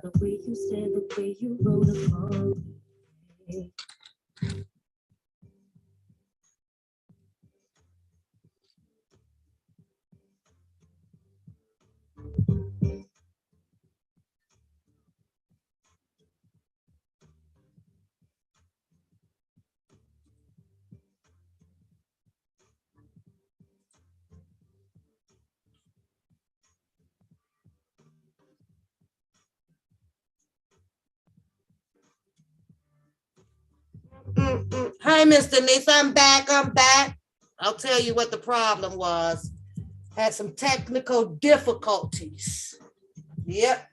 The way you stand, the way you roll the ball. Hi, Miss Denise. I'm back. I'll tell you what the problem was. Had some technical difficulties. Yep.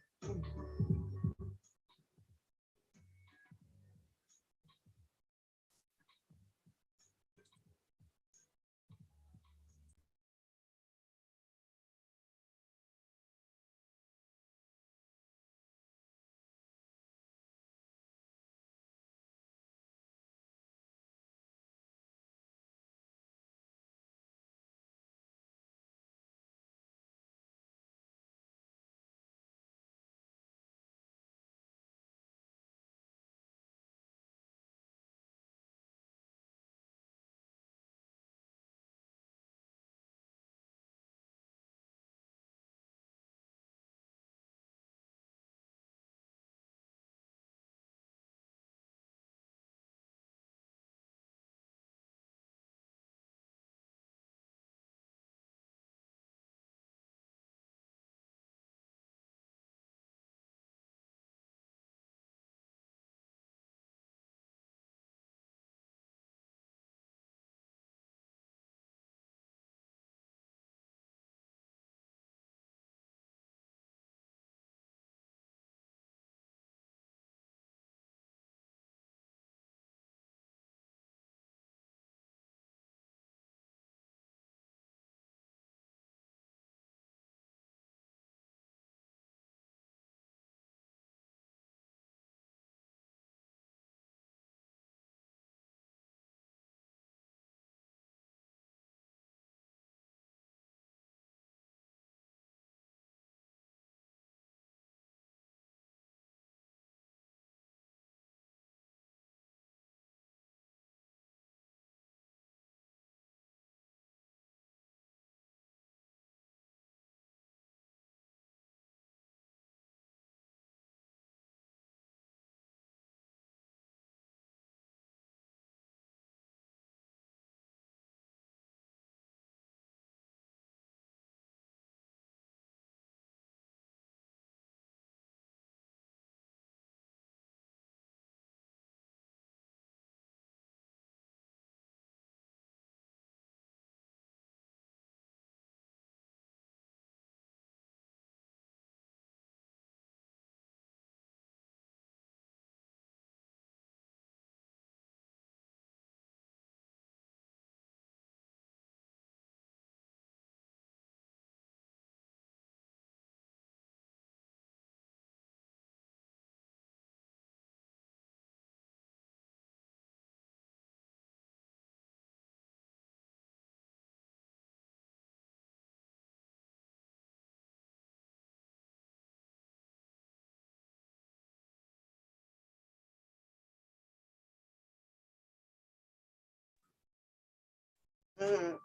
Mm.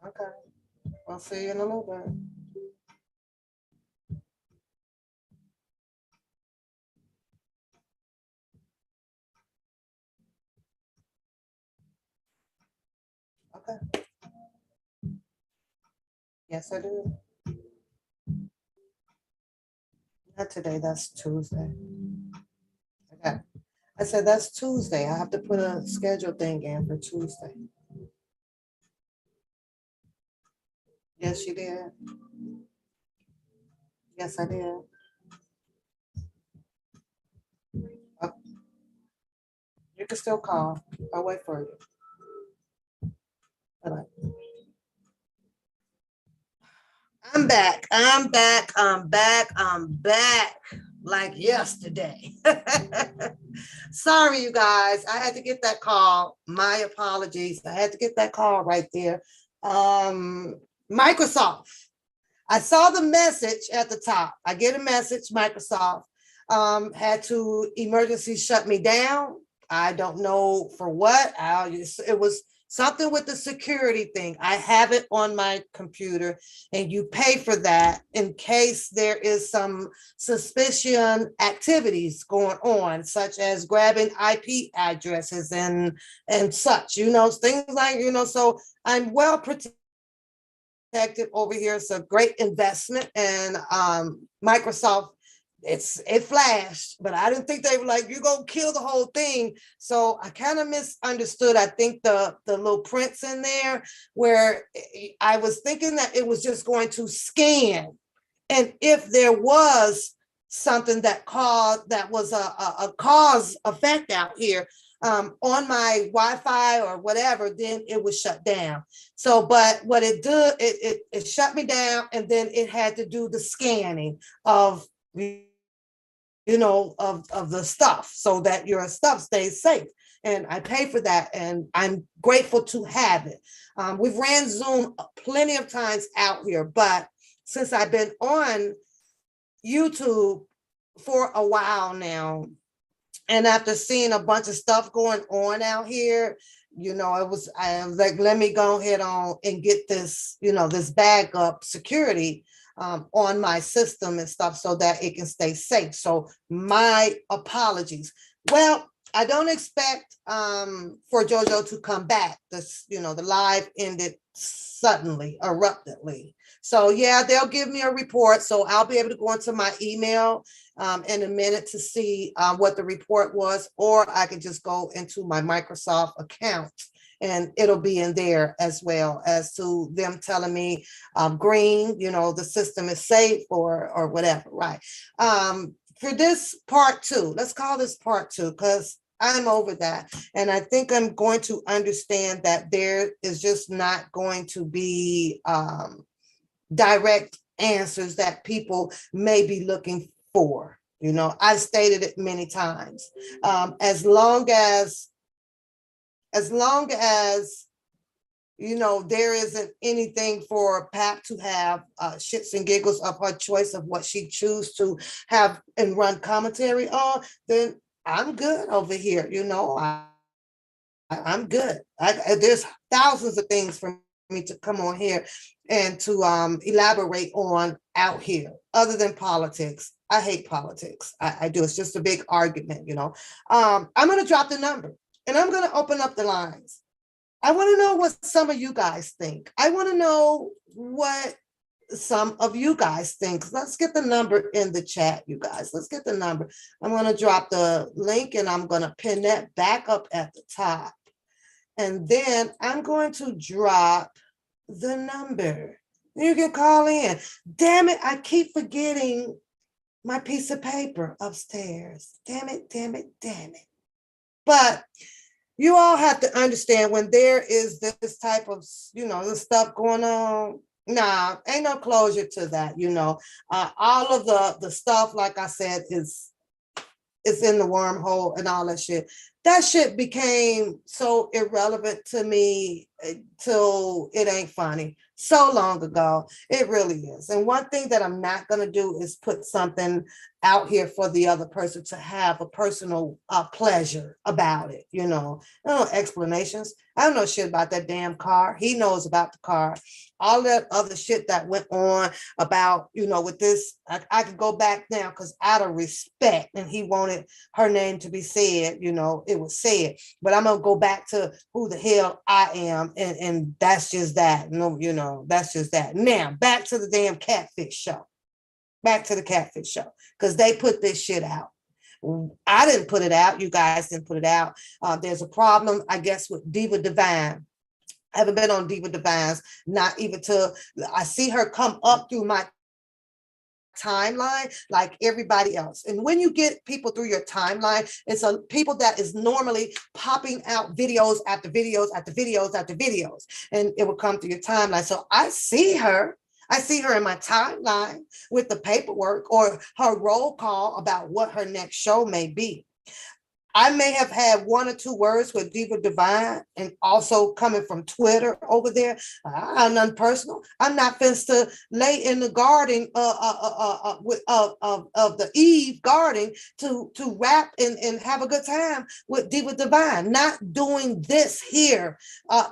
Okay. I'll see you in a little bit. Okay. Yes, I do. Not today. That's Tuesday. Okay. I said that's Tuesday. I have to put a schedule thing in for Tuesday. Yes, you did. Yes, I did. Uh, You can still call. I'll wait for you. Bye-bye. I'm back. I'm back. I'm back. I'm back. like yesterday. Sorry, you guys. I had to get that call. My apologies. I had to get that call right there. Microsoft. I saw the message at the top. I get a message, Microsoft had to emergency shut me down. I don't know for what. It was something with the security thing. I have it on my computer, and you pay for that in case there is some suspicion activities going on, such as grabbing IP addresses and such, things like, so I'm well protected over here. It's a great investment, and Microsoft, it flashed, but I didn't think they were like, you're gonna kill the whole thing. So I kind of misunderstood. I think the little prints in there where I was thinking that it was just going to scan, and if there was something that was a cause effect out here on my Wi-Fi or whatever, then it was shut down. So, but what it did, it shut me down, and then it had to do the scanning of of the stuff so that your stuff stays safe. And I pay for that, and I'm grateful to have it. We've ran Zoom plenty of times out here, but since I've been on YouTube for a while now, and after seeing a bunch of stuff going on out here, I was like, let me go ahead on and get this, this backup security on my system and stuff so that it can stay safe. So my apologies. Well, I don't expect for JoJo to come back. The live ended suddenly, abruptly. So yeah, they'll give me a report. So I'll be able to go into my email in a minute to see what the report was, or I can just go into my Microsoft account and it'll be in there, as well as to them telling me green, the system is safe or whatever, right? For this part 2, let's call this part 2, because I'm over that. And I think I'm going to understand that there is just not going to be direct answers that people may be looking for. I've stated it many times. As long as there isn't anything for Pap to have shits and giggles of her choice of what she chooses to have and run commentary on, then I'm good over here. I'm good. There's thousands of things for me to come on here and to elaborate on out here, other than politics. I hate politics. I do. It's just a big argument, I'm going to drop the number, and I'm going to open up the lines. I want to know what some of you guys think. I want to know what some of you guys think. Let's get the number in the chat, you guys. Let's get the number. I'm going to drop the link, and I'm going to pin that back up at the top. And then I'm going to drop the number. You can call in. Damn it, I keep forgetting my piece of paper upstairs. Damn it, damn it, damn it. But you all have to understand, when there is this type of, this stuff going on, nah, ain't no closure to that, all of the stuff, like I said, is in the wormhole and all that shit. That shit became so irrelevant to me till it ain't funny. So long ago, it really is. And one thing that I'm not going to do is put something out here for the other person to have a personal pleasure about it. No explanations. I don't know shit about that damn car. He knows about the car. All that other shit that went on about, with this, I could go back now, because out of respect, and he wanted her name to be said, it was said. But I'm going to go back to who the hell I am, and that's just that. No, that's just that. Now, back to the damn catfish show. Back to the catfish show, because they put this shit out. I didn't put it out. You guys didn't put it out. There's a problem, I guess, with Diva Divine. I haven't been on Diva Divine's, not even till I see her come up through my timeline like everybody else. And when you get people through your timeline, it's people that is normally popping out videos after videos after videos after videos, and it will come through your timeline. So I see her. I see her in my timeline with the paperwork or her roll call about what her next show may be. I may have had one or two words with Diva Divine, and also coming from Twitter over there. I'm none personal. I'm not fenced to lay in the garden of the Eve garden to rap and have a good time with Diva Divine. Not doing this here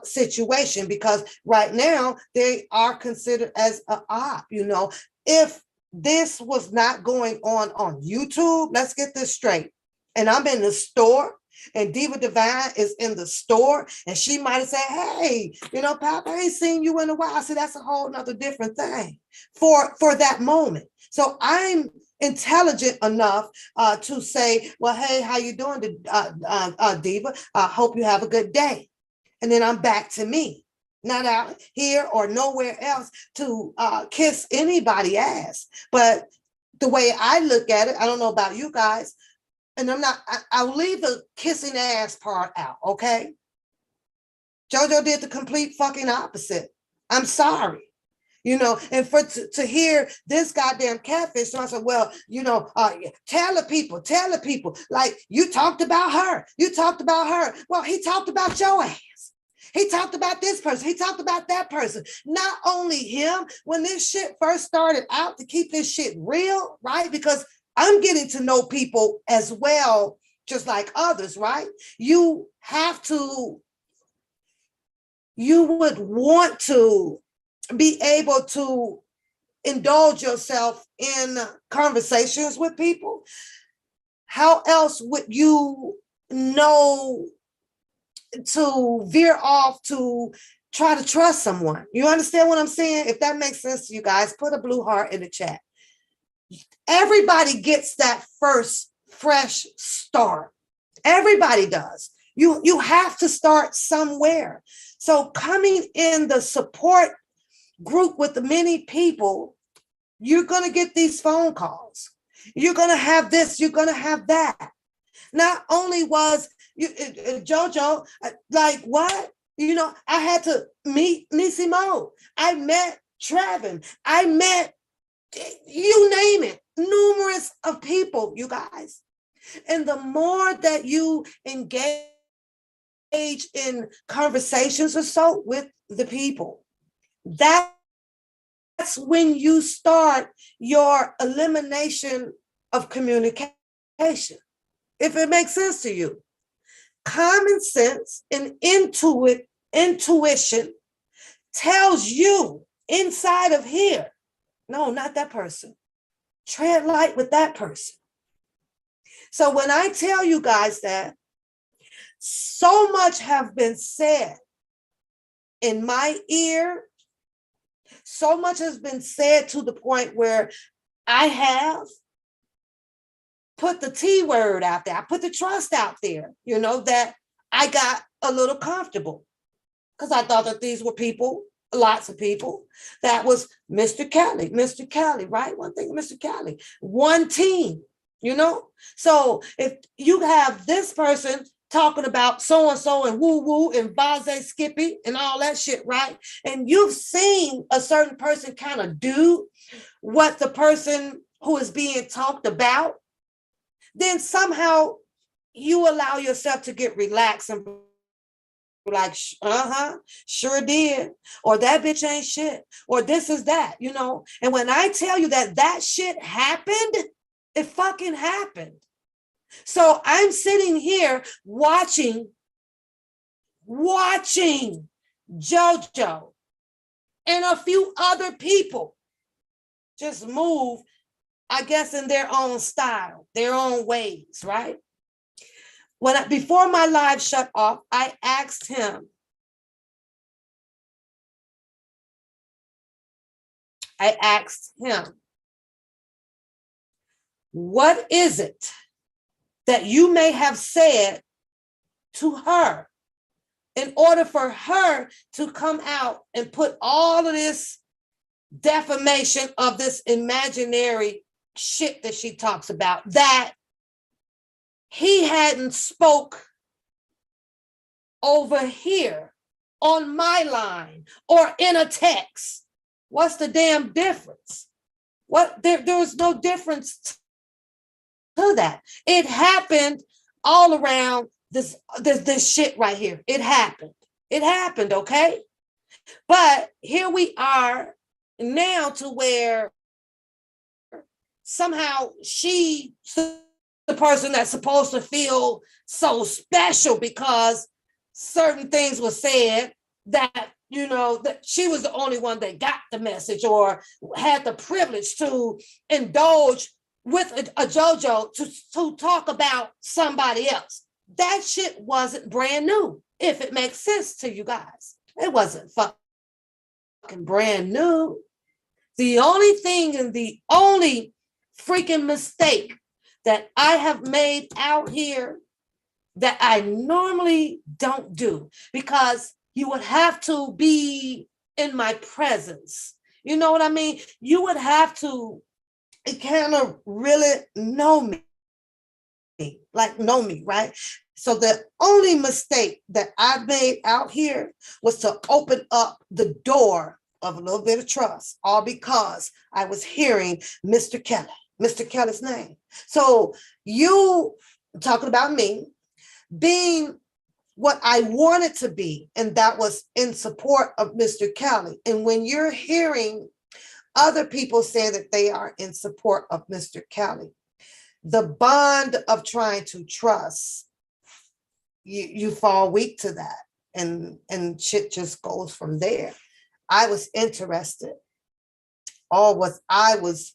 situation, because right now they are considered as a op. You know, if this was not going on YouTube, let's get this straight, and I'm in the store and Diva Divine is in the store, and she might have said, hey, you know, Pop, I ain't seen you in a while. I said, that's a whole nother different thing for that moment. So I'm intelligent enough to say, well, hey, how you doing, Diva? Hope you have a good day. And then I'm back to me, not out here or nowhere else to kiss anybody ass. But the way I look at it, I don't know about you guys, and I'll leave the kissing ass part out, okay? JoJo did the complete fucking opposite. I'm sorry. You know, and to hear this goddamn catfish, so I said, well, you know, tell the people, like, you talked about her. Well, he talked about your ass. He talked about this person. He talked about that person. Not only him, when this shit first started out, to keep this shit real, right? Because I'm getting to know people as well, just like others, right? You would want to be able to indulge yourself in conversations with people. How else would you know to veer off to try to trust someone? You understand what I'm saying? If that makes sense to you guys, put a blue heart in the chat. Everybody gets that first fresh start. Everybody does. You have to start somewhere. So coming in the support group with the many people, you're going to get these phone calls. You're going to have this, you're going to have that. Not only was JoJo, like, what? You know, I had to meet Nisi Mo. I met Trevin. I met, you name it, numerous of people, you guys. And the more that you engage in conversations or so with the people, that's when you start your elimination of communication. If it makes sense to you. Common sense and intuition tells you inside of here, no, not that person. Tread light with that person. So when I tell you guys that, so much have been said in my ear, so much has been said to the point where I have put the T word out there. I put the trust out there, you know, that I got a little comfortable because I thought that these were people, lots of people, that was Mr. Kelly, right? One thing, Mr. Kelly, one team, you know? So if you have this person talking about so-and-so and woo-woo and Baze Skippy and all that shit, right? And you've seen a certain person kind of do what the person who is being talked about, then somehow you allow yourself to get relaxed and like, sure did. Or that bitch ain't shit. Or this is that, you know? And when I tell you that that shit happened, it fucking happened. So I'm sitting here watching JoJo and a few other people just move, I guess, in their own style, their own ways, right? Before my live shut off, I asked him, what is it that you may have said to her in order for her to come out and put all of this defamation of this imaginary shit that she talks about, that he hadn't spoke over here on my line or in a text What's the damn difference? What there was no difference to that. It happened all around this shit right here. It happened. It happened, okay? But here we are now to where somehow she's the person that's supposed to feel so special because certain things were said that, you know, that she was the only one that got the message or had the privilege to indulge with a JoJo to talk about somebody else. That shit wasn't brand new, if it makes sense to you guys. It wasn't fucking brand new. The only thing and the only freaking mistake that I have made out here that I normally don't do, because you would have to be in my presence. You know what I mean? You would have to kind of really know me, know me, right? So the only mistake that I made out here was to open up the door of a little bit of trust, all because I was hearing Mr. Kelly's name. So you talking about me being what I wanted to be, and that was in support of Mr. Kelly. And when you're hearing other people say that they are in support of Mr. Kelly, the bond of trying to trust, you fall weak to that, and shit just goes from there. I was interested. I was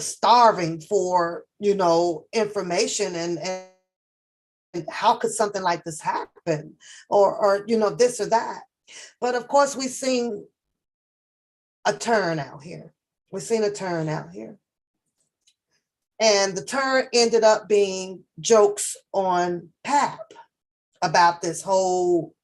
starving for, you know, information and how could something like this happen, or you know, this or that. But of course, we've seen a turn out here. We've seen a turn out here. And the turn ended up being jokes on Pap about this whole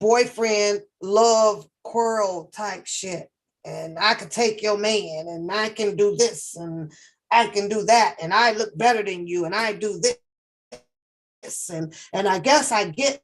boyfriend love quarrel type shit. And I could take your man, and I can do this, and I can do that, and I look better than you, and I do this. And I guess I get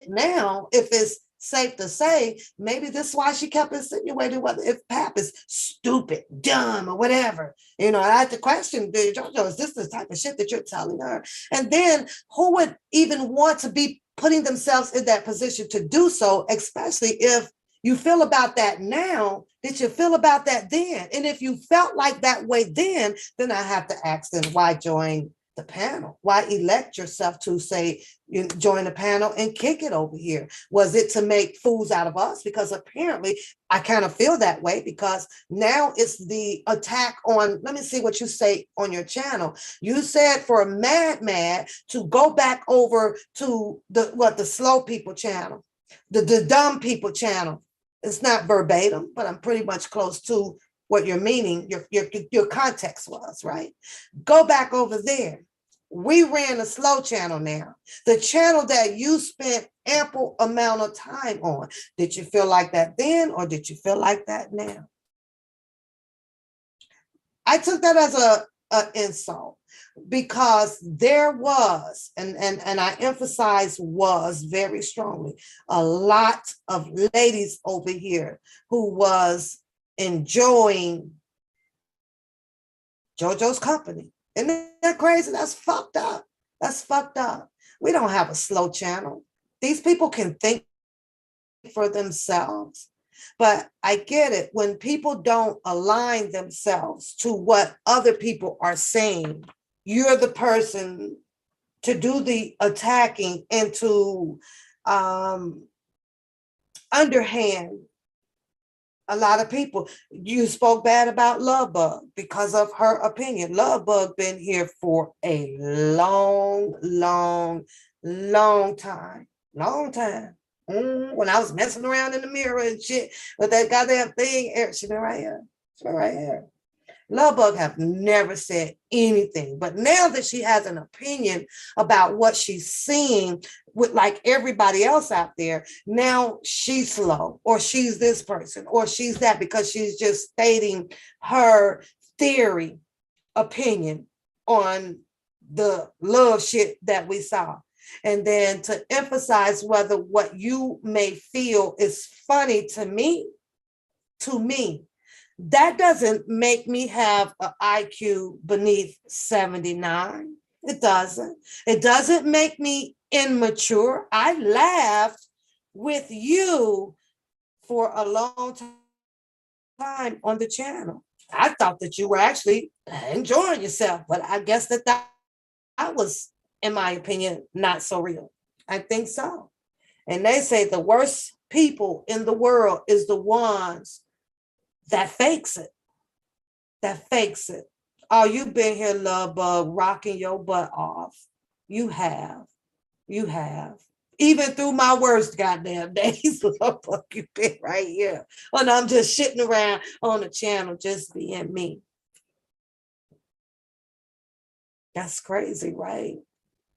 now, if it's safe to say, maybe this is why she kept insinuating whether if Pap is stupid, dumb, or whatever. You know, I had to question, JoJo, is this the type of shit that you're telling her? And then who would even want to be putting themselves in that position to do so, especially if you feel about that now? Did you feel about that then? And if you felt like that way then I have to ask them, why join the panel? Why elect yourself to say, you join the panel and kick it over here? Was it to make fools out of us? Because apparently I kind of feel that way, because now it's the attack on, let me see what you say on your channel. You said for Mad to go back over to the slow people channel, the dumb people channel. It's not verbatim, but I'm pretty much close to what you're meaning, your context was, right? Go back over there. We ran a slow channel now, the channel that you spent ample amount of time on. Did you feel like that then, or did you feel like that now? I took that as an insult, because there was, and I emphasize was very strongly, a lot of ladies over here who was enjoying JoJo's company. Isn't that crazy? That's fucked up. That's fucked up. We don't have a slow channel. These people can think for themselves. But I get it. When people don't align themselves to what other people are saying, you're the person to do the attacking and to underhand a lot of people. You spoke bad about Lovebug because of her opinion. Lovebug been here for a long time. When I was messing around in the mirror and shit with that goddamn thing, she been right here. She been right here. Lovebug have never said anything, but now that she has an opinion about what she's seeing with like everybody else out there, now she's slow, or she's this person, or she's that, because she's just stating her theory opinion on the love shit that we saw. And then to emphasize whether what you may feel is funny to me to me. That doesn't make me have an IQ beneath 79. It doesn't. It doesn't make me immature. I laughed with you for a long time on the channel. I thought that you were actually enjoying yourself, but I guess that was, in my opinion, not so real. I think so. And they say the worst people in the world is the ones that fakes it. That fakes it. Oh, you've been here, love bug, rocking your butt off. You have. You have. Even through my worst goddamn days, love bug, you've been right here. And I'm just shitting around on the channel, just being me. That's crazy, right?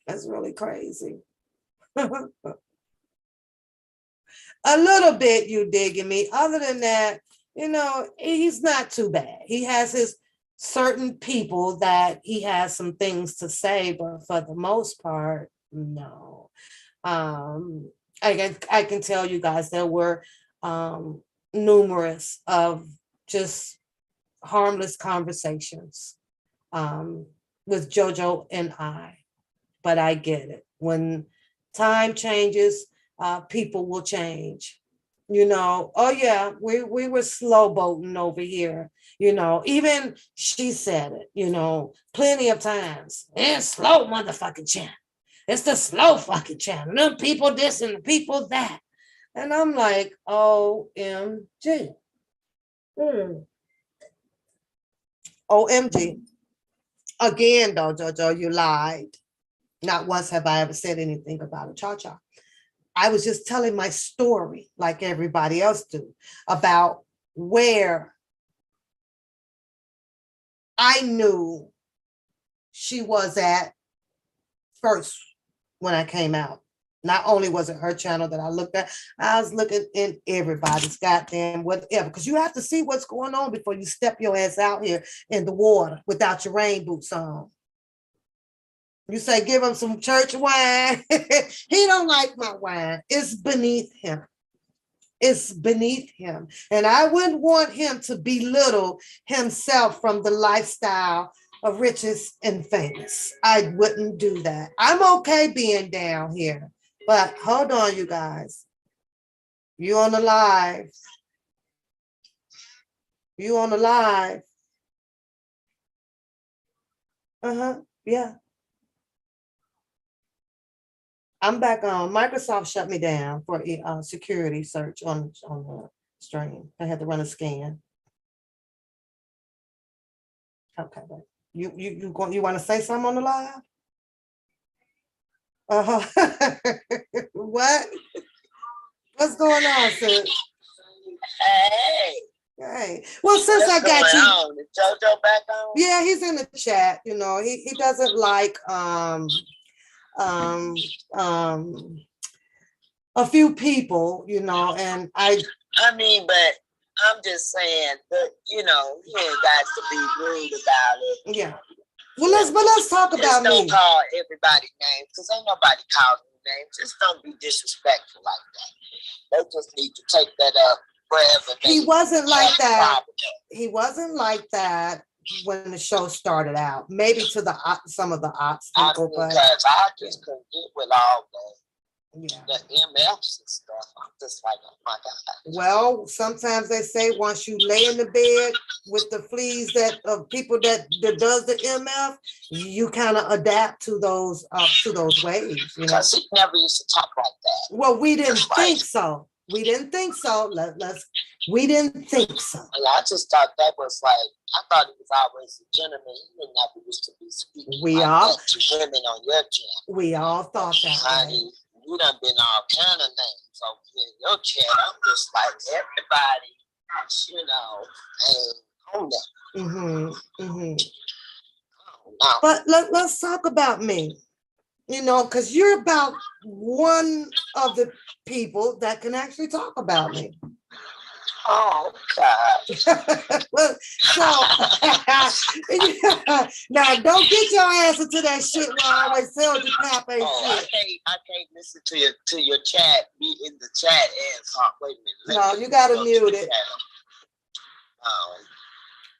That's really crazy. A little bit, you digging me. Other than that, he's not too bad. He has his certain people that he has some things to say, but for the most part, no. I can tell you guys there were numerous of just harmless conversations with JoJo and I, but I get it. When time changes, people will change. Oh yeah, we were slow boating over here. Even she said it, plenty of times. It's slow motherfucking channel. It's the slow fucking channel. Them people this and the people that. And I'm like, OMG. OMG. Again, though, JoJo, you lied. Not once have I ever said anything about a cha-cha. I was just telling my story like everybody else do about where I knew she was at first when I came out. Not only was it her channel that I looked at, I was looking in everybody's goddamn whatever, because you have to see what's going on before you step your ass out here in the water without your rain boots on. You say, give him some church wine. He don't like my wine. It's beneath him. It's beneath him. And I wouldn't want him to belittle himself from the lifestyle of riches and famous. I wouldn't do that. I'm okay being down here. But hold on, you guys. You on the live. You on the live. Yeah. I'm back on. Microsoft shut me down for security search on the stream. I had to run a scan. Okay, but you want to say something on the live? What? What's going on, sis? Hey. Hey. Well, since I got you, is JoJo back on? Yeah, he's in the chat. He doesn't like a few people, and but I'm just saying that, he ain't got to be rude about it. Yeah. Well, let's talk about me. Don't me. call everybody names, because ain't nobody calling names. Just don't be disrespectful like that. They just need to take that up wherever. He wasn't like that. He wasn't like that when the show started out. Maybe to some of the ops people, but I just couldn't get with all the MFs and stuff. I'm just like, oh my God. Well, sometimes they say once you lay in the bed with the fleas of people that does the MF, you kind of adapt to those ways. Because he never used to talk like that. Well, we didn't think so. We didn't think so. We didn't think so. I just thought that was like, I thought he was always a gentleman. He never used to be speaking that to women on your channel. We all thought that. Honey, you done been all kind of names over here in your channel. I'm just like, everybody, ain't on that. But let's talk about me. Because you're about one of the people that can actually talk about me. Oh, God. Well, so now don't get your ass into that shit where I always tell you Pap ain't shit. I can't listen to your chat, be in the chat and talk. Wait a minute. No, you gotta mute it.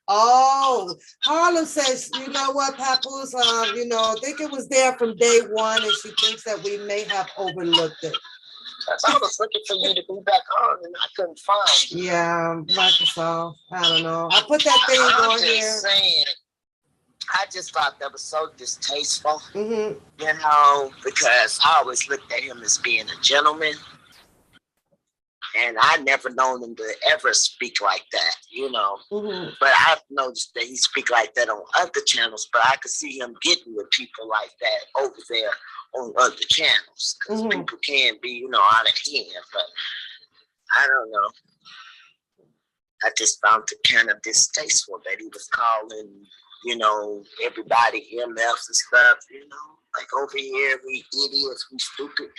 Oh, Harlem says, you know what, Papoose, I think it was there from day one, and she thinks that we may have overlooked it. I was looking for you to be back on, and I couldn't find you. Yeah, Microsoft. I don't know. I put that thing on here. Saying, I just thought that was so distasteful, Mm-hmm. because I always looked at him as being a gentleman. And I never known him to ever speak like that, Mm-hmm. But I've noticed that he speak like that on other channels, but I could see him getting with people like that over there on other channels. Because people can be, out of hand, but I don't know. I just found it kind of distasteful that he was calling, everybody MFs and stuff, like over here, we idiots, we stupid.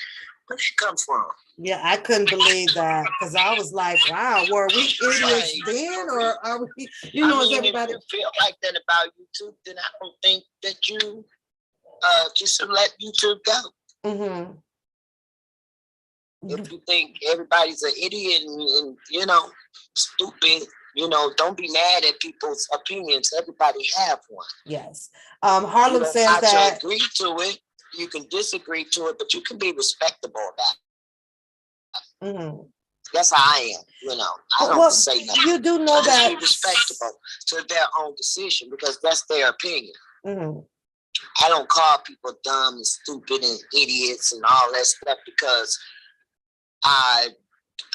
Where'd she come from? Yeah, I couldn't believe that because I was like, wow, were we idiots then, or are we, is everybody? If you feel like that about YouTube, then I don't think that you just let YouTube go. Mm-hmm. If you think everybody's an idiot and stupid, don't be mad at people's opinions. Everybody have one. Yes. Harlem says that you agree to it. You can disagree to it, but you can be respectable about it. Mm-hmm. That's how I am, I don't say nothing. You do know that be respectable to their own decision because that's their opinion. Mm-hmm. I don't call people dumb and stupid and idiots and all that stuff because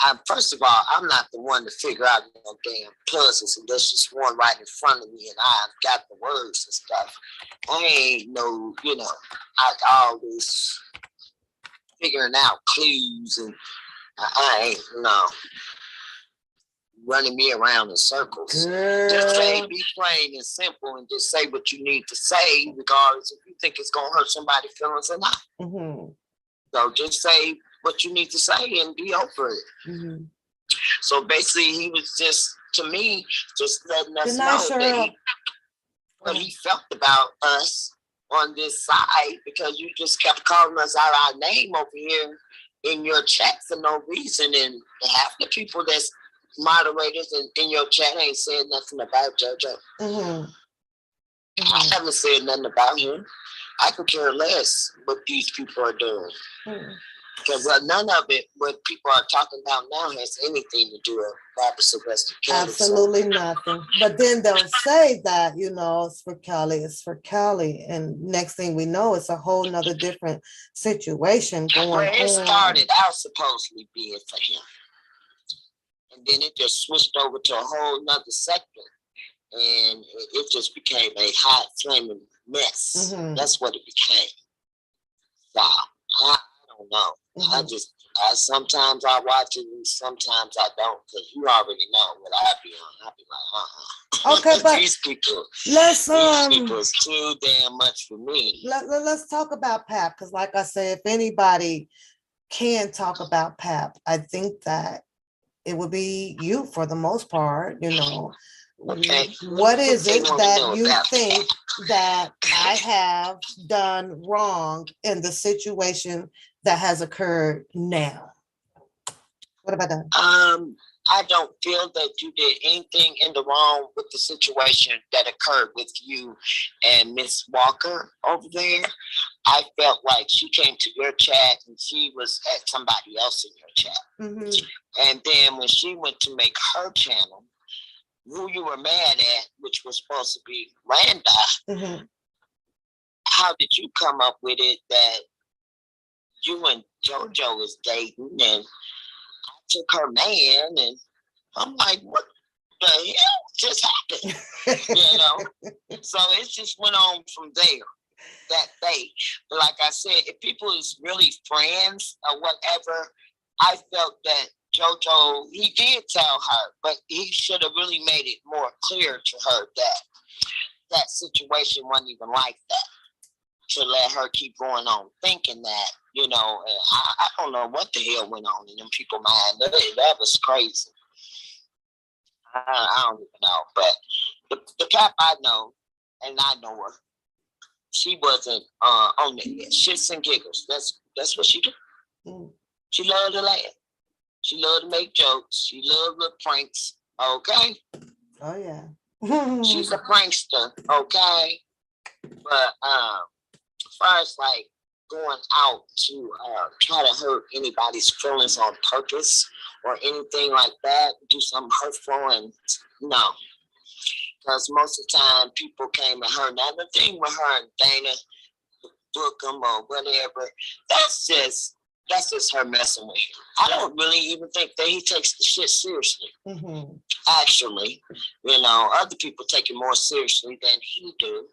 I'm first of all, I'm not the one to figure out damn puzzles, and there's just one right in front of me, and I've got the words and stuff. I ain't no, all this figuring out clues, and I ain't running me around in circles. Girl. Just say, be plain and simple, and just say what you need to say, regardless if you think it's gonna hurt somebody's feelings or not. Mm-hmm. So just say what you need to say and be over it. Mm-hmm. So basically, he was just, to me, just letting us know that what he felt about us on this side, because you just kept calling us out our name over here in your chat for no reason, and half the people that's moderators in your chat ain't said nothing about JoJo. Mm-hmm. Mm-hmm. I haven't said nothing about him. I could care less what these people are doing. Mm-hmm. Because none of it, what people are talking about now, has anything to do with Robert Sylvester Kelly. Absolutely nothing. But then they'll say that, it's for Kelly, it's for Kelly. And next thing we know, it's a whole nother different situation going on. It started out supposedly being for him. And then it just switched over to a whole nother sector. And it just became a hot, flaming mess. Mm-hmm. That's what it became. So, I don't know. Mm-hmm. Sometimes I watch it and sometimes I don't, because you already know what I be on. I be like, Okay, but these people is too damn much for me. Let's talk about Pap, because like I said, if anybody can talk about Pap, I think that it would be you for the most part, Okay. What is it that you think that I have done wrong in the situation that has occurred now? What about that? I don't feel that you did anything in the wrong with the situation that occurred with you and Miss Walker over there. I felt like she came to your chat and she was at somebody else in your chat. Mm-hmm. And then when she went to make her channel, who you were mad at, which was supposed to be Randa, mm-hmm. How did you come up with it that you and JoJo was dating and I took her man, and I'm like, what the hell just happened? So it just went on from there that day. But like I said, if people is really friends or whatever, I felt that JoJo, he did tell her, but he should have really made it more clear to her that that situation wasn't even like that. To let her keep going on thinking that, and I don't know what the hell went on in them people's mind. That was crazy. I don't even know. But the Cap I know, and I know her, she wasn't on the shits and giggles. That's what she did. Mm. She loved to laugh. She loved to make jokes. She loved the pranks. Okay. Oh yeah. She's a prankster, okay? But as far as like going out to try to hurt anybody's feelings on purpose or anything like that, do something hurtful, and no. Because most of the time people came at her. Now the thing with her and Dana Bookham or whatever, that's just her messing with him. I don't really even think that he takes the shit seriously. Mm-hmm. Actually, other people take it more seriously than he do,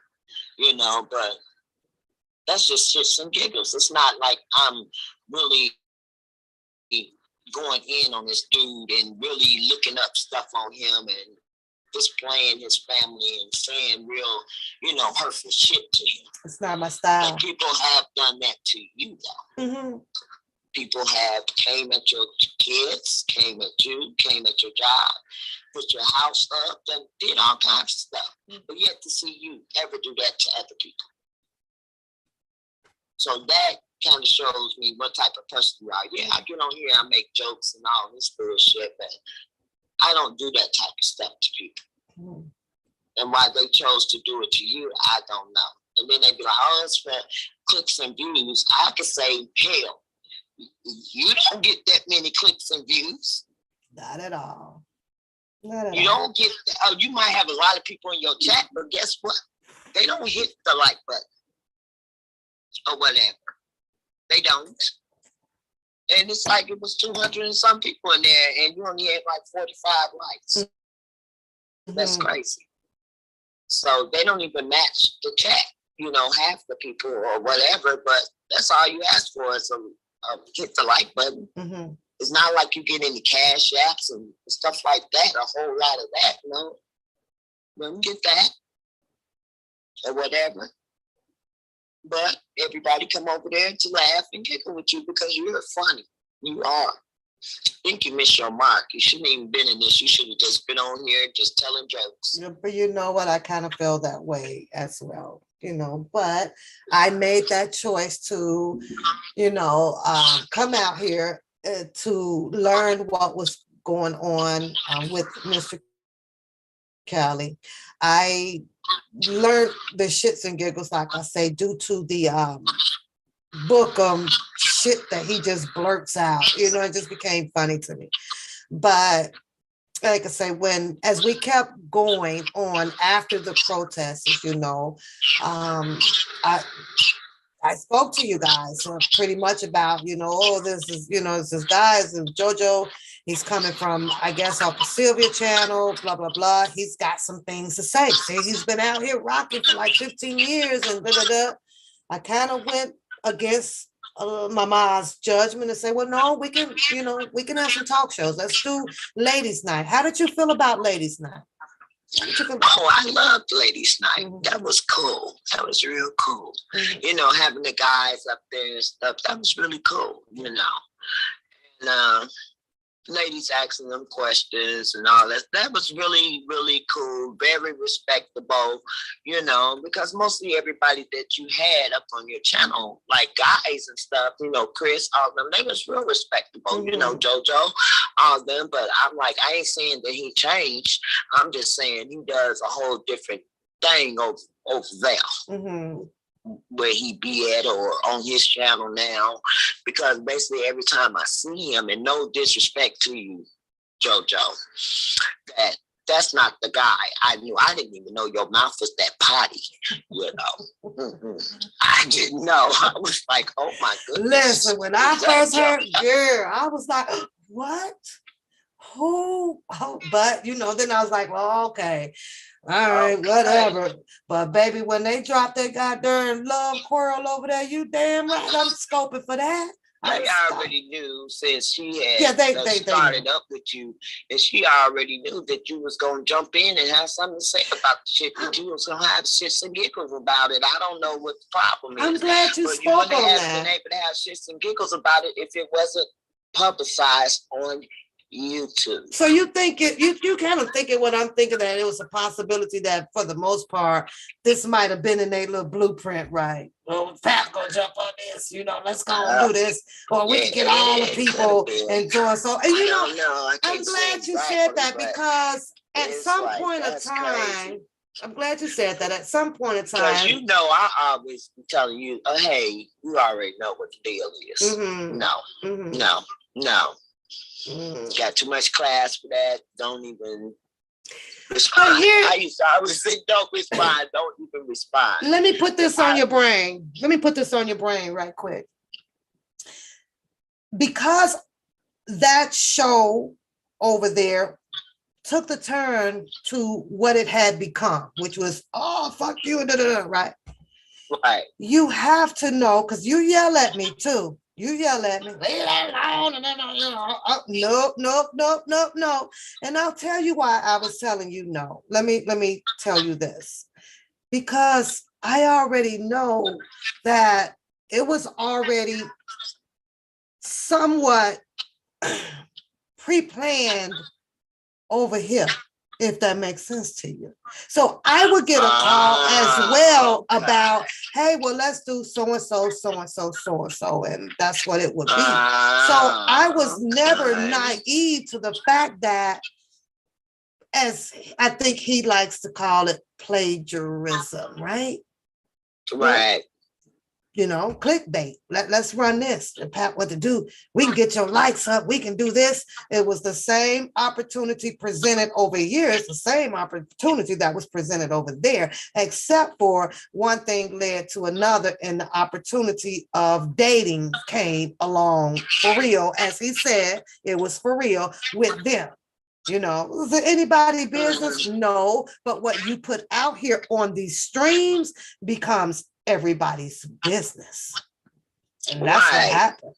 but that's just shits and giggles. It's not like I'm really going in on this dude and really looking up stuff on him and displaying his family and saying real, hurtful shit to him. It's not my style. And people have done that to you, though. Mm-hmm. People have came at your kids, came at you, came at your job, put your house up, and did all kinds of stuff. But yet to see you ever do that to other people. So that kind of shows me what type of person you are. Yeah, I get on here, I make jokes and all this bullshit, but I don't do that type of stuff to people. Mm. And why they chose to do it to you, I don't know. And then they be like, oh, it's for clicks and views. I could say, hell, you don't get that many clicks and views. Not at all. Not at you all. Don't get that. Oh, you might have a lot of people in your chat, but guess what? They don't hit the like button or whatever. They don't. And it's like it was 200 and some people in there, and you only had like 45 likes. Mm-hmm. That's crazy. So they don't even match the chat, half the people or whatever, but that's all you ask for is hit the like button. Mm-hmm. It's not like you get any cash apps and stuff like that, a whole lot of that, Don't get that or whatever. But everybody come over there to laugh and giggle with you because you're funny. You are. I think you missed your mark. You shouldn't even been in this. You should have just been on here just telling jokes. Yeah, but you know what? I kind of feel that way as well. But I made that choice to, come out here to learn what was going on with Mr. Kelly. I learned the shits and giggles, like I say, due to the book shit that he just blurts out. It just became funny to me. But like I say, as we kept going on after the protests, I spoke to you guys pretty much about, this is, it's this guys and JoJo. He's coming from, I guess, off the Sylvia channel, blah, blah, blah. He's got some things to say. See, he's been out here rocking for like 15 years and blah, blah, blah. I kind of went against Mama's judgment and say, well, no, we can have some talk shows. Let's do Ladies Night. How did you feel about Ladies Night? Oh, I loved Ladies Night. Mm-hmm. That was cool. That was real cool. Mm-hmm. Having the guys up there and stuff, that was really cool, And ladies asking them questions and all that. That was really, really cool. Very respectable, because mostly everybody that you had up on your channel, like guys and stuff, Chris, all of them, they was real respectable, mm-hmm. JoJo, all of them. But I'm like, I ain't saying that he changed. I'm just saying he does a whole different thing over there. Mm-hmm. Where he be at or on his channel now, because basically every time I see him, and no disrespect to you, JoJo, that's not the guy I knew. I didn't even know your mouth was that potty, I didn't know. I was like, oh my goodness. Listen, when I first heard, girl, I was like, what? Who? Oh, but then I was like, well, okay. All right, whatever. But baby, when they drop that goddamn love quarrel over there, you damn right I'm scoping for that. They already knew since she had started up with you, and she already knew that you was gonna jump in and have something to say about the shit, that you was gonna have shits and giggles about it. I don't know what the problem is. I'm glad you spoke on that. You wouldn't have been able to have shits and giggles about it if it wasn't publicized on YouTube. So you think you kind of thinking what I'm thinking, that it was a possibility that for the most part this might have been in a little blueprint, right? Well, Pat gonna jump on this, let's go and do this, or we can get all the people and join. So and I'm glad you said that, because at some point of time, I'm glad you said that. At some point in time, because you know, I always be telling you, hey, you already know what the deal is. No. Got too much class for that. Don't even respond. I used to always say, don't respond. Don't even respond. Let me put this on your brain. Let me put this on your brain right quick. Because that show over there took the turn to what it had become, which was, oh, fuck you, right? Right. You have to know, because you yell at me too. You yell at me, leave that alone, no. And I'll tell you why I was telling you no. Let me tell you this. Because I already know that it was already somewhat pre-planned over here, if that makes sense to you. So I would get a call as well about, hey, well, let's do so-and-so, and that's what it would be. So I was never naive to the fact that, as I think he likes to call it, plagiarism, right? Right. You know, clickbait. Let's run this. And Pat, what to do? We can get your likes up. We can do this. It was the same opportunity presented over here. It's the same opportunity that was presented over there, except for one thing led to another, and the opportunity of dating came along for real. As he said, it was for real with them. You know, is it anybody's business? No, but what you put out here on these streams becomes everybody's business. And that's what happened.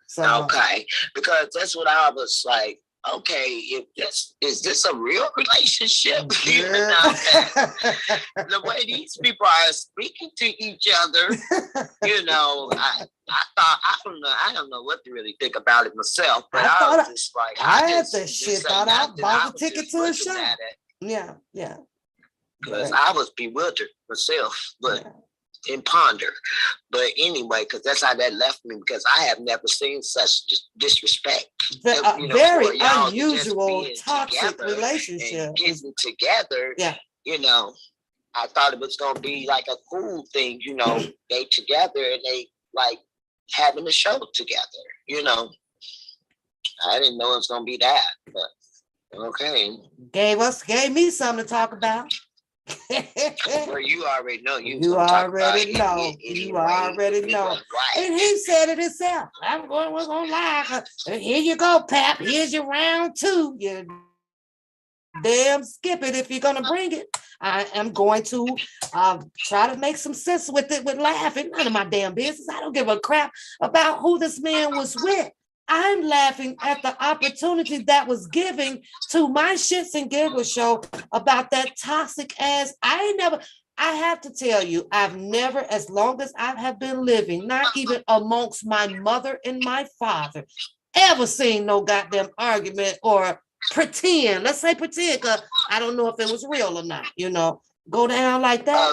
So okay, because that's what I was like, okay, is this a real relationship? The way these people are speaking to each other, you know, I thought, I don't know what to really think about it myself, but I was just like, I had the shit thought I bought the ticket to a show. Yeah. Because I was bewildered myself, but and ponder. But anyway, because that's how that left me, because I have never seen such disrespect. Very unusual, toxic relationship. Getting together, you know, I thought it was going to be like a cool thing, you know, they together and they like having a show together, you know. I didn't know it was going to be that, but okay. Gave me something to talk about. Well, you already know. You already know. And he said it himself. We're gonna lie. Here you go, Pap. Here's your round 2. You damn skip it if you're gonna bring it. I am going to try to make some sense with it with laughing. None of my damn business. I don't give a crap about who this man was with. I'm laughing at the opportunity that was given to my shits and giggles show about that toxic ass. I have to tell you, I've never, as long as I have been living, not even amongst my mother and my father, ever seen no goddamn argument or pretend. Let's say pretend, because I don't know if it was real or not, you know. Go down like that,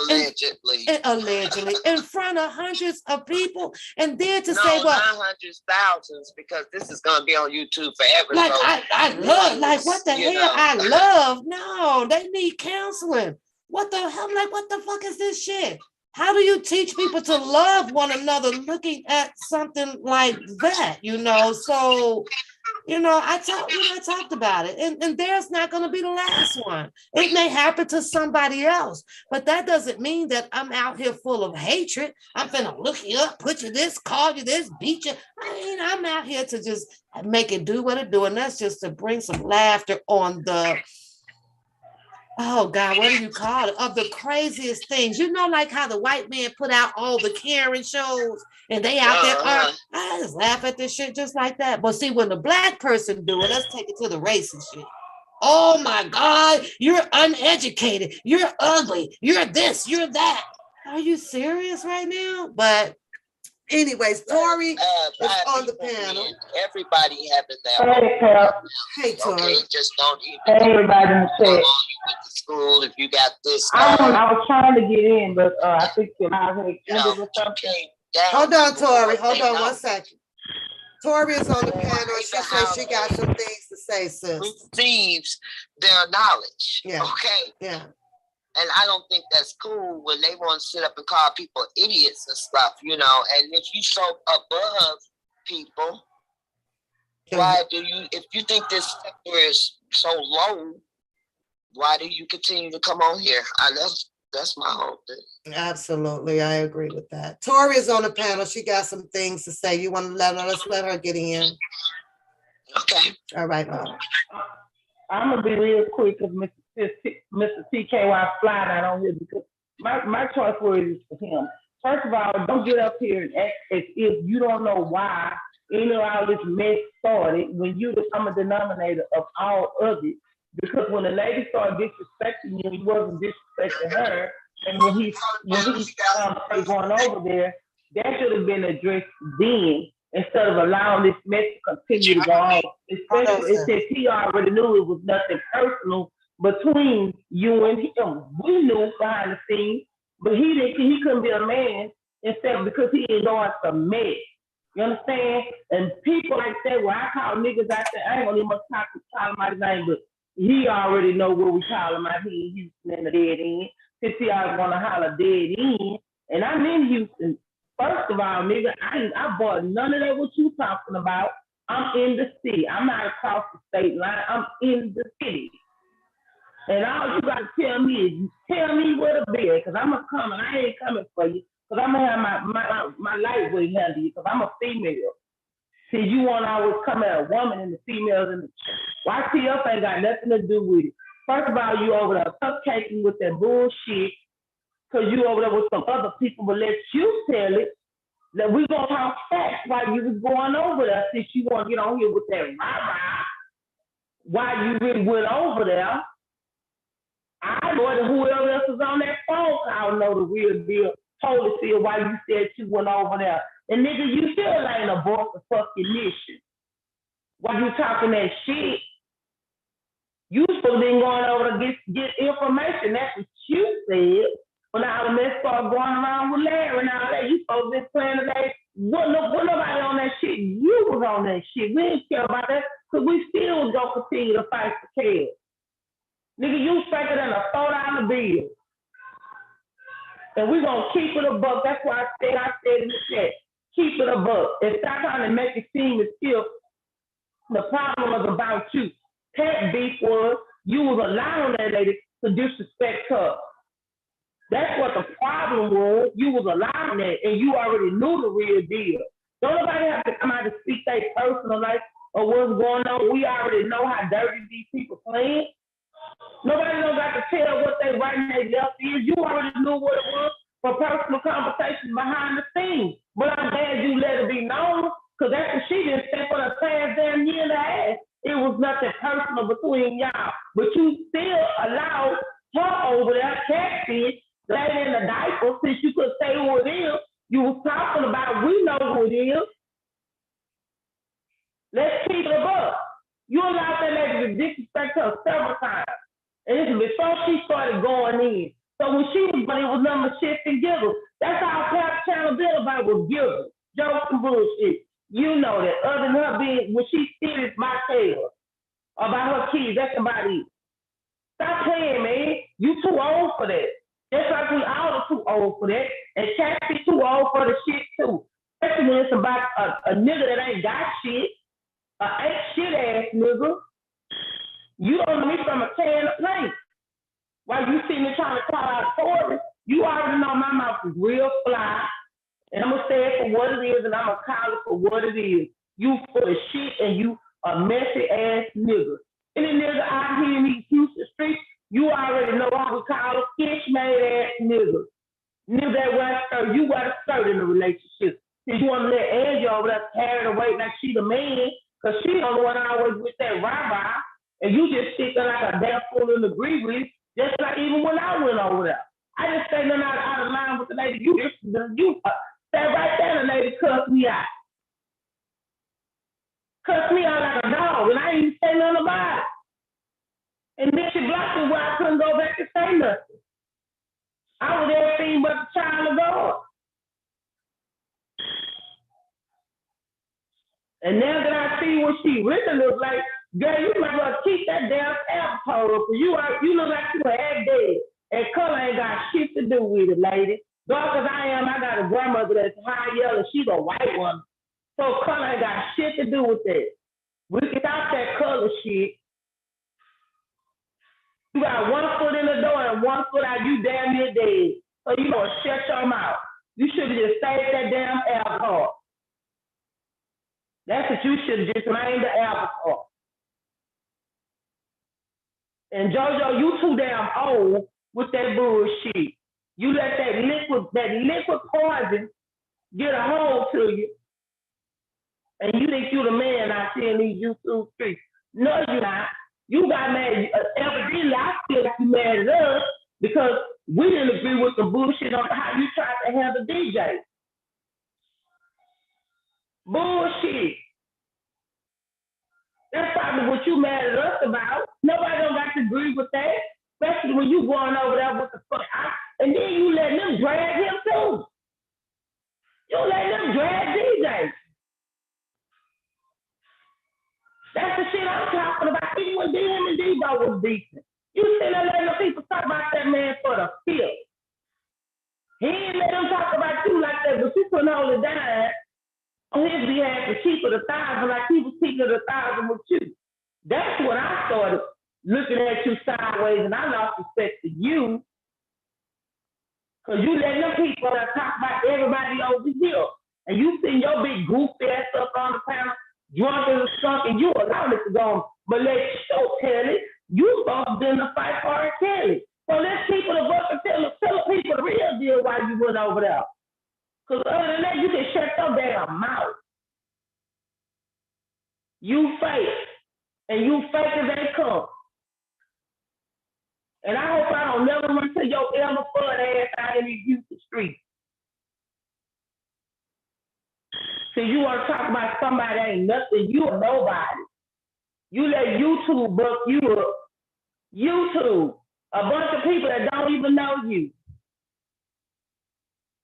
allegedly in front of hundreds of people, and then to say, well, not hundreds, thousands, because this is going to be on YouTube forever. Like so I love, like what the hell? Know. I love. No, they need counseling. What the hell? Like what the fuck is this shit? How do you teach people to love one another looking at something like that? You know, so. You know, I talked about it, and there's not going to be the last one. It may happen to somebody else, but that doesn't mean that I'm out here full of hatred. I'm finna look you up, put you this, call you this, beat you. I mean, I'm out here to just make it do what it do, and that's just to bring some laughter on the, oh God, what do you call it? Of the craziest things. You know, like how the white man put out all the Karen shows and they out there I just laugh at this shit just like that. But see, when the black person do it, let's take it to the racist shit. Oh my God, you're uneducated, you're ugly, you're this, you're that. Are you serious right now? But anyways, Tori is on the panel. Everybody having that. Hey, Tori. Okay, just don't even. Hey, everybody in the chat. You went to school if you got this. I was trying to get in, but I think the line had ended or something. Hold on, Tori. Hold on 1 second. Tori is on the panel. She says she got some things to say, sis. Receives their knowledge. Yeah. Okay. Yeah. And I don't think that's cool when they want to sit up and call people idiots and stuff, you know. And if you so above people, why do you? If you think this sector is so low, why do you continue to come on here? That's my whole thing. Absolutely, I agree with that. Tori is on the panel. She got some things to say. You want to let's let her get in. Okay. All right. I'm gonna be real quick because Mr. TKY fly not on here because my choice word is for him. First of all, don't get up here and act as if you don't know why any of all this mess started when you the common denominator of all of it. Because when the lady started disrespecting you, he wasn't disrespecting her. And when he going over there, that should have been addressed then instead of allowing this mess to continue to go on. Especially since he already knew it was nothing personal between you and him. We knew behind the scenes, but he couldn't be a man instead because he endorsed a mess. You understand? And people like that, well, I call niggas out there, I ain't gonna even call him out his name, but he already know what we call him out here in Houston in the dead end. Since he always wanna holler dead end. And I'm in Houston. First of all, nigga, I bought none of that what you talking about. I'm in the city. I'm not across the state line. I'm in the city. And all you gotta tell me is tell me where to be, because I'm a coming. I ain't coming for you. Because I'm gonna have my lightweight handle you, because I'm a female. See, you want to always come at a woman and the females and the YTF ain't got nothing to do with it. First of all, you over there cupcaking with that bullshit, because you over there with some other people, but let you tell it that we gonna talk facts while you was going over there, since you want to get on here with that rah-rah. Why you really went over there? I know that whoever else is on that phone call know the real deal. Totally see why you said you went over there. And nigga, you still ain't abort the fucking mission. Why you talking that shit? You supposed to be going over to get information. That's what you said. When all the mess started going around with Larry and all that, you supposed to be playing today. What nobody on that shit. You was on that shit. We didn't care about that because we still was gonna continue to fight for kids. Nigga, you faker than a $4 bill. And we're going to keep it a buck. That's why I said in the chat, keep it a buck. And stop trying to make it seem as if the problem was about you. Pet beef was you was allowing that lady to disrespect her. That's what the problem was. You was allowing that, and you already knew the real deal. Don't nobody have to come out and speak their personal life or what's going on. We already know how dirty these people playing. Nobody don't got to tell what they right and they left is. You already knew what it was for personal conversations behind the scenes. But I'm glad you let it be known, because that's what she didn't say for the past damn year and a half. It was nothing personal between y'all. But you still allowed her over there, catfish, lady in the diaper, since you could say who it is. You was talking about, we know who it is. Let's keep it up. You allowed that lady to disrespect her several times. And this is before she started going in. So when she was, but it was nothing but shit and giggles. That's how Pap Channel did about was giggles, jokes and bullshit. You know that. Other than her being, when she serious my tale about her kids, that's about it. Stop playing, man. You too old for that. Just like we all are too old for that. And Kathy too old for the shit too. Especially when it's about a nigga that ain't got shit. Ain't shit ass nigga. You don't know me from a can of paint. While you see me trying to call out Tori, you already know my mouth is real fly. And I'm going to say it for what it is, and I'm going to call it for what it is. You full of shit, and you a messy ass nigga. Any nigga out here in these Houston streets, you already know how we call a fish-made ass nigga. Nigga that wear skirt, you wear a skirt in the relationship. If you want to let Angie over there carried away like she the man, because she the one always with that rah-rah. And you just sit there like a damn fool and agree with it, just like even when I went over there. I just say nothing out of line with the lady. You sat right there and the lady cussed me out. Cussed me out like a dog, and I didn't even say nothing about it. And then she blocked me where I couldn't go back and say nothing. I was everything but the child of God. And now that I see what she really looks like, girl, you might well keep that damn asshole. Cause you look like you half dead. And color ain't got shit to do with it, lady. Dark as I am, I got a grandmother that's high yellow. She's a white one. So color ain't got shit to do with that. We can stop that color shit. You got 1 foot in the door and 1 foot out, you damn near dead. So you gonna shut your mouth. You should have just saved that damn alcohol. That's what you should have just named the alcohol. And JoJo, you too damn old with that bullshit. You let that liquid poison get a hold to you. And you think you the man out here in these YouTube streets. No, you're not. You got mad. Evidently, I feel like you mad at us because we didn't agree with the bullshit on how you tried to handle DJ. Bullshit. That's probably what you mad at us about. Nobody don't got to agree with that, especially when you going over there with the fuck. And then you let them drag him too. You let them drag DJ. That's the shit I'm talking about. Even when him and Debo was decent. You still letting the people talk about that man for the filth. He ain't let them talk about you like that, but you couldn't hold it down on his behalf to keep it 1,000 like he was keeping it 1,000 with you. That's when I started looking at you sideways and I lost respect to you. Cause you letting them people that talk about everybody over here. And you seen your big goofy ass up on the panel, drunk as a skunk, and you allowed it to go. But let show tell it, you supposed to be in the fight for R. Kelly. So let's keep it a buck and tell people the real deal why you went over there. Because other than that, you can shut your damn mouth. You fake. And you fake as they come. And I hope I don't never run to your elmer fud ass out in these Houston streets. So you want to talk about somebody that ain't nothing, you are nobody. You let YouTube book you up. YouTube. A bunch of people that don't even know you.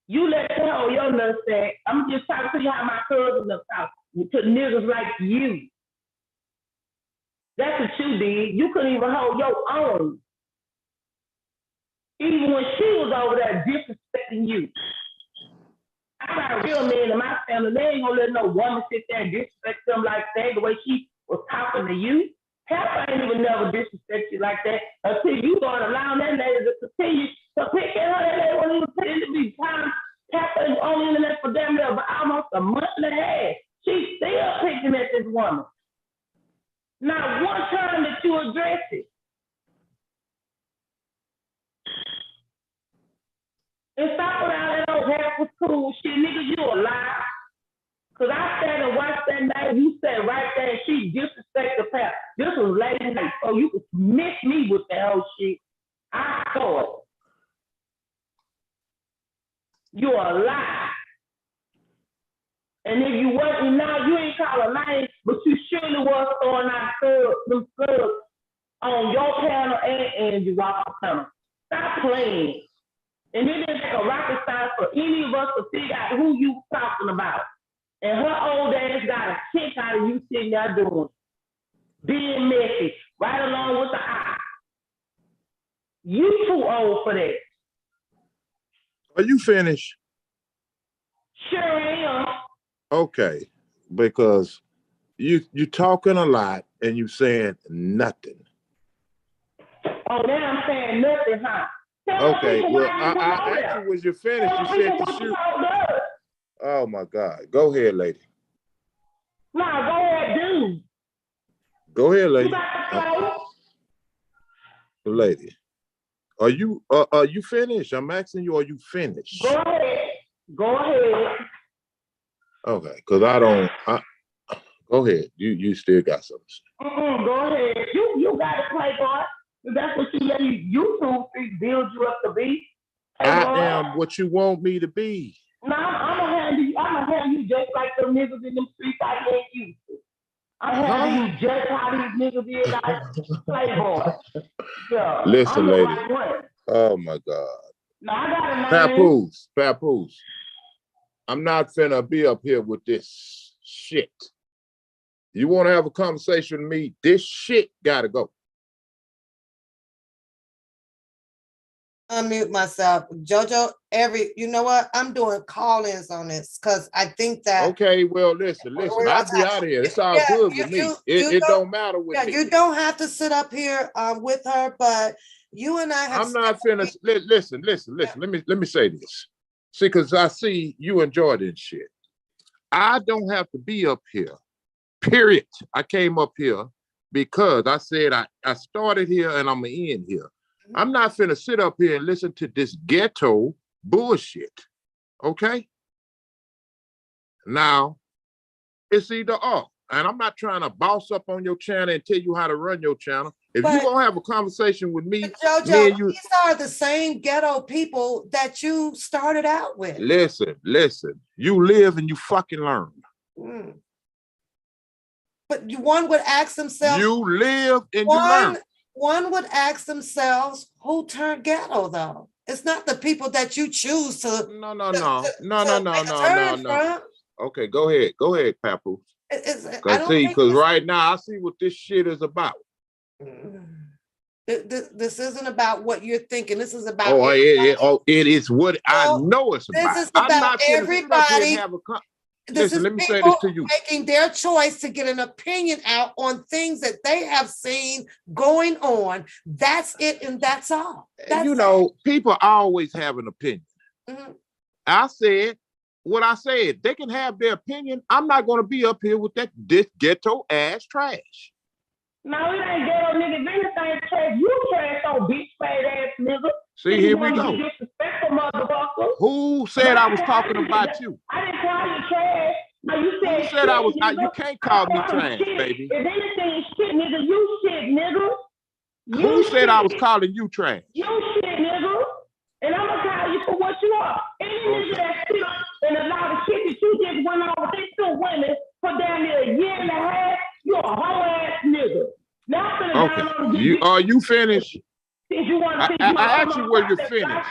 You let them hold your nutsack. I'm just talking to you how my cousins are talking to niggas like you. That's what you did. You couldn't even hold your own. Even when she was over there disrespecting you. I got a real man in my family. They ain't gonna let no woman sit there and disrespect them like that, the way she was talking to you. Pepper ain't even never disrespect you like that until you start allowing that lady to continue to pick at her. That lady won't even put it to be time. Pepper is on the internet for damn near almost a month and a half. She's still picking at this woman. Not one time that you address it. And stop with all that old half was cool shit, nigga, you a lie. Cause I sat and watched that night, you sat right there and she disrespected the past. This was late night, so you could miss me with that whole shit. I saw it. You a lie. And if you wasn't now, you ain't call a name, but you surely was throwing out them subs on your panel and you walk on panel. Stop playing. And it didn't take a rocket science for any of us to figure out who you talking about. And her old ass got a kick out of you sitting there doing. Being messy, right along with the eye. You too old for that. Are you finished? Sure am. Okay, because you talking a lot and you saying nothing. Oh, now I'm saying nothing, huh? Okay, well, I asked you, was you finished? You said to shoot. Oh, my God. go ahead, lady. No, go ahead, dude. Go ahead, lady. You got the lady, are you finished? I'm asking you, are you finished? Go ahead. Go ahead. Okay, because go ahead. You still got something to say. Go ahead. You got to play, boy. That's what you let YouTube build you up to be. Hey, I boy. am what you want me to be. No, I'm gonna handle you just like them niggas in them streets I ain't used to. I'm handling you just how these niggas is like Playboy. Yeah. Listen, lady. Right. Oh my God. No, I got a name. Papoose. I'm not finna be up here with this shit. You want to have a conversation with me? This shit gotta go. Unmute myself. Jojo, you know what? I'm doing call-ins on this because I think that. Okay, well, listen. I'll be out of here. It's all good with me. It don't matter with me. You don't have to sit up here with her, but you and I have. I'm not finished. Listen. Let me say this. See, because I see you enjoy this shit. I don't have to be up here. Period. I came up here because I said I started here and I'm gonna end here. I'm not finna sit up here and listen to this ghetto bullshit. Okay? Now, it's either or. And I'm not trying to boss up on your channel and tell you how to run your channel. If you're gonna have a conversation with me, Jojo, these are the same ghetto people that you started out with. Listen. You live and you fucking learn. But one would ask themselves. You live and you learn. One would ask themselves, who turned ghetto though? It's not the people that you choose to. No. Okay, go ahead, Papoose. Because right now I see what this shit is about. This isn't about what you're thinking. This is about. It is what I know it's about. This is about everybody. Listen, let me say this to you. Making their choice to get an opinion out on things that they have seen going on. That's it, and that's all. People always have an opinion. I said what I said. They can have their opinion. I'm not going to be up here with this ghetto ass trash. No, it ain't ghetto, nigga. Anything trash. You trash, old bitch fat ass nigga. See, here we go. Disrespectful motherfucker. Who said I was talking about you? I didn't call you trash. No, you said. Who said I was? You can't call me trash, baby. If anything, shit, nigga, you shit, nigga. Who said I was calling you trash? You shit, nigga. And I'm gonna call you for what you are. Any nigga that sit up and a lot of shit that you just went on with these two women for damn near a year and a half, you a whole ass nigga. Now okay. Are you finished? I asked you where you're finished.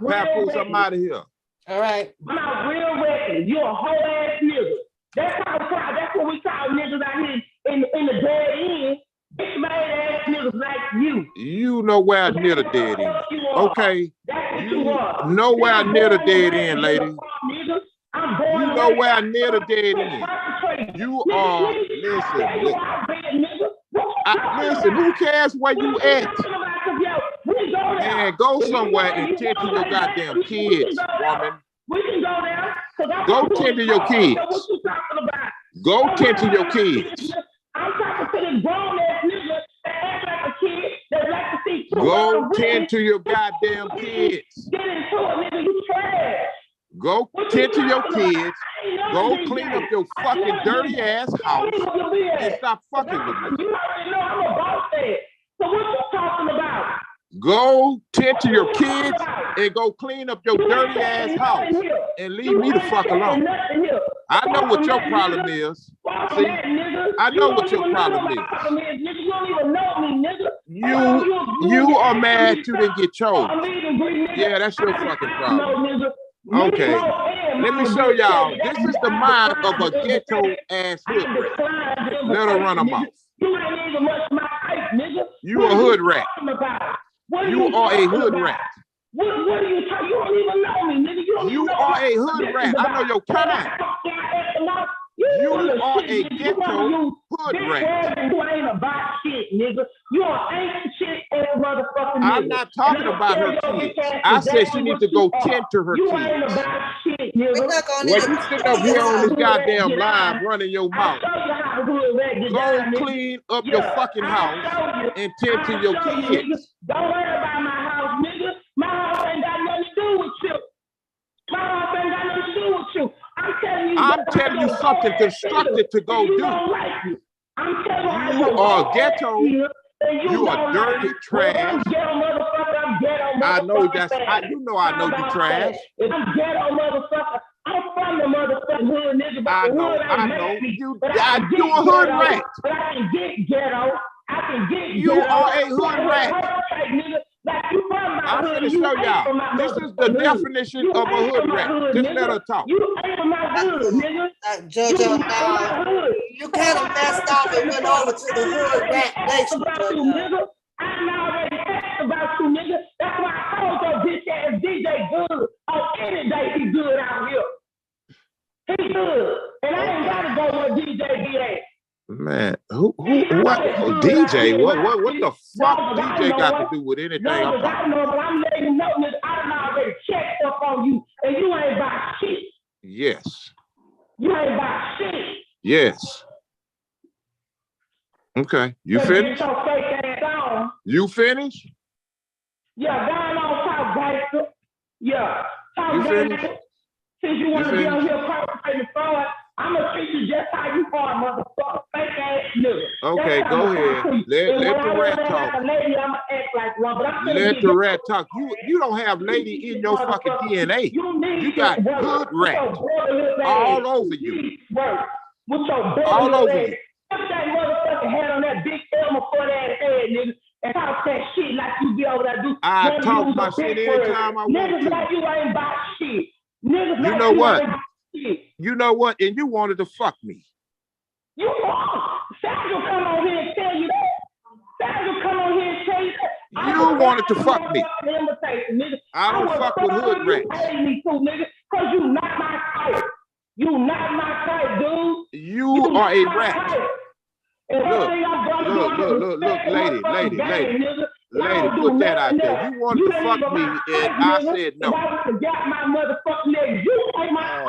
Papoose, I'm out of here. All right. I'm out real reckless. You a whole ass nigga. That's what we call niggas out here in the dead end. Bitch made ass niggas like you. You know where I near the dead end. Okay. You know where I near the dead end, lady. You know where I near the dead end. You are, listen, who cares where you at? Man, go somewhere and tend to your goddamn kids, woman. We can go there. Go tend to your kids. Go tend to your kids. I'm talking to this grown ass nigga that act like a kid that like to see. Go tend to your goddamn kids. Get into it, nigga. You trash. Go tend to your kids. Go clean up your fucking dirty ass house and stop fucking with me. You already know I'm a boss head. So what you talking about? Go tend to your kids and go clean up your dirty ass house and leave me the fuck alone. I know what your problem is. See, I know what your problem is. You are mad you didn't get chosen. Yeah, that's your fucking problem. Okay, let me show y'all. This is the mind of a ghetto ass hood rat. Let her run them off. You a hood rat. You are a hood rat. What are you talking? You don't even know me, nigga. You are a hood rat. I know your kind. You are a ghetto hood rat. You ain't about shit, nigga. You ain't shit as a motherfucking nigga. I'm not talking about her kids. I said she needs to go tend to her kids. You ain't about shit, nigga. When you sit up here on this goddamn live running your mouth, go clean up your fucking house and tend to your kids. Don't worry about my house, nigga. My house ain't got nothing to do with you. My house ain't got nothing to do with you. I'm telling you something constructed to go do. You are ghetto. You are dirty trash. I know that's. You know I know you trash. I'm ghetto, motherfucker. I'm from the motherfucking hood, nigga. I know. You a hood rat. But I can get ghetto. I can get. You are a hood rat. I'm hood. gonna You show ain't y'all. from my This is the motherfucking hood. definition You of a ain't hood from my rat. hood, Just nigga. let her talk. You ain't from my hood, nigga. You Jojo, not from my no, hood. you kind of messed off and went over to the hood rat nation, about you, Jojo. nigga. I already asked about you, nigga. That's why I told your bitch ass DJ good. On any day, he good out here. He good. And I ain't gotta go where DJ be at. Man, what? DJ? What the fuck DJ got to do with anything I'm talking? I know, but I'm letting you know, nigga, I done already checked up on you, and you ain't about shit. Yes. You ain't about shit. Yes. Okay. You finished? You finished? Yeah, down on top, gangster. Yeah. You finished? Since you want to be on here concentrating forward, I'm going to treat you just how you are, motherfucker. Fake ass nigga. Okay, go ahead. Let the rat talk. Like a lady, I'm going to act like one. But I'm let the rat talk. You don't have lady in your fucking DNA. You got hood rat all over you. With your all over you. Put that motherfucking head on that big Elmer foot ass head, nigga, and talk that shit like you be over there do. I talk my shit anytime I want niggas to. Like you ain't about shit. Niggas you like know you what? ain't about shit. You know what? And you wanted to fuck me. You want? Sandra come on here and tell you that. Sandra come on here and tell you that. You wanted to fuck me. I don't fuck with hood rats. You me too, nigga, because you not my type. You not my type, dude. You are a rat. Look, lady, put that out there. You wanted to fuck me, and I said no. Oh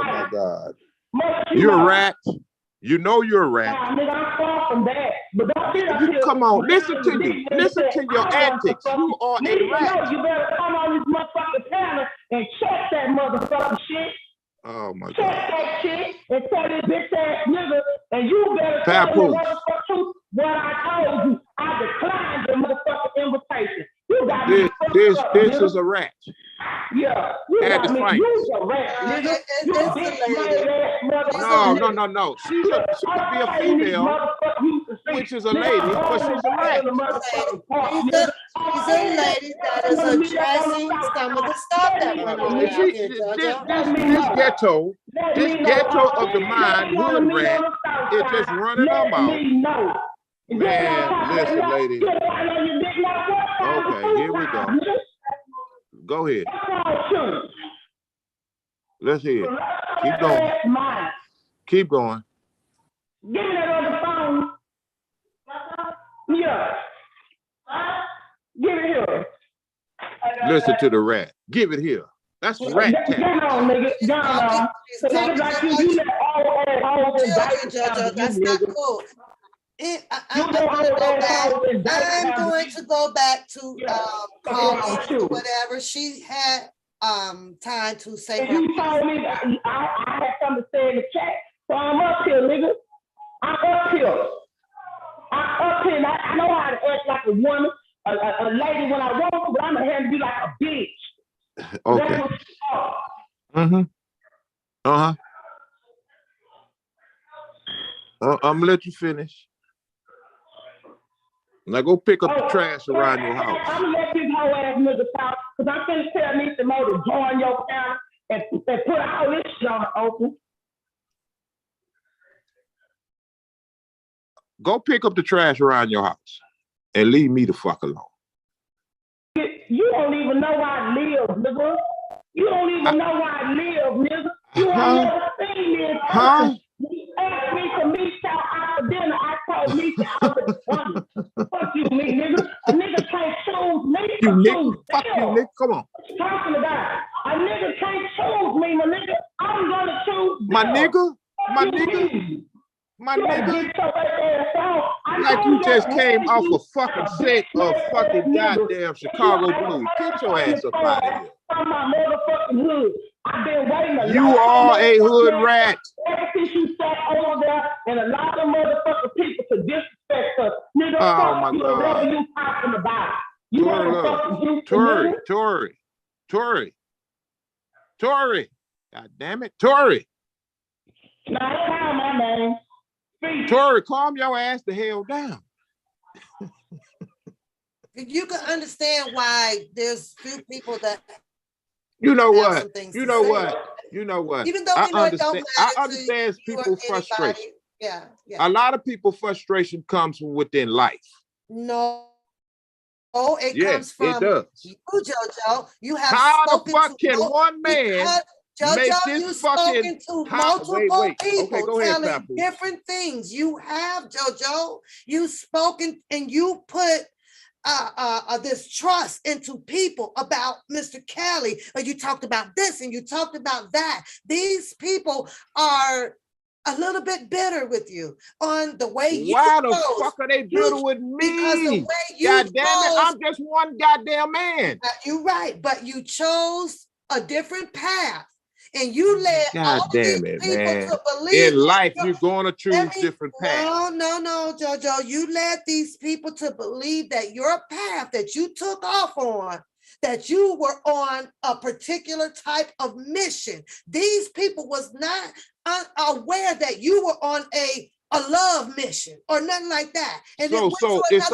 my God. You're a rat. You know you're a rat. I'm far from that. But don't come on, listen to you. Listen to your antics. You are a rat. You better come on this motherfucking panel and check that motherfucking shit. Oh my God. Check that shit and tell this bitch ass nigga, and you better tell me motherfucker what I told you. I declined the motherfucking invitation. You got this is a rat. Yeah, you got me. You's a rat, nigga. You a bitch No. She could be a female, which is a lady, but she's a rat. She's a lady that is addressing some of the stuff that went on out here, Jojo. This ghetto of the mind, hood rat, is just running her mouth. Man, listen, lady. Okay, here we go. Go ahead. Let's hear it. Keep going. Keep going. Give me that on the phone. Yeah. Give it here. Listen to the rat. Give it here. That's rat tap. Come on, nigga. Niggas like you let all Jojo, that's not cool. I'm going to go back to comments or whatever. She had time to say. You told me I had something to say in the chat, so I'm up here, nigga. I'm up here. I know how to act like a woman, a lady when I want to, but I'm gonna have to be like a bitch. Okay. Mm-hmm. Uh-huh. I'm gonna let you finish. Now go pick up the trash around your house. I'm gonna let this whole ass nigga talk, because I'm finna tell Mr. Mo to join your channel and put all this shit on the open. Go pick up the trash around your house and leave me the fuck alone. You don't even know where I live, nigga. You don't even know where I live, nigga. You ain't never seen me in person. You asked me to meet y'all after dinner. I told me y'all was funny. Fuck you, me, nigga. A nigga can't choose me. You nigga. Fuck you, nigga. Come on. What you talking about? A nigga can't choose me, my nigga. I'm gonna choose my nigga. My nigga. My nigga. Like you just came off a fucking set of fucking goddamn Chicago Blues. Get your ass up out of here. My motherfucking hood. I've been waiting. You are a hood rat. Ever since you sat over there and a lot of motherfucking people to disrespect us. Nigga, oh my God. Whatever you talking about. You Tory. God damn it. Tory. Now, call my name. Tory, calm your ass the hell down. You can understand why there's few people that You know have what? some things You to know say. what? You know what? Even though I we know it don't understand. I matter to understand you or people's anybody. frustration. Yeah, A lot of people's frustration comes from within life. No, it comes Yes, it from does. you, JoJo. You have How the spoken fuck to can one man make JoJo, this you've fucking spoken to wait, multiple wait. Okay, people go ahead, telling Papu. different things. You have, JoJo. You've spoken and you put this trust into people about Mr. Kelly, or you talked about this and you talked about that. These people are a little bit bitter with you on the way you Why the chose. fuck are they bitter with Because the me? way you God damn it, chose, I'm just one goddamn man. you're right, but you chose a different path. And you led all God of these damn it, people man. to believe In life, you're going to choose Let me- different paths. No, JoJo. You led these people to believe that your path that you took off on, that you were on a particular type of mission. These people was not aware that you were on a love mission or nothing like that. And So it's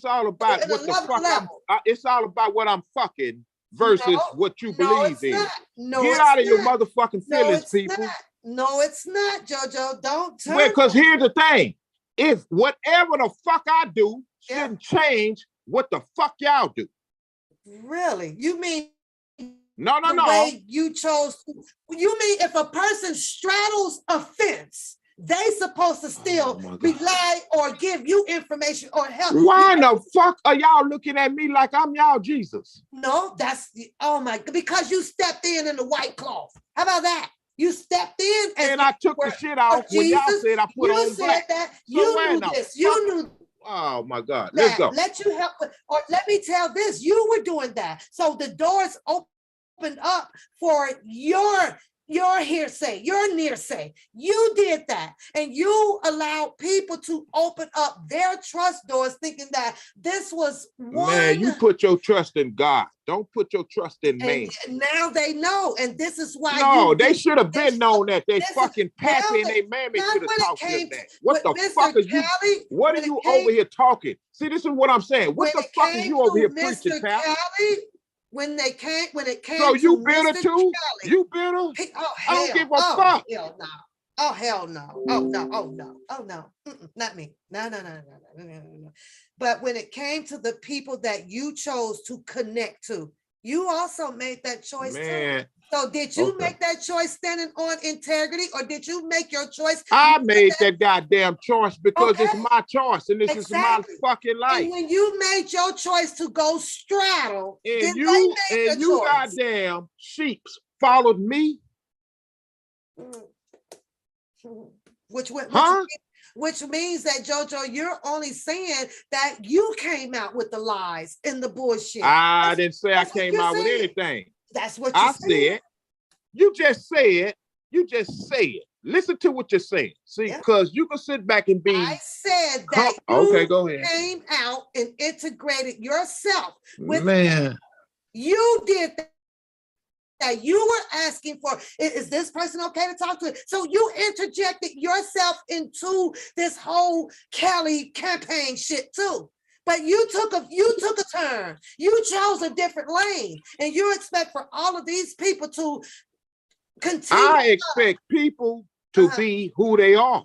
all about in what the another fuck level. it's all about what I'm fucking versus No, what you no, believe it's in. not. No, Get it's out of your not. motherfucking No, feelings, it's people. not. No, it's not, JoJo. Don't turn. Because here's the thing. If whatever the fuck I do shouldn't change what the fuck y'all do. Really? You mean No. way you chose to, you mean if a person straddles a fence, they supposed to still rely or give you information or help? Why the fuck are y'all looking at me like I'm y'all Jesus? No, that's because you stepped in the white cloth. How about that? You stepped in and I took the shit off when y'all said I put on black. That. So you knew this. You knew. Oh my God. Let's go. Let you help, or let me tell this. You were doing that. So the doors opened up for your hearsay, your nearsay. You did that. And you allowed people to open up their trust doors thinking that this was one. Man, you put your trust in God. Don't put your trust in man. Now they know. And this is why. No, they should have been known that. They fucking pappy and they mammy should have talked to them that. What the fuck is you? What are you over here talking? See, this is what I'm saying. What the fuck is you over here preaching, pal? When it came so you to bitter Mr. too? Kelly, you bitter? Oh, I don't give a fuck. Hell no. Oh, hell no. Oh, no. Oh, no. Oh, no. Not me. No. But when it came to the people that you chose to connect to, you also made that choice too. So did you make that choice standing on integrity, or did you make your choice? I made that goddamn choice because it's my choice and this is my fucking life. And when you made your choice to go straddle, and you goddamn sheeps followed me. Which means that, JoJo, you're only saying that you came out with the lies and the bullshit. I didn't say I came out with anything. That's what you said. You just said. Listen to what you're saying. See, because you can sit back and be. I said that go ahead. Came out and integrated yourself with man. You did that. You were asking for, is this person okay to talk to? So you interjected yourself into this whole Kelly campaign shit too. But you took a turn. You chose a different lane, and you expect for all of these people to continue. I expect people to be who they are.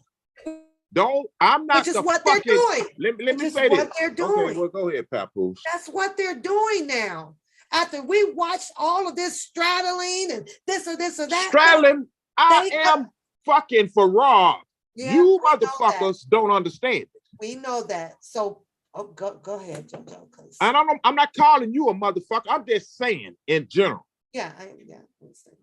I'm not. Which is what they're doing. Let me say this. What they're doing. Okay, well, go ahead, Papoose. That's what they're doing now. After we watched all of this straddling and this or that. Straddling, I am fucking for Rob. Yeah, you motherfuckers don't understand it. We know that. So go ahead, JoJo. And I'm not calling you a motherfucker. I'm just saying in general. Yeah, I understand.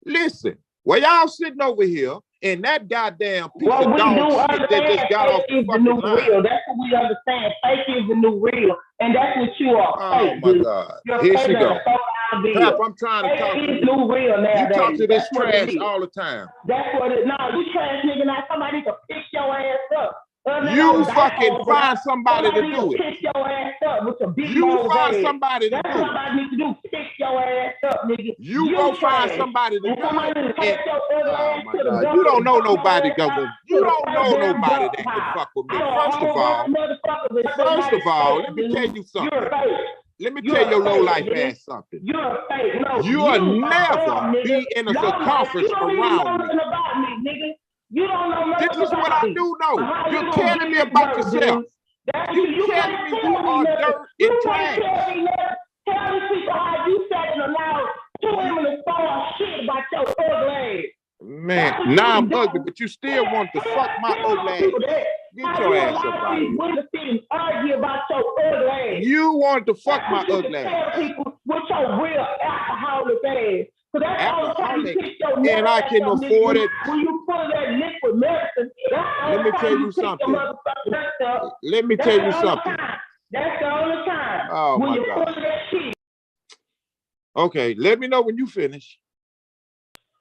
Listen, while y'all sitting over here in that goddamn piece of dog shit that just got off the fucking line. Real. That's what we understand. Fake is the new real. And that's what you are. Oh my God. Here she go. Pap, I'm trying to talk to you. New real now. You talk to this trash all the time. That's what it is. No, you trash nigga. Now somebody can pick your ass up. You fucking find somebody to do it. Pick your ass up with your big You old find head. somebody to That's do what it. somebody needs to do. Pick your ass up, nigga. You go find somebody to do it. Oh my God, you don't know nobody going. You don't know nobody that can fuck with me. First of all, let me tell you something. Let me tell your low life ass something. You're a fake. No, You'll never be in a circumference around me. About me, nigga. You don't know nothing. This is what I do know. You're telling me about yourself. You telling me you are dirt and trash. Tell these people how you sat and allowed two women to fall shit about your ugly ass. Man, now I'm ugly, but you still want to fuck my ugly ass. Get your ass up out of here. Argue about your ugly ass. You want to fuck my ugly ass. Tell people with your real alcoholic ass. So that's alcoholic, and I can afford it. When you put that liquid medicine, let me tell you something. Let me tell you something. That's the only time. Oh my God. Okay, let me know when you finish.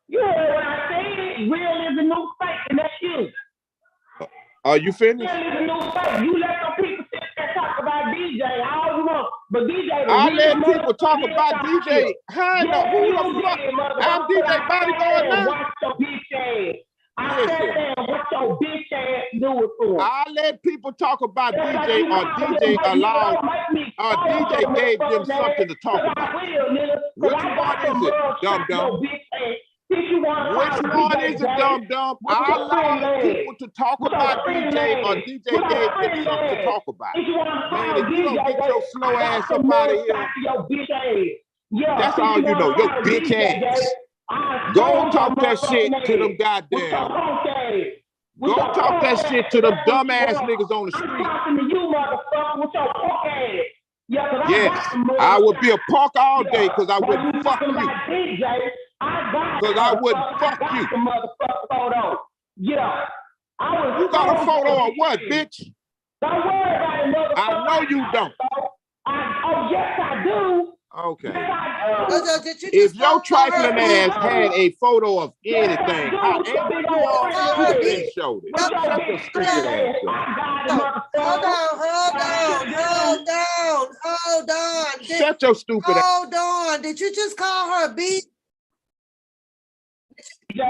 You heard what I said. Real is the new fake, and that's you. Are you finished? Real is the new fake. You let some people sit there and talk about DJ all you want, but DJ. I let people talk about DJ. How in the who the fuck? I'm DJ Bodyguard now. Watch your bitch ass. I sat there and what your bitch ass do it for. I let people talk about DJ or DJ allowed or DJ gave them something to talk about. Which one is it, dum dum? Which one is it, dum dum? I allowed people to talk about DJ or DJ gave them something to talk about. Man, if you don't get your slow ass up out of here, that's all you know, your bitch ass. Go talk that shit to them goddamn. Go talk that shit to them dumbass niggas on the street. Yes, I would be a punk all day because I wouldn't fuck you. Because I wouldn't fuck you. You got a photo of what, bitch? Don't worry about it, I know you don't. Oh, yes, I do. Okay. If your trifling ass had a photo of anything, how angry you are, you been showed it. Shut your stupid ass up. Hold on. Shut your stupid ass. Hold on. Did you just call her a B?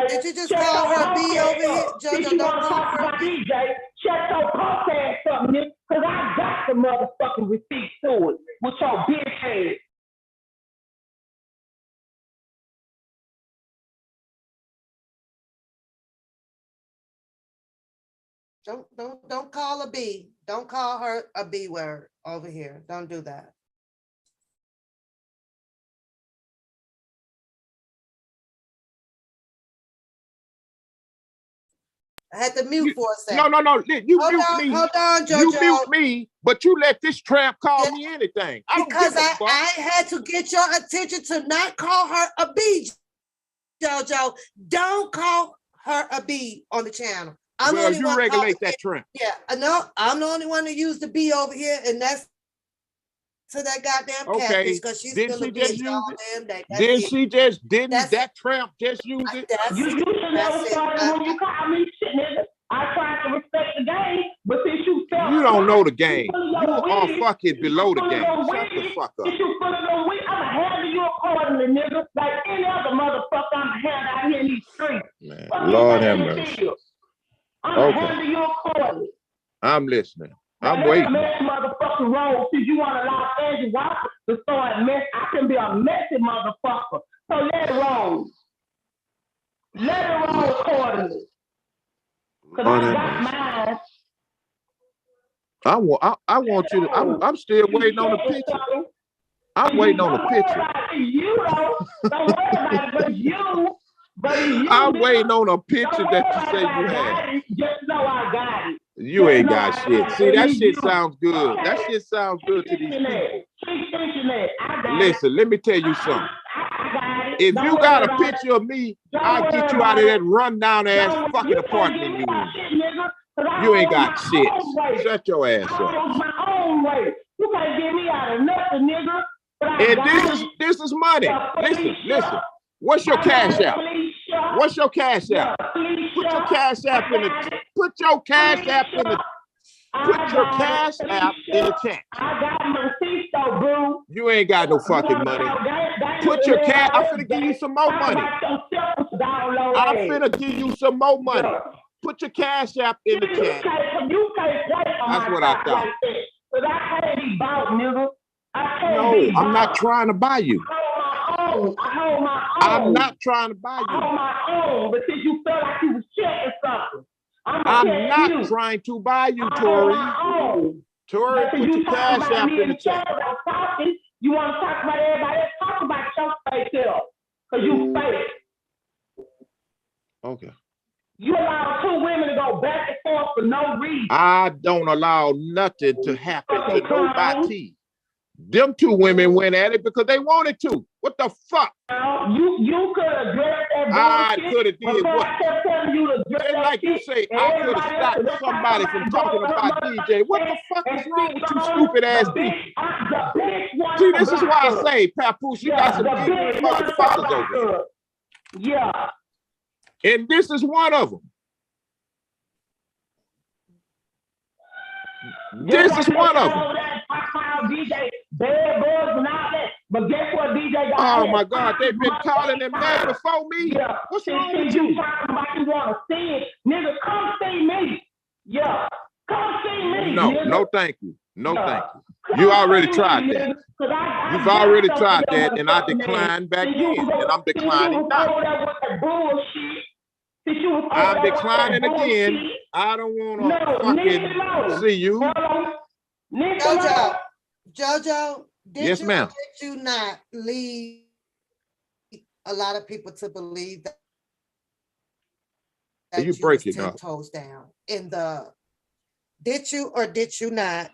Did you just call her a B over here? Jojo, don't call her a B. Shut your punk ass up, nigga, because I got the motherfucking receipt to it with your bitch head. Don't call a B. Don't call her a B word over here. Don't do that. I had to mute for a second. No. You mute me. Hold on, Jojo. You mute me, but you let this tramp call me anything. Because I had to get your attention to not call her a B, Jojo. Don't call her a B on the channel. Well, you regulate that tramp. Yeah, no, I'm the only one who used the B over here, and that's to that goddamn catfish because she's didn't still she a just bitch use all it? damn day. Didn't that tramp just use it? You should know when you call me shit, nigga. I tried to respect the game, but since you felt you don't know the game. You are fucking below the game. Shut the fuck up. Since you put it on weed, I'ma handle you accordingly, nigga. Like any other motherfucker I'ma handle out here in these streets. Man, Lord have mercy. I'ma handle you accordingly. I'm listening. I'm waiting. Motherfucking roll since you want to allow Angie Walker to start mess. I can be a messy motherfucker. So let it roll. Let it roll accordingly. Cause I got mine. I want you to. I'm still waiting on the picture. I'm waiting on the picture. You don't worry about it, but you. I'm waiting on a picture that you say you had. Just know I got it. You ain't got shit. See, that shit sounds good. That shit sounds good to these people. Listen, let me tell you something. If you got a picture of me, I'll get you out of that rundown ass fucking apartment you in. You ain't got shit. Shut your ass up. You can't get me out of nothing, nigga. And this is money. Listen. What's your cash app? What's your cash app? Put your cash app in the Put your cash app in the chat. I got my receipts though, boo. You ain't got no fucking money. Put your cash. I'm finna give you some more money. I'm finna give you some more money. Put your cash app in the chat. That's what I thought. But I can't be bought, nigga. No, I'm not trying to buy you. I hold my own. I'm not trying to buy I hold you. my own, but since you felt like you was checking something, I'm not trying to buy you, Tori. Tori, put your cash app in the chat. You want to talk about everybody else? Talk about your fake self, because you fake. Okay. You allow two women to go back and forth for no reason. I don't allow nothing to happen to nobody. Them two women went at it because they wanted to. What the fuck? You could have addressed that bullshit. I could have did what? I kept telling you to address Just that like you shit, say, and I could have everybody stopped else somebody from talking about DJ. What the fuck is wrong with you stupid ass people? See, this is why I say, Papoose, you got some ignorant motherfuckers over here. Yeah. And this is one of them. This is one of them. DJ, bad boys and all that. But guess what, DJ got? Oh my God, they've been calling them names before me. Yeah. What's wrong with you? Talking about you want to see it. Nigga, come see me. Yeah. Come see me. No, nigga. No thank you. No thank you. You already tried that. You've already tried that, and I declined back then, and I'm declining now. I'm declining again. I don't want to fucking see you. Jojo, yes, ma'am. Did you not lead a lot of people to believe that you breaking 10 up? Toes down in the? Did you or did you not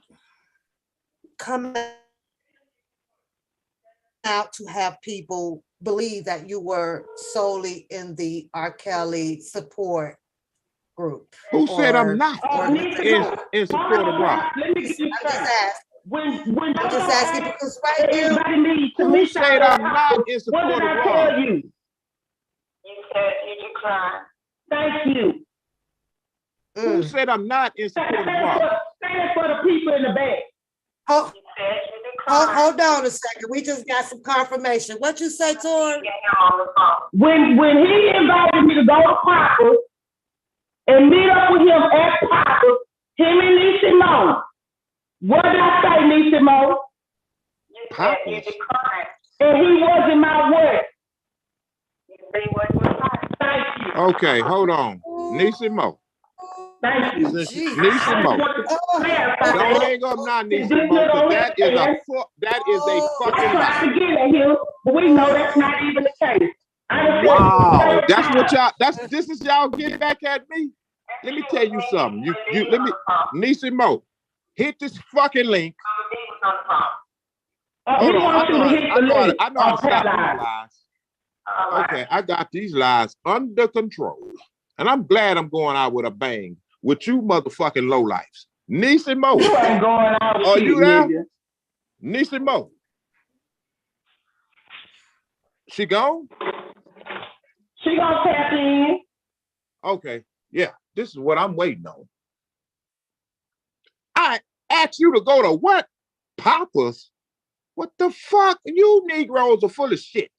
come out to have people believe that you were solely in the R. Kelly support group? Who said I'm not in support of rock? Let me get you first. When I'm just asking because right here, who said I'm not in support of rock? You said you declined. Thank you. Who said I'm not in support of rock? Stand for the people in the back. Hold on a second. We just got some confirmation. What you say, Tori? When he invited me to go to Papa and meet up with him at Papa, him and Nisha Mo. What did I say, Nisha Mo? Papa. And he wasn't my word. Thank you. Okay, hold on. Nisha Mo. Thank you. Nisha Mo. Don't hang up now, Nisha Mo, because that is a fucking lie. But we know that's not even the case. Wow, this is y'all getting back at me. Let me tell you something. Nisha Mo, hit this fucking link. Hold on, I know how to stop these lies. Okay, I got these lies under control. And I'm glad I'm going out with a bang with you motherfucking lowlifes. Nisha Mo. You ain't going out with Are you there? Nigga. Nisha Mo. She gone? She gonna tap in. Okay, yeah, this is what I'm waiting on. I asked you to go to what? Papa's? What the fuck? You Negroes are full of shit.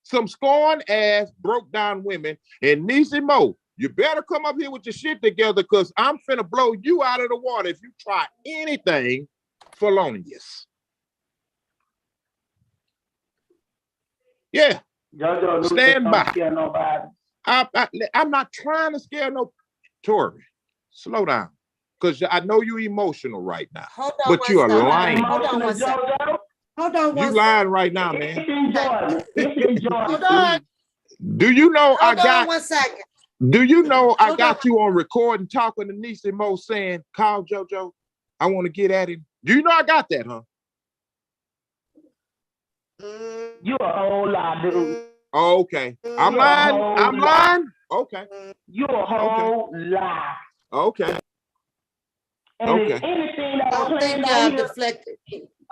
Some scorned ass, broke down women, and Nisha Mo, you better come up here with your shit together because I'm finna blow you out of the water if you try anything felonious. Yeah. Stand by. I'm not trying to scare no. Tori, slow down. Because I know you're emotional right now. But you are lying. Hold on one second. You lying right now, man. Hold on. Do you know I got 1 second. Do you know I got you on recording talking to Nisha Mo saying, call JoJo, I want to get at him. Do you know I got that, huh? You a whole lot, dude. Oh, okay. I'm lying. Okay. You a whole lie. Okay. And if anything that don't think y'all deflected.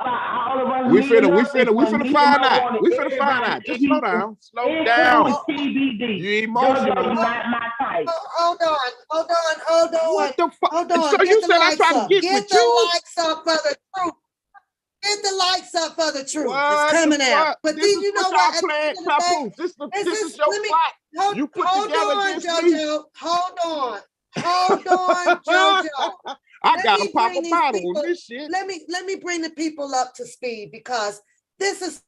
All of us We meeting up, finna find out. We finna find out. Just slow down. Slow down. TBD. You emotional. JoJo, not my type. Hold on. What the fuck? Hold on. So Get you the said I lights tried to up. get Get with the you? lights up for the truth. Get the lights up for the truth. What It's coming out. fuck? But This then is you know what what? y'all playing, Papoose. This is your let me plot. You put hold together on, against JoJo. me. Hold on, JoJo. I gotta me pop bring a these bottle people- on this shit. Let me bring the people up to speed because this is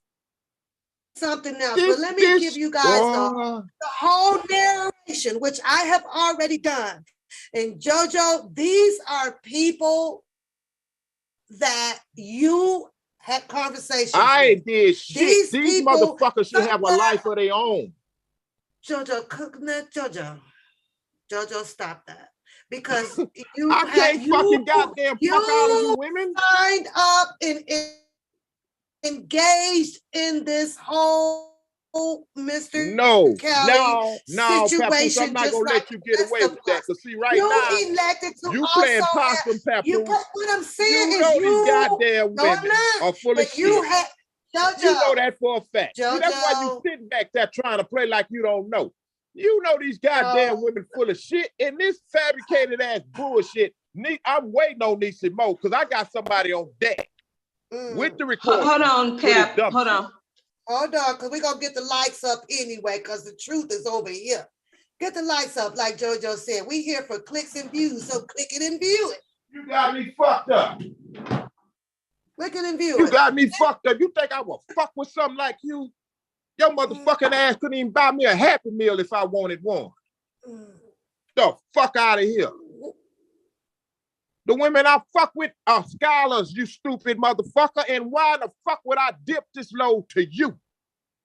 something else. But let me give you guys the whole narration, which I have already done. And JoJo, these are people that you had conversations I ain't with. did shit. These people motherfuckers should have a somewhere- life of their own. JoJo, stop that. Because you I can't fucking goddamn fuck all of you women. Signed up and engaged in this whole Mr. No, Kelly no, situation. Papoose, I'm not just gonna like let you get the away rest with of that. us. Cause see, right You now, elected to you also playing have, possum, Papoose. what I'm saying You is know these goddamn no, I'm women not. are full of But you shit. had JoJo. You know that for a fact. See, that's why you JoJo. sitting back there trying to play like you don't know. You know these goddamn women full of shit and this fabricated ass bullshit. I'm waiting on Niecy Mo because I got somebody on deck with the recording. Hold on, Cap. Hold on. Hold on, because we're going to get the lights up anyway, because the truth is over here. Get the lights up, like JoJo said. We here for clicks and views, so click it and view it. You got me fucked up. Click it and view You it. got me fucked up. You think I would fuck with something like you? Your motherfucking ass couldn't even buy me a Happy Meal if I wanted one. The fuck out of here. The women I fuck with are scholars, you stupid motherfucker. And why the fuck would I dip this low to you?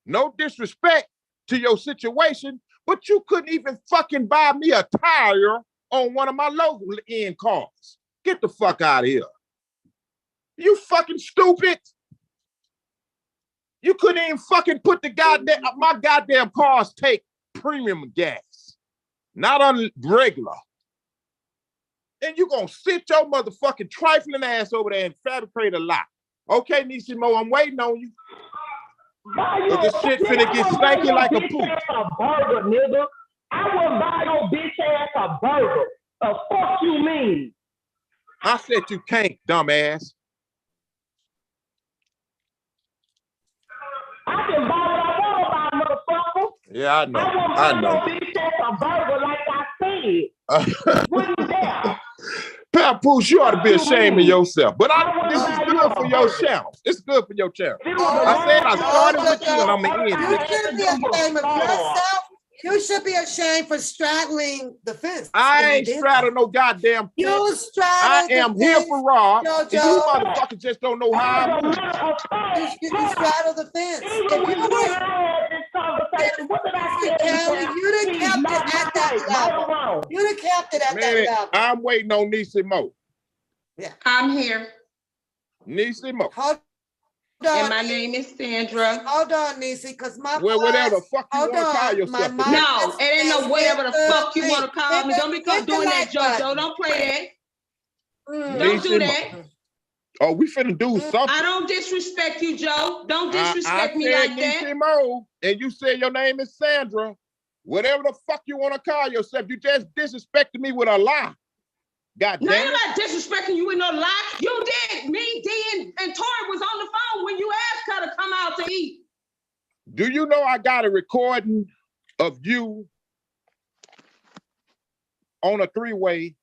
No disrespect to your situation, but you couldn't even fucking buy me a tire on one of my low end cars. Get the fuck out of here. You fucking stupid. You couldn't even fucking put my goddamn cars take premium gas, not on regular. And you gonna sit your motherfucking trifling ass over there and fabricate a lie. Okay, Niecy Mo, I'm waiting on you. But this shit finna get stanky like a poop. A burger, nigga. I wouldn't buy your bitch ass a burger. The fuck you mean? I said you can't, dumbass. I can buy what I want to buy, motherfucker. Yeah, I know. I know. Your bitch ass a burger like I said. Wouldn't dare. Papoose, you ought to be ashamed of yourself. But this is good for your channel. It's good for your channel. I said I started with you and I'm gonna end You with you. should be ashamed of yourself. You should be ashamed for straddling the fence. I ain't straddling no goddamn fence. You straddled I am the here fence, for Rob. JoJo. And you motherfuckers just don't know how I move. You straddled the fence. Even when you and I had this conversation, what did I tell Kelly, you? you done kept it at that level. You done kept it at that level. I'm waiting on Niecy Mo. Yeah. I'm here. Niecy Mo. Hold And on. my name is Sandra. Hold on, Niecy, because my Well, whatever the fuck you hold want to call on, yourself. my No, it ain't no whatever the fuck you want to call me. Don't be Hit the doing that, like JoJo. Don't play that. Mm. Don't do Niecy that. Mo. Oh, we finna do something. I don't disrespect you, Joe. Don't disrespect me I like said that. Niecy Mo, and you said your name is Sandra. Whatever the fuck you want to call yourself, you just disrespected me with a lie. God No, damn I'm it. not disrespecting you with no lie. You did. Me, D, and Tori was on the phone when you asked her to come out to eat. Do you know I got a recording of you on a three-way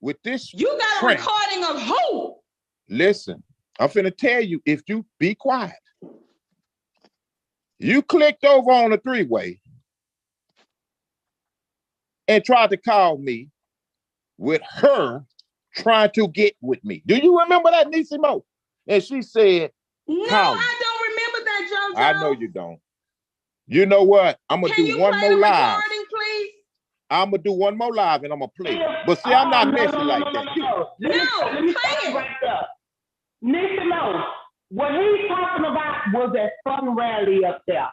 with this? You got a recording of who? Listen, I'm finna tell you, if you be quiet. You clicked over on a three-way and tried to call me with her trying to get with me. Do you remember that, Niecy Mo? And she said, no, call me. I don't remember that, JoJo. I know you don't. You know what? I'm gonna do one more live. Please? I'm gonna do one more live and I'm gonna play it. But see, I'm not messy like that. Let me stop you right there. Niecy Mo, what he's talking about was that fucking rally up there.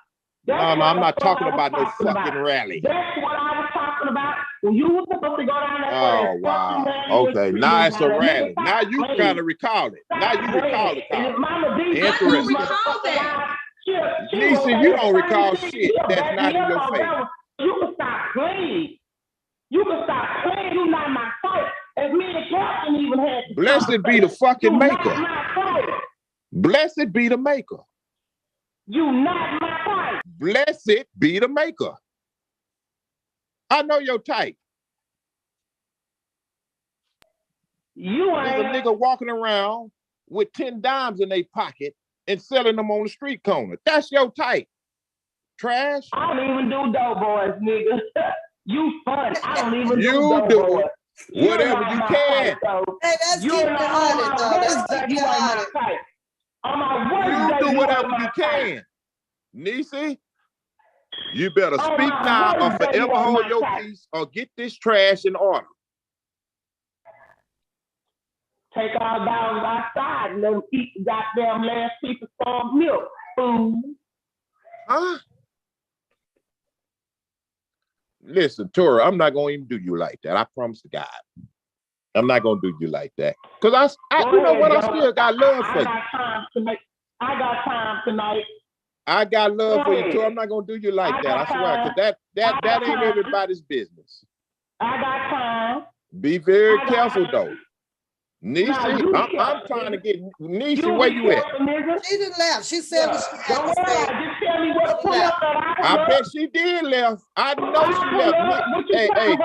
No, I'm not talking about no fucking rally. That's what I was talking about. When you were supposed to go down there Oh, first, wow. fucking Okay, man, now it's a nigga, rally. stop Now you playing. kind of recall it. Now you recall the And if call. Mama D Interesting. recall that. Nisa, you don't recall shit that's not in your face. You can stop playing. You can stop playing. You not my fight. As me and Captain even had to Blessed be the fucking maker. Not my fighter. Blessed be the maker. You not my fighter. Blessed be the maker. I know your type. You There's a ain't. nigga walking around with 10 dimes in their pocket and selling them on the street corner. That's your type. Trash. I don't even do doughboys, nigga. You fun. I don't even do You doughboys. do whatever you can. Hey, let's keep it 100 though. Let's keep it 100. On my worst You day, do whatever ain't you my type. can. Nisi, you better Oh, speak my now or worst day, forever you ain't hold my your type. peace or get this trash in order. Take our dogs outside and let them eat the goddamn last piece of farm milk. Food. Huh? Listen, Tora, I'm not gonna even do you like that. I promise to God. I'm not gonna do you like that. Cause you know what? I still got love for you. I got time tonight. I got love for you, Tora. I'm not gonna do you like that. I swear, cause that ain't everybody's business. I got time. Be very careful though. Nisi, I'm trying to get Nisi, where you at? She didn't laugh. She said what she had Don't to worry, say. just tell me what to pull up that I bet she did left. I know she left. Hey,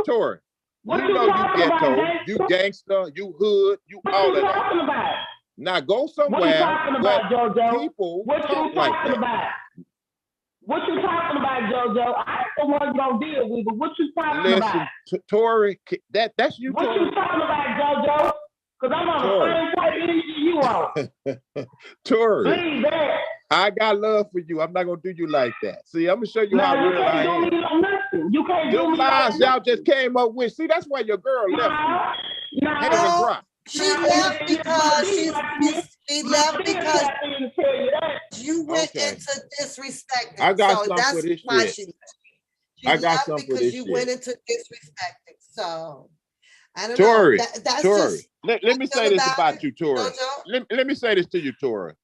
Tori. You know you ghetto, you gangster, you hood, you all of that. Now go somewhere where people talk like that. What you talking about, JoJo? I ain't the one you don't deal with, but what you talking about? Listen, Tori, that's you, What Tori. you talking about, JoJo? Because I'm on the same type of energy you on. Tori, Leave that. I got love for you. I'm not gonna do you like that. See, I'm gonna show you how real I am. You can't do me lies like y'all just came up with. See, that's why your girl left you. No, she left because she left because you went into disrespecting. I got so some that's for this why shit. she I got left some for because this you shit. went into disrespecting. So I don't Tori, know. That's Tori. just Let me say this about you, Tori. Let me say this to you, Tori.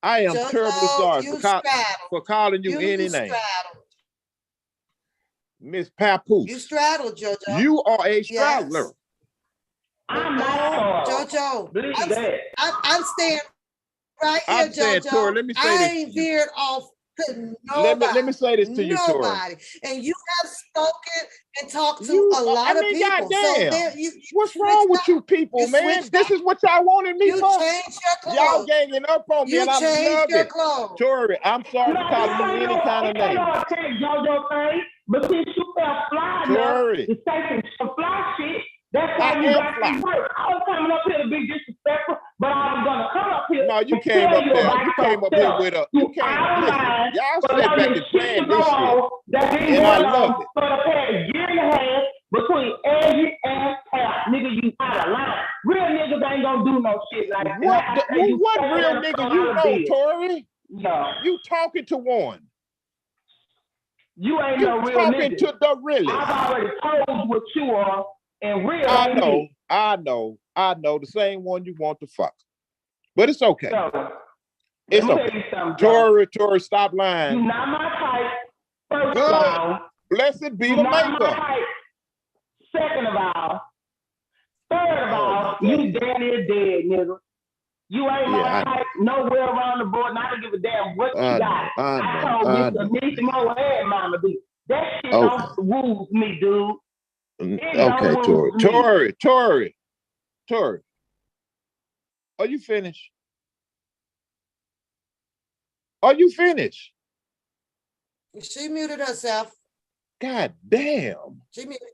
I am terribly sorry for calling you any name. Miss Papoose. You straddled, JoJo. You are a straddler. I'm not JoJo. I'm staying right here, I'm saying, JoJo. Tori, let me say I this ain't to you. veered off to nobody. Let me say this to you, Tori. And you have spoken and talked to a lot of people. Goddamn. So what's wrong with you people, man? This is what y'all wanted me for. You changed your clothes. Y'all ganging up on me, and I love it. Clothes. Tori, I'm sorry for calling you any kind of name. But since you felt fly Tori, to say some fly shit, that's why you got to work. I was coming up here to be disrespectful, but I was gonna come up here. No, you came up there. You came up here with a. You came. Listen, y'all sat back and planned this shit, and I loved it. For the past year and a half between Angie and Pat, nigga, you out of line. Real niggas ain't gonna do no shit like that. What real nigga you know, Tori? No. You talking to one. You ain't no real nigga. You talking to the realest. I've already told what you are, and real I know. The same one you want to fuck. But it's okay. So, it's okay. Tori, stop lying. You not my type. First Good. of all. Blessed be the maker. Second of all. Third of all, you damn near dead, nigga. You ain't my type nowhere around the board, and I don't give a damn what you got. I told Mr. Nisimo and Mama B. That shit don't woo me, dude. Okay, Tori. Are you finished? She muted herself. God damn. She muted.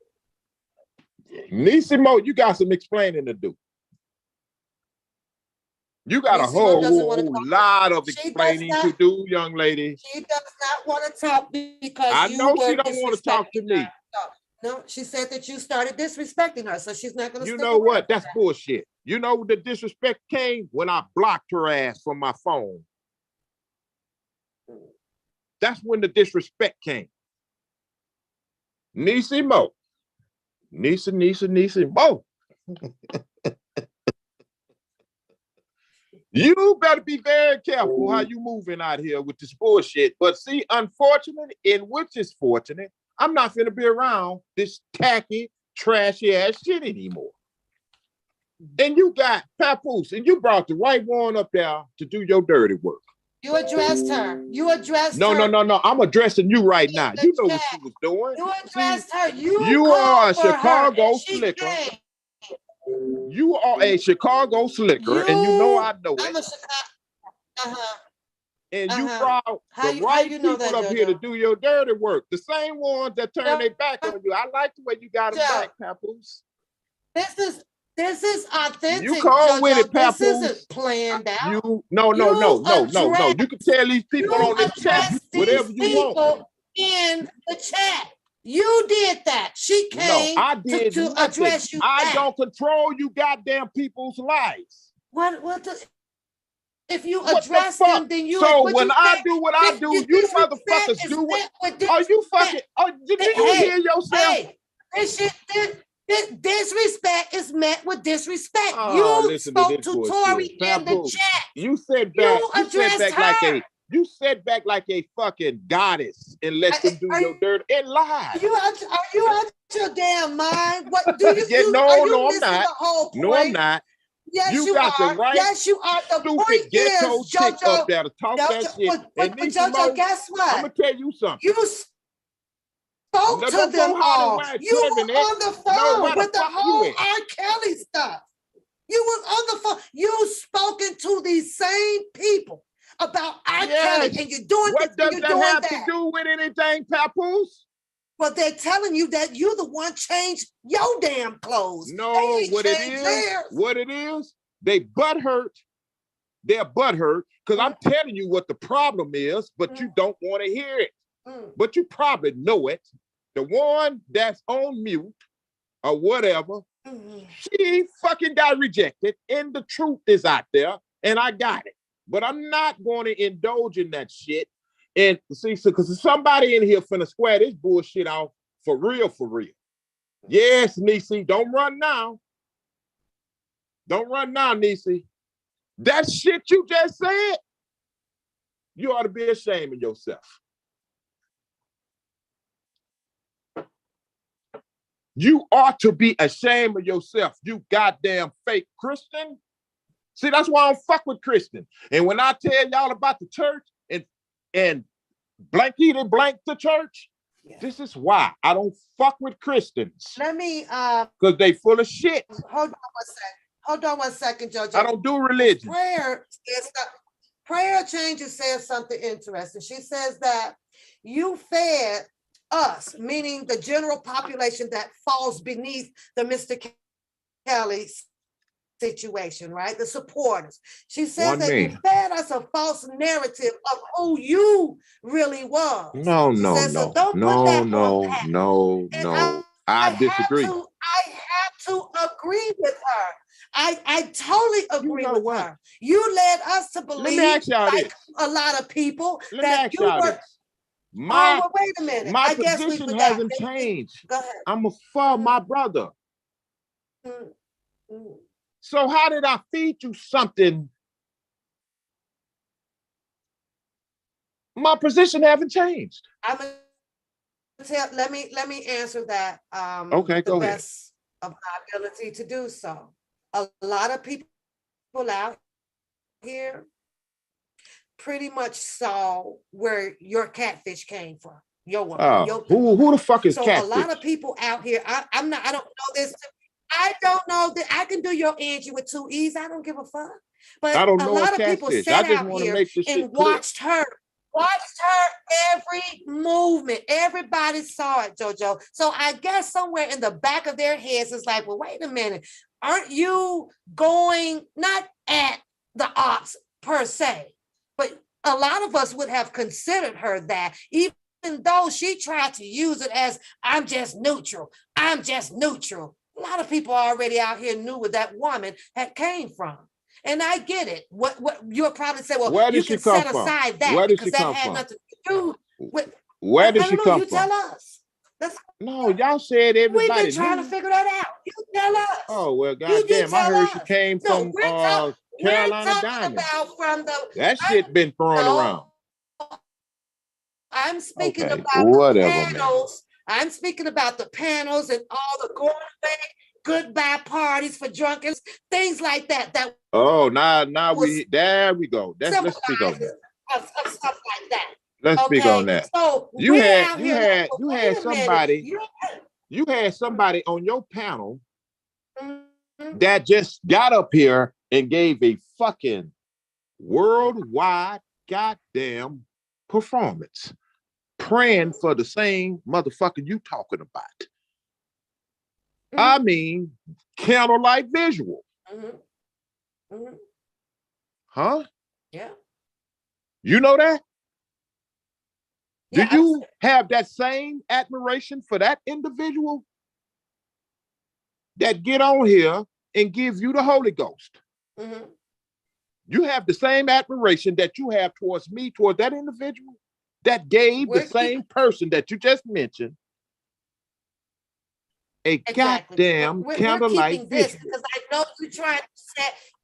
Nisimo, you got some explaining to do. You got a whole lot of explaining to do, young lady. She does not want to talk because I know she don't want to talk to me. No, she said that you started disrespecting her, so she's not going to. You know what? That's bullshit. You know the disrespect came when I blocked her ass from my phone. That's when the disrespect came. Nisimo, Nisa, whoa. You better be very careful how you moving out here with this bullshit. But see, unfortunately, in which is fortunate, I'm not finna be around this tacky, trashy ass shit anymore. And you got Papoose, and you brought the right one up there to do your dirty work. You addressed her. You addressed No, her. no. I'm addressing you right now. You know what you was doing. You addressed her. You are a Chicago slicker. Came. You are a Chicago slicker, and you know I know I'm it. a Chicago. And you brought the right people up here to do your dirty work. The same ones that turn their back on you. I like the way you got them back, Papoose. This is authentic. You come with it, Papoose. This isn't planned out. No. You can tell these people on the chat whatever you want. In the chat. You did that. She came to address you. I don't control you goddamn people's lives. If you address them, then you. So when I do what I do, you motherfuckers do it. Are you fucking? Did you hear yourself? Disrespect is met with disrespect. Oh, you spoke to Tori in the chat. You said back like a fucking goddess and let them do your dirt and lie. Are you out your damn mind? What do you do? No, I'm not. No, I'm not. Yes, you got are. the right. Yes, you are. The stupid ghetto chick JoJo, up there to talk that shit. But JoJo, guess what? I'm gonna tell you something. You spoke to them all. You were on the phone with the whole R. Kelly stuff. You was on the phone. You spoken to these same people about R. Kelly, and you're doing what this. What does that have to do with anything, Papoose? Well, they're telling you that you the one changed your damn clothes. No, what it is, they butthurt. They're butthurt because I'm telling you what the problem is, but you don't want to hear it. But you probably know it. The one that's on mute or whatever, she fucking got rejected, and the truth is out there, and I got it. But I'm not going to indulge in that shit. And see, so because somebody in here finna square this bullshit off for real, for real. Yes, Nisi, don't run now. Don't run now, Nisi. That shit you just said, you ought to be ashamed of yourself. You ought to be ashamed of yourself, you goddamn fake Christian. See, that's why I don't fuck with Christian. And when I tell y'all about the church and blankety blank the church, this is why I don't fuck with Christians. Let me because they full of shit. Hold on one second, JoJo. I don't do religion. Prayer Changes says something interesting. She says that you fed us, meaning the general population that falls beneath the Mr. Kelly situation, right? The supporters. She says that you fed us a false narrative of who you really was. No. I disagree. I have to agree with her. I totally agree with her. You led us to believe, like a lot of people, that you were. Wait a minute. My position hasn't changed. Go ahead. I'm for my brother. So how did I feed you something? My position haven't changed. Let me answer that. Okay, go ahead. Best of my ability to do so. A lot of people out here pretty much saw where your catfish came from. Who the fuck is catfish? A lot of people out here. I don't know this. I don't know that I can do your Angie with 2 E's. I don't give a fuck. But a lot of people sat out here and watched her every movement. Everybody saw it, JoJo. So I guess somewhere in the back of their heads is like, well, wait a minute. Aren't you going not at the ops per se, but a lot of us would have considered her that, even though she tried to use it as I'm just neutral. A lot of people already out here knew where that woman had came from. And I get it. What you'll probably say, well, you can set aside that because that had nothing to do with. Where did she come from? You tell us. No, y'all said We've everybody been trying to knew. figure that out. You tell us. Oh well, You goddamn! I tell heard she us. came No, from we're Carolina talking Diamond. about from the. That shit been thrown around. I'm speaking Okay, about the whatever, man. panels. I'm speaking about the panels and all the going away goodbye parties for drunkens, things like that. That Oh, now was there we go. Let's speak on symbolizes that. of stuff like that. Let's speak on Okay, that. so You we're had out you here. had Like, you well, had wait a minute. somebody you had somebody on your panel Mhm. that just got up here and gave a fucking worldwide goddamn performance, praying for the same motherfucker you talking about. I mean, candlelight visual. Huh? Yeah. You know that? Do Yeah, you have that same admiration for that individual that get on here and give you the Holy Ghost? You have the same admiration that you have towards me, towards that individual that gave the same person that you just mentioned a goddamn candlelight visual. Because I know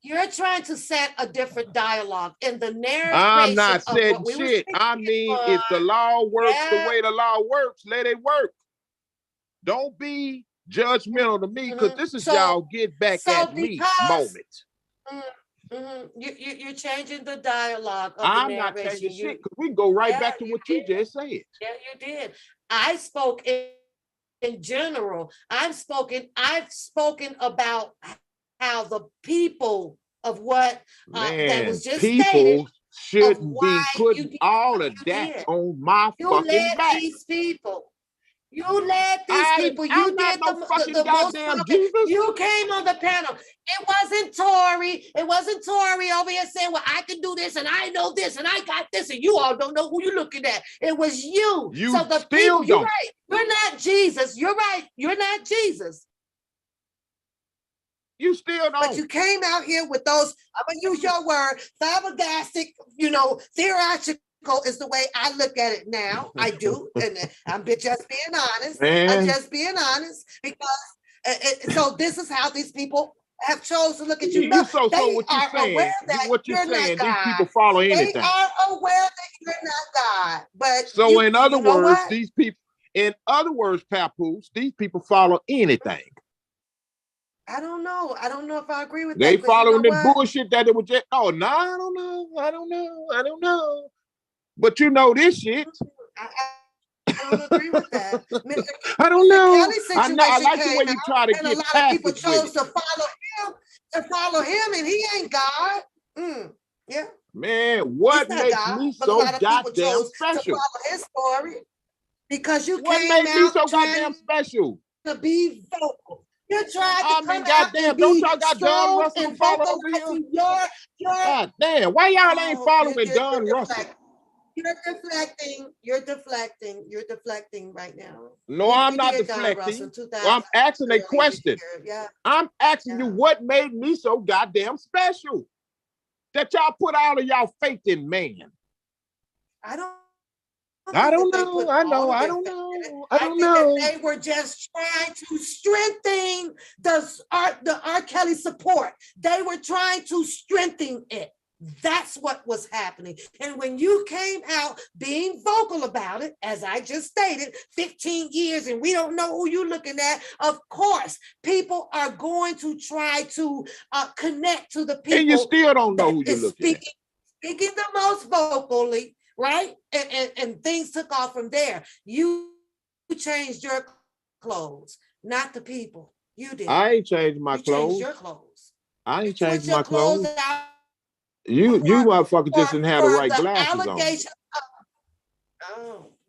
you're trying to set a different dialogue in the narration. I'm not of saying what we were shit. I mean, if the law works the way the law works, let it work. Don't be judgmental to me, because this is y'all get back at me moment. You're changing the dialogue of I'm the not narration. changing shit, because we can go right back to what you just said. Yeah, you did. I spoke in general. I've spoken about how the people of what that was just stated shouldn't be putting all of that on my fucking back. These people. You led these people. You did no the most. You came on the panel. It wasn't Tory. It wasn't Tory over here saying, well, I can do this and I know this and I got this and you all don't know who you're looking at. It was you. So the people, you're right. You're not Jesus. You're right. You're not Jesus. You still don't. But you came out here with those, I'm going to use your word, flabbergastic, theoretical is the way I look at it now. I do. And I'm just being honest. I'm just being honest because so this is how these people have chosen to look at you. So what you're saying, what you're saying, these people follow anything. They are aware that you're not God. But so in other words, these people, in other words, Papoose, these people follow anything. I don't know. I don't know if I agree with that. They following the bullshit that it was just, I don't know. But you know this shit. I don't agree with that. I don't know. I like the way you try to get past it. A lot of people chose to follow him, and he ain't God. Yeah. Man, what makes me so goddamn special? To follow his story because you what came makes me so out goddamn special? To be vocal. You tried to come goddamn, out don't y'all got Don Russell follow over here? God damn, why y'all ain't following Don Russell? You're deflecting right now. No, I'm not deflecting. I'm asking a question. I'm asking you what made me so goddamn special that y'all put all of y'all faith in man. I don't know. I don't know. They were just trying to strengthen the R. Kelly support. They were trying to strengthen it. That's what was happening. And when you came out being vocal about it, as I just stated, 15 years and we don't know who you're looking at, of course, people are going to try to connect to the people. And you still don't know who you're looking at. Speaking the most vocally, right? And things took off from there. You changed your clothes, not the people. You did. I ain't changed my clothes. Changed your clothes. I ain't changed my clothes. You motherfucker just didn't have the right glasses on.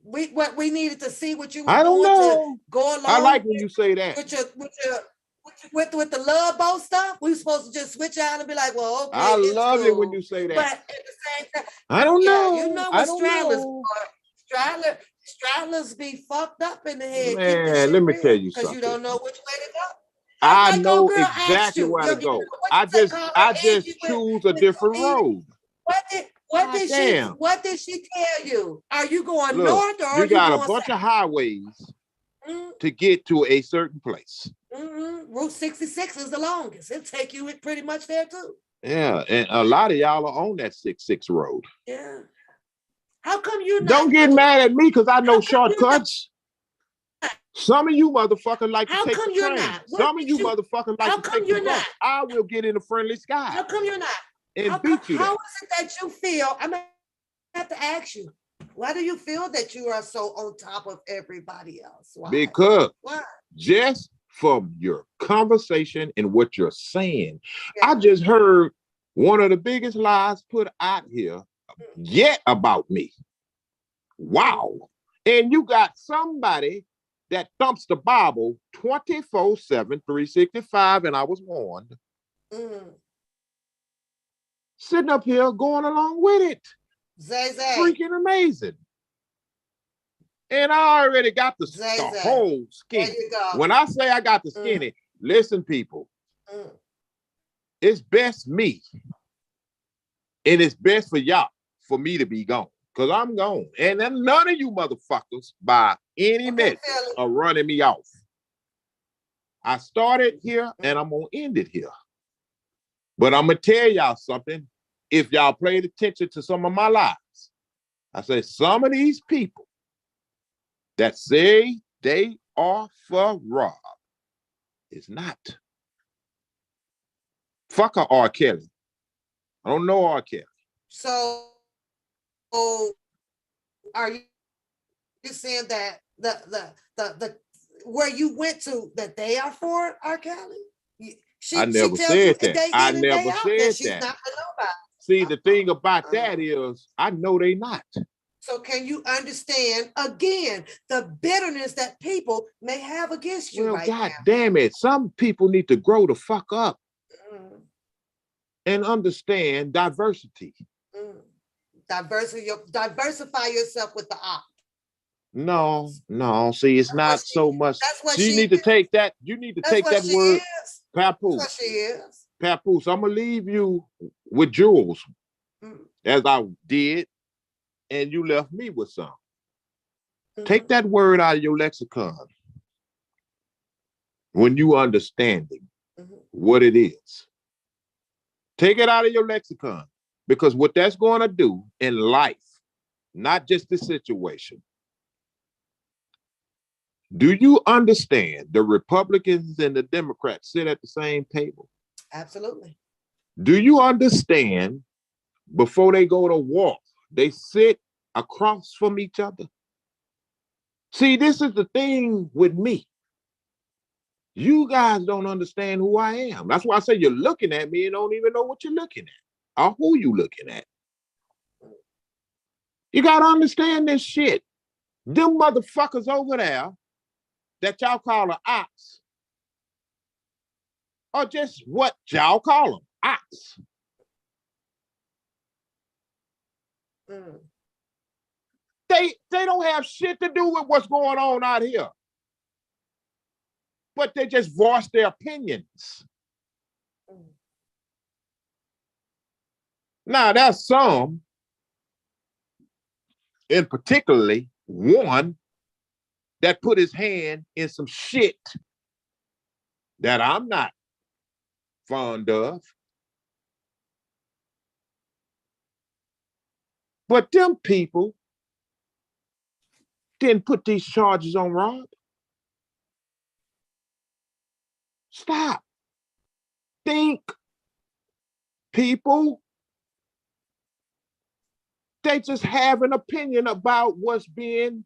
We needed to see what you were doing to go along. I like when you say that. With the love boat stuff, we were supposed to just switch out and be like, well, okay. I love it when you say that. But at the same time, I don't know. You know what straddlers be fucked up in the head. Man, let me tell you something. Because you don't know which way to go. I know exactly where to go. I just choose a different road. What did she tell you? Are you going north or are you got going a bunch south? of highways to get to a certain place. Route 66 is the longest. It'll take you pretty much there too. Yeah, and a lot of y'all are on that 66 road. Yeah. How come you not? Don't get mad at me because I know shortcuts. Some of you motherfuckers like to take the train. Some of you motherfuckers like to take the bus. I will get in the friendly sky. How come you're not? And beat you. How is it that you feel? I'm gonna have to ask you. Why do you feel that you are so on top of everybody else? Why? Because just from your conversation and what you're saying, I just heard one of the biggest lies put out here yet about me. Wow. And you got somebody that thumps the Bible 24/7, 365, and I was warned. Sitting up here going along with it. Zay. Freaking amazing. And I already got the whole skinny. When I say I got the skinny, listen, people, it's best me. And it's best for y'all, for me to be gone. Because I'm gone. And then none of you motherfuckers, by any measure, are running me off. I started here and I'm going to end it here. But I'm going to tell y'all something. If y'all paid attention to some of my lives, I said some of these people that say they are for Rob is not. Fuck a R. Kelly. I don't know R. Kelly. So are you saying that the where you went to that they are for R. Kelly? I never said that. I never said that. See, the thing about that is, I know they not. So can you understand, again, the bitterness that people may have against you right now? God damn it. Some people need to grow the fuck up and understand diversity. Diversify yourself with the op. No. See, it's not so much. You need to take that. You need to take that word. Papoose. That's what she is. Papoose, I'm going to leave you with jewels, as I did, and you left me with some. Take that word out of your lexicon when you understanding what it is. Take it out of your lexicon, because what that's going to do in life, not just this situation. Do you understand the Republicans and the Democrats sit at the same table? Absolutely. Do you understand before they go to war, they sit across from each other? See, this is the thing with me. You guys don't understand who I am. That's why I say you're looking at me and don't even know what you're looking at or who you looking at. You got to understand this shit. Them motherfuckers over there that y'all call the ops or just what y'all call them, ops. They don't have shit to do with what's going on out here. But they just voice their opinions. Now, there's some, and particularly one, that put his hand in some shit that I'm not fond of. But them people didn't put these charges on Rob. Stop. Think, people. They just have an opinion about what's being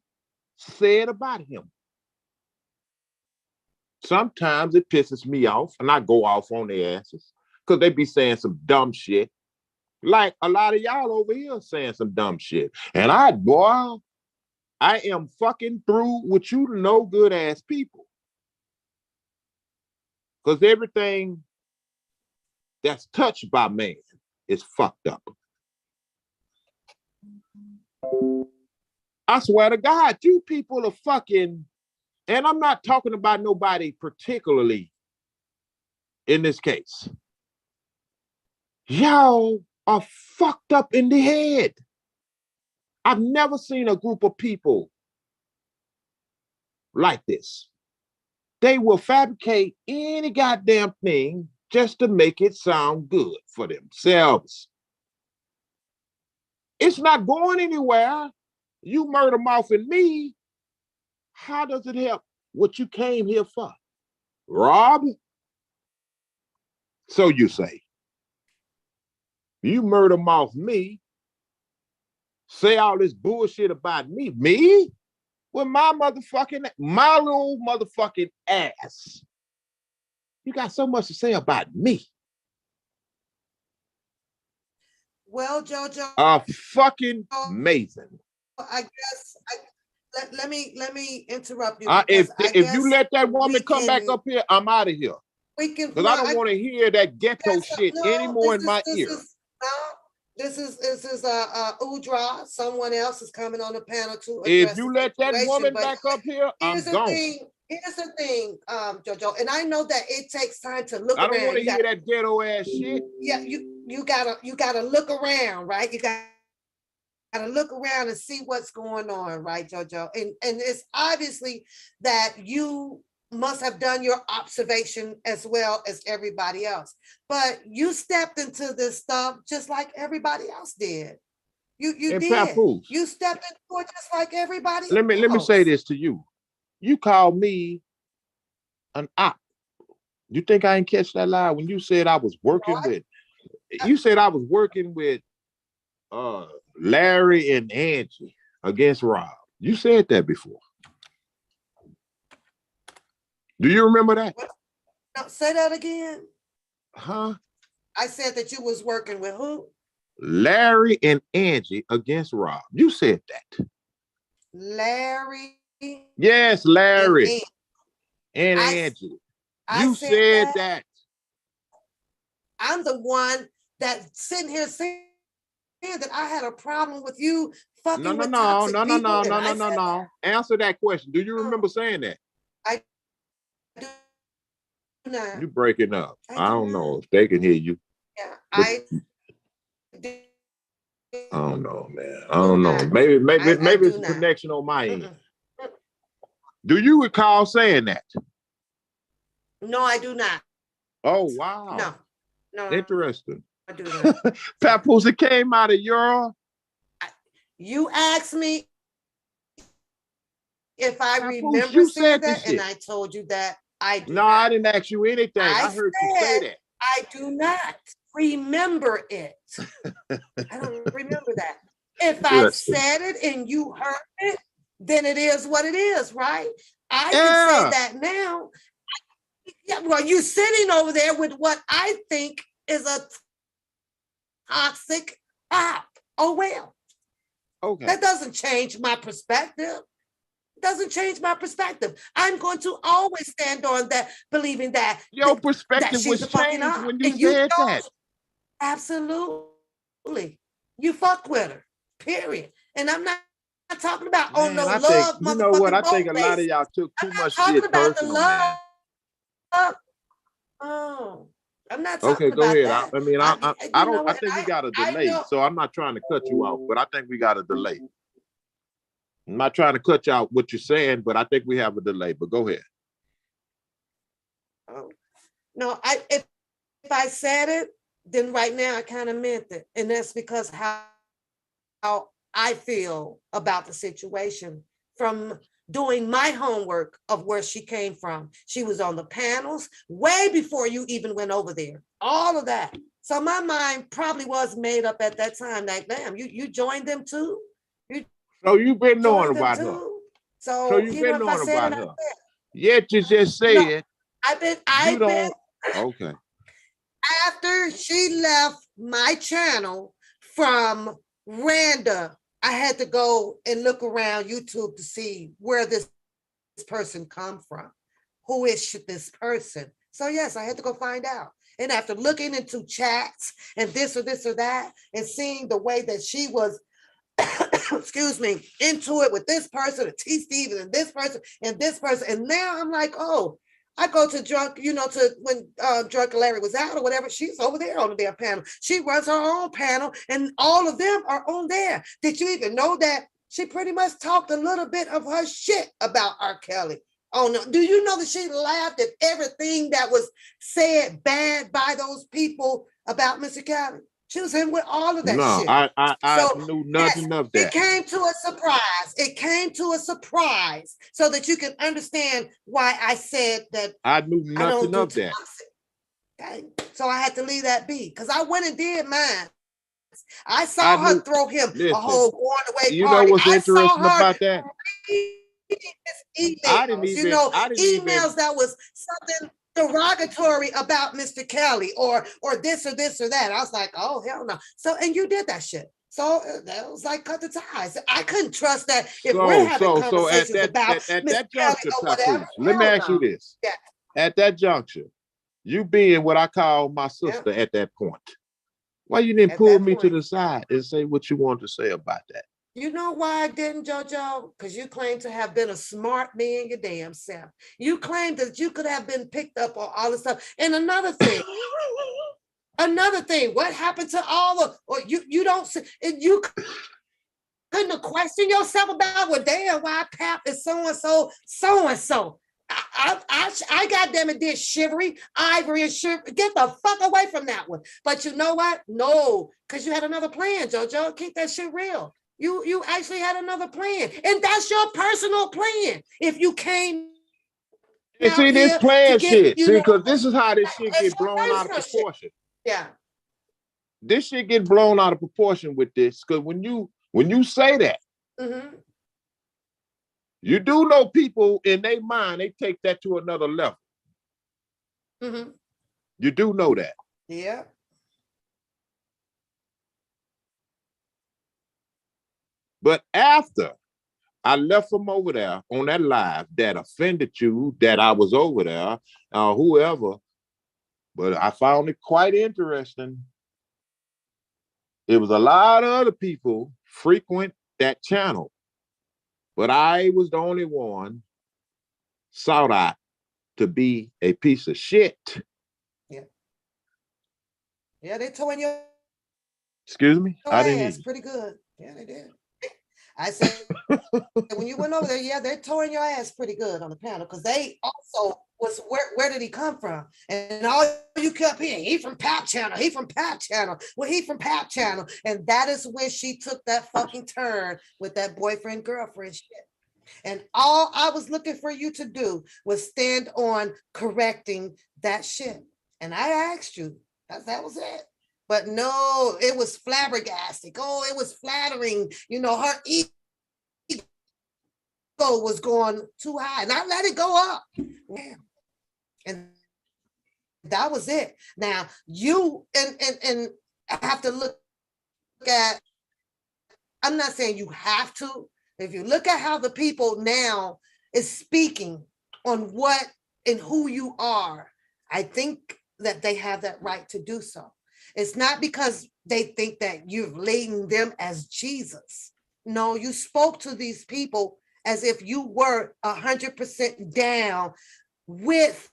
said about him. Sometimes it pisses me off, and I go off on their asses because they be saying some dumb shit. Like a lot of y'all over here saying some dumb shit. And I am fucking through with you no good ass people. Because everything that's touched by man is fucked up. I swear to God, you people are fucking, and I'm not talking about nobody particularly in this case. Y'all are fucked up in the head. I've never seen a group of people like this. They will fabricate any goddamn thing just to make it sound good for themselves. It's not going anywhere. You murder mouthing me. How does it help what you came here for? Rob? So you say. You murder mouth me. Say all this bullshit about me. Me? With my little motherfucking ass. You got so much to say about me. Well, JoJo. Fucking amazing. I guess let me interrupt you. If you let that woman come back up here, I'm out of here. We can, because I don't want to hear that ghetto shit anymore in my ear. This is Udra. Someone else is coming on the panel too. If you let that woman back up here, I'm gone. Here's the thing, JoJo, and I know that it takes time to look around. I don't want to hear that ghetto ass shit. Yeah, you gotta look around, right? You gotta look around and see what's going on, right, JoJo? And it's obviously that you must have done your observation as well as everybody else. But you stepped into this stuff just like everybody else did. You did. Papoose, you stepped into it just like everybody else. Let me say this to you. You called me an op. You think I didn't catch that lie when you said I was working with? You said I was working with Larry and Angie against Rob. You said that before. Do you remember that? No, say that again. Huh? I said that you was working with who? Larry and Angie against Rob. You said that. Larry. Yes, Larry and Angie. You said that. I'm the one that's sitting here saying that I had a problem with you fucking with toxic people. No. Answer that question. Do you remember saying that? I do not. You breaking up. I don't know if they can hear you. Yeah, I don't know, man. I don't know. Maybe it's a connection on my end. Do you recall saying that? No, I do not. Oh, wow. No. Interesting. I do not. Papoose, it came out of your... You asked me if I remember you saying said that, and I told you that I do not. I didn't ask you anything. I heard you say that. I do not remember it. I don't remember that. If I said it and you heard it, then it is what it is, right? I can say that now. Yeah, well, you're sitting over there with what I think is a toxic op. Oh, well. Okay. That doesn't change my perspective. It doesn't change my perspective. I'm going to always stand on that, believing that your perspective was changed when you said that. Absolutely. You fuck with her, period. And I'm not talking about love. You know what? I think a lot of y'all took too much shit personal, man. Oh, I'm not talking about that. Okay, go ahead. I think we got a delay, so I'm not trying to cut you off, but I think we got a delay. I'm not trying to cut you out what you're saying, but I think we have a delay, but go ahead. Oh. No, if I said it, then right now I kind of meant it. And that's because how I feel about the situation from doing my homework of where she came from. She was on the panels way before you even went over there. All of that. So my mind probably was made up at that time. Like, damn, you joined them too? So you've been knowing about her. So you've been knowing about her. Yet you just said. I've been. Okay. After she left my channel from Randa, I had to go and look around YouTube to see where this person come from. Who is this person? So yes, I had to go find out. And after looking into chats and this or that, and seeing the way that she was, excuse me, into it with this person, and T. Stevens, and this person, and now I'm like, oh, I go to Drunk, to when Drunk Larry was out or whatever, she's over there on their panel. She runs her own panel, and all of them are on there. Did you even know that she pretty much talked a little bit of her shit about R. Kelly. Oh no, do you know that she laughed at everything that was said bad by those people about Mr. Kelly? She was in with all of that No, shit. I So knew yes, nothing of it that. came to a surprise. It came to a surprise so that you can understand why I said that I knew I don't nothing do of that. toxic. Okay. So I had to leave that be because I went and did mine. I saw her throw him a listen, whole going away you know party. what's I saw interesting her about that? his I didn't emails, even, I didn't even, emails that was something derogatory about Mr. Kelly or this or this or that. I was like, oh hell no. So and you did that shit. So that was like cut the ties. I couldn't trust that if we're having conversations about at Mr. that Kelly juncture, or whatever. Papoose, let me ask you this. Yeah. At that juncture, you being what I call my sister at that point, why you didn't pull me to the side and say what you wanted to say about that? You know why I didn't, JoJo? Because you claim to have been a smart man your damn self. You claim that you could have been picked up on all this stuff. And another thing, what happened to all of, or you don't, you couldn't have questioned yourself about, well, damn, why Pap is so-and-so, so-and-so. I goddamn it did Shivery, Ivory, and Shivery. Get the fuck away from that one. But you know what? No, because you had another plan, JoJo. Keep that shit real. You actually had another plan, and that's your personal plan. If you came, and see this plan shit, see, because this is how this shit get blown out of proportion. Yeah, this shit get blown out of proportion with this, because when you say that, you do know people in their mind, they take that to another level. You do know that. Yeah. But after I left from over there on that live that offended you, that I was over there, whoever, but I found it quite interesting. It was a lot of other people frequent that channel, but I was the only one sought out to be a piece of shit. Yeah. Yeah, they towing your Excuse me? I didn't ass pretty good. Yeah, they did. I said, when you went over there, yeah, they're towing your ass pretty good on the panel because they also was, where did he come from? And all you kept hearing, he from Pap Channel, he from Pap Channel, well, he from Pap Channel. And that is when she took that fucking turn with that boyfriend, girlfriend shit. And all I was looking for you to do was stand on correcting that shit. And I asked you, that was it. But no, it was flabbergastic. Oh, it was flattering. You know, her ego was going too high. And I let it go up. And that was it. Now, you, and I have to look at, I'm not saying you have to. If you look at how the people now is speaking on what and who you are, I think that they have that right to do so. It's not because they think that you're labeling them as Jesus. No, you spoke to these people as if you were 100% down with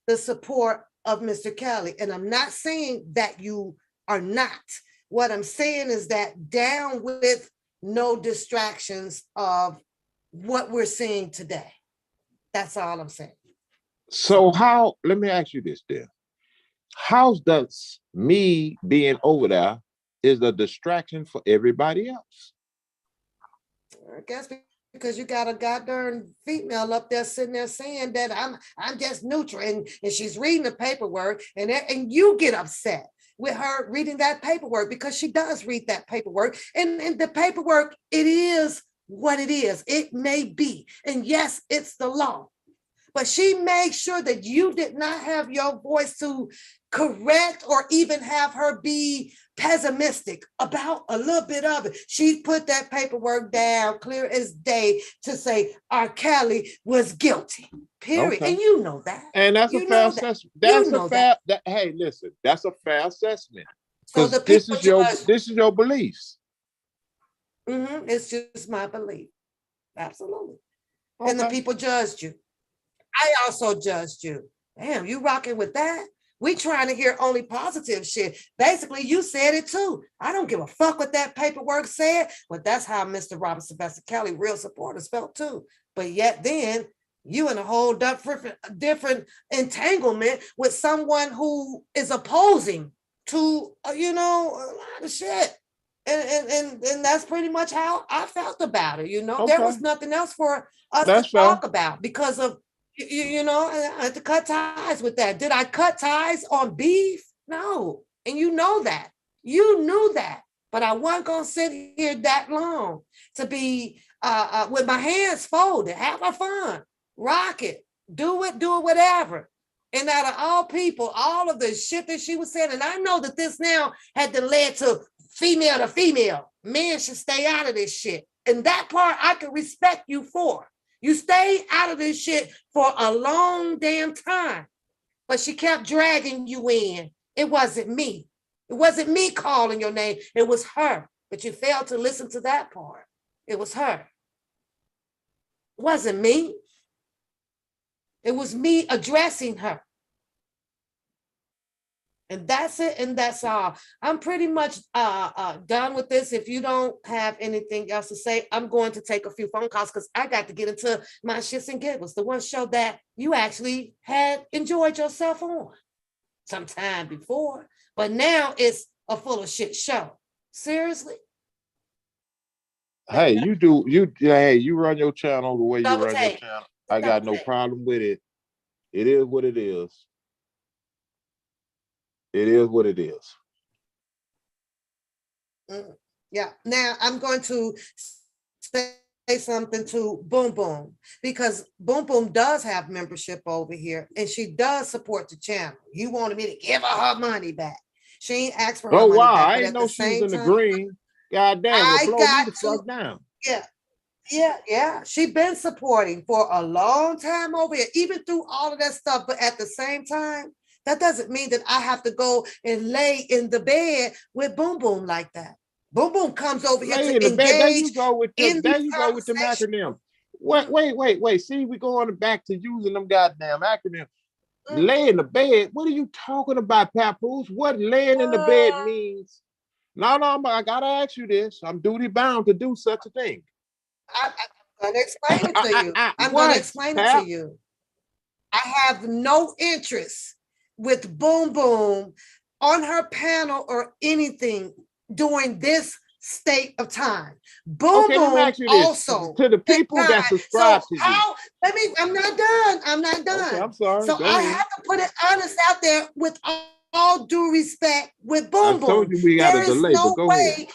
the support of Mr. Kelly. And I'm not saying that you are not. What I'm saying is that down with no distractions of what we're seeing today. That's all I'm saying. So how, let me ask you this then. How does me being over there is a distraction for everybody else? I guess because you got a goddamn female up there sitting there saying that I'm just neutral, and she's reading the paperwork, and you get upset with her reading that paperwork because she does read that paperwork, and the paperwork, it is what it is. It may be, and yes, it's the law. But she made sure that you did not have your voice to correct or even have her be pessimistic about a little bit of it. She put that paperwork down clear as day to say R. Kelly was guilty, period. Okay. And you know that. And that's a fair assessment. That's a fair, hey, listen, that's a fair assessment. So this is your beliefs. It's just my belief. Absolutely. Okay. And the people judged you. I also judged you. Damn, you rocking with that? We trying to hear only positive shit. Basically, you said it too. I don't give a fuck what that paperwork said, but that's how Mr. Robert Sylvester Kelly real supporters felt too. But yet then you in a whole different entanglement with someone who is opposing to a lot of shit. And that's pretty much how I felt about it. There was nothing else for us to talk about because of I had to cut ties with that. Did I cut ties on beef? No. And you know that. You knew that. But I wasn't gonna sit here that long to be with my hands folded, have a fun, rock it, do it, whatever. And out of all people, all of the shit that she was saying, and I know that this now had to lead to female to female. Men should stay out of this shit. And that part I can respect you for. You stayed out of this shit for a long damn time. But she kept dragging you in. It wasn't me. It wasn't me calling your name. It was her. But you failed to listen to that part. It was her. It wasn't me. It was me addressing her. And that's it, and that's all. I'm pretty much done with this. If you don't have anything else to say, I'm going to take a few phone calls because I got to get into my shits and giggles, the one show that you actually had enjoyed yourself on sometime before, but now it's a full of shit show. Seriously? Hey, you run your channel the way you run your channel. I got no problem with it. It is what it is. It is what it is. Yeah. Now I'm going to say something to Boom Boom because Boom Boom does have membership over here and she does support the channel. You wanted me to give her money back. She ain't asked for her money back. I didn't know she was in the green. God damn, blow me the fuck down. Yeah. She been supporting for a long time over here, even through all of that stuff. But at the same time, that doesn't mean that I have to go and lay in the bed with Boom Boom like that. Boom Boom comes over here to engage. There you go with the acronym. Wait. See, we're going back to using them goddamn acronyms. Lay in the bed. What are you talking about, Papoose? What laying in the bed means? No, I gotta ask you this. I'm duty bound to do such a thing. I'm going to explain it to you. I'm going to explain it to you. I have no interest with Boom Boom on her panel or anything during this state of time. Boom Boom also to the people that subscribe to you. I'm not done. Okay, I'm sorry. So I have to put it honest out there with all due respect with Boom Boom. I told you we got a delay, but go ahead.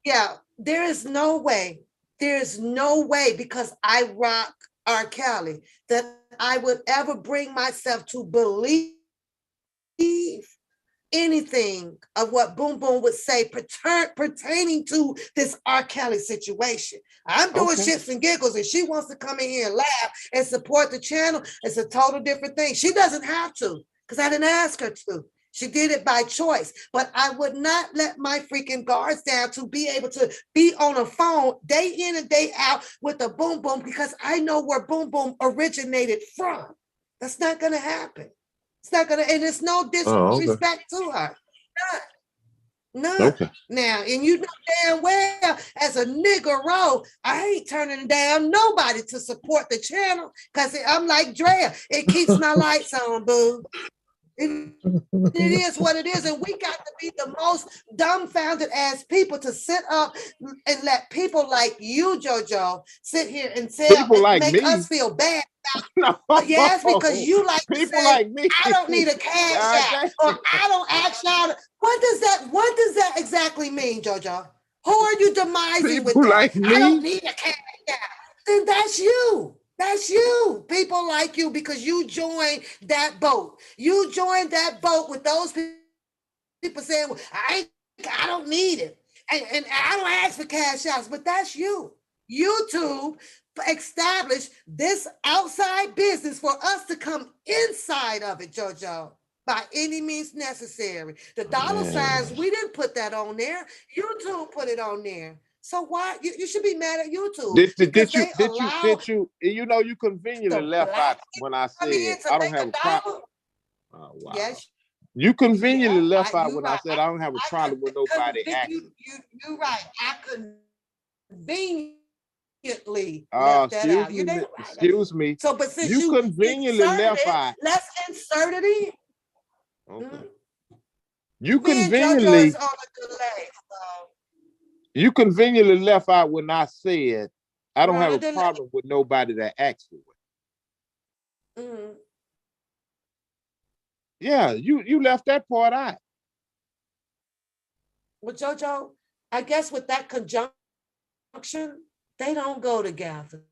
Yeah, there is no way. There's no way because I rock R. Kelly that I would ever bring myself to believe anything of what Boom Boom would say pertaining to this R. Kelly situation. I'm doing shits and giggles and she wants to come in here and laugh and support the channel. It's a total different thing. She doesn't have to because I didn't ask her to. She did it by choice, but I would not let my freaking guards down to be able to be on a phone day in and day out with a Boom Boom because I know where Boom Boom originated from. That's not going to happen. It's not going to, and it's no disrespect to her. None. Okay. Now, and you know damn well, as a nigger, I ain't turning down nobody to support the channel because I'm like Drea. It keeps my lights on, boo. It is what it is, and we got to be the most dumbfounded ass people to sit up and let people like you, JoJo, sit here and make us feel bad. No, yes, because you like people to say, like me. I don't need a cash app, or I don't ask y'all. What does that exactly mean, JoJo? Who are you demising people with that? Like me? I don't need a cash app. Then that's you. That's you. People like you because you joined that boat. You joined that boat with those people saying, well, I don't need it. And I don't ask for cash outs, but that's you. YouTube established this outside business for us to come inside of it, JoJo, by any means necessary. The dollar signs, we didn't put that on there. YouTube put it on there. So why you should be mad at YouTube? Did you you conveniently left out when I said I don't have a problem. Oh, wow. Yes. You conveniently Yeah, left out you when I right. said I don't have a problem with nobody acting. You right. I conveniently left that out. You did right. Excuse me. So, but since You you conveniently inserted left it, out. let's insert it in. Okay. You Me and JoJo is conveniently on a delay. So. you conveniently left out when I said I don't We're on have a a delay. problem with nobody that acts for it. Mhm. Yeah, you left that part out. Well, JoJo, I guess with that conjunction, they don't go together.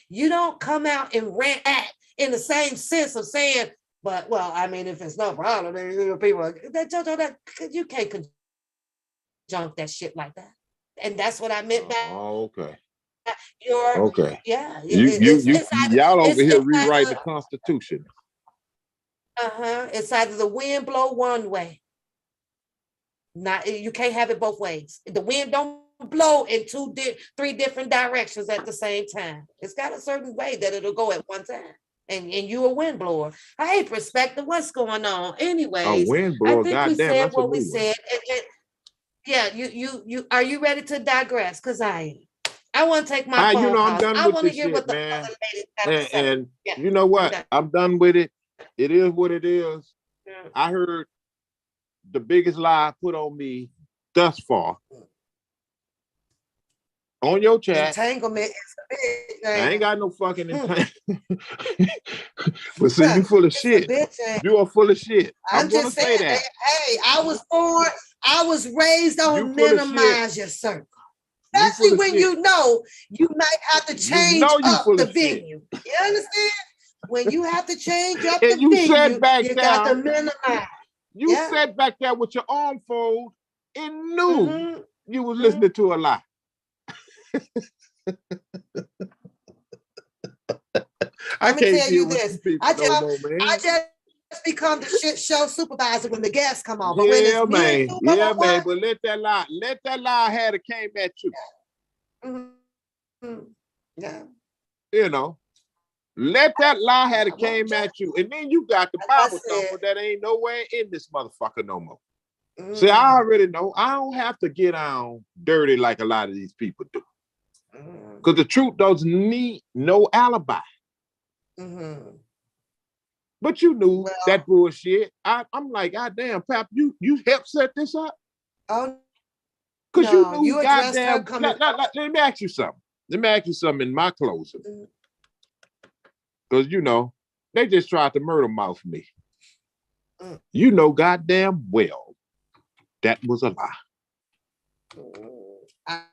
You don't come out and rant at in the same sense of saying, but well, I mean, if it's no problem, then people that JoJo, that you can't conjunct that shit like that. And that's what I meant by Oh, okay. your Okay. yeah. You y'all over here It's rewriting either, the Constitution. it's either the wind blow one way. Not you can't have it both ways. The wind don't blow in three different directions at the same time. It's got a certain way that it'll go at one time. And you a wind blower. Hey, perspective, what's going on? A Anyways, wind I blower, think we goddamn, said that's a what we new one. said. Yeah, you are you ready to digress? Because I am. I want to take my phone I'm calls. done I with want to this hear shit, what the man. other ladies have to say. And Yeah, you know I'm what? done. I'm done with it. It is what it is. Yeah. I heard the biggest lie put on me thus far on your chat. Entanglement is a big thing. I ain't got no fucking entanglement. But see, you full of shit. You are full of shit. I'm just gonna say saying, that. hey, I was raised on You full of minimize your circle. You full Especially of when shit. you know you might have to change You know you up full the of shit. venue. You understand? When you have to change up And the you venue, sat back you got to down. minimize. You Yeah. sat back there with your arm fold and knew Mhm. you was listening to a lie. I Let me can't tell deal you with this. you people I no more, man. just become the shit show supervisor when the guests come on. But when Yeah, it's me man. and you, Yeah, man. But let that lie had it came at you. Mhm. Yeah. You know, let that lie had it came at you. And then you got the Like Bible I thumper said, that ain't nowhere in this motherfucker no more. See, I already know. I don't have to get on dirty like a lot of these people do. Because the truth doesn't need no alibi. But you knew that bullshit. I'm like, God damn, Pap, you helped set this up? Oh, because no, you knew, you addressed her goddamn. coming. Let me ask you something. Let me ask you something in my closing. Because, you know, they just tried to murder mouth me. You know goddamn well that was a lie.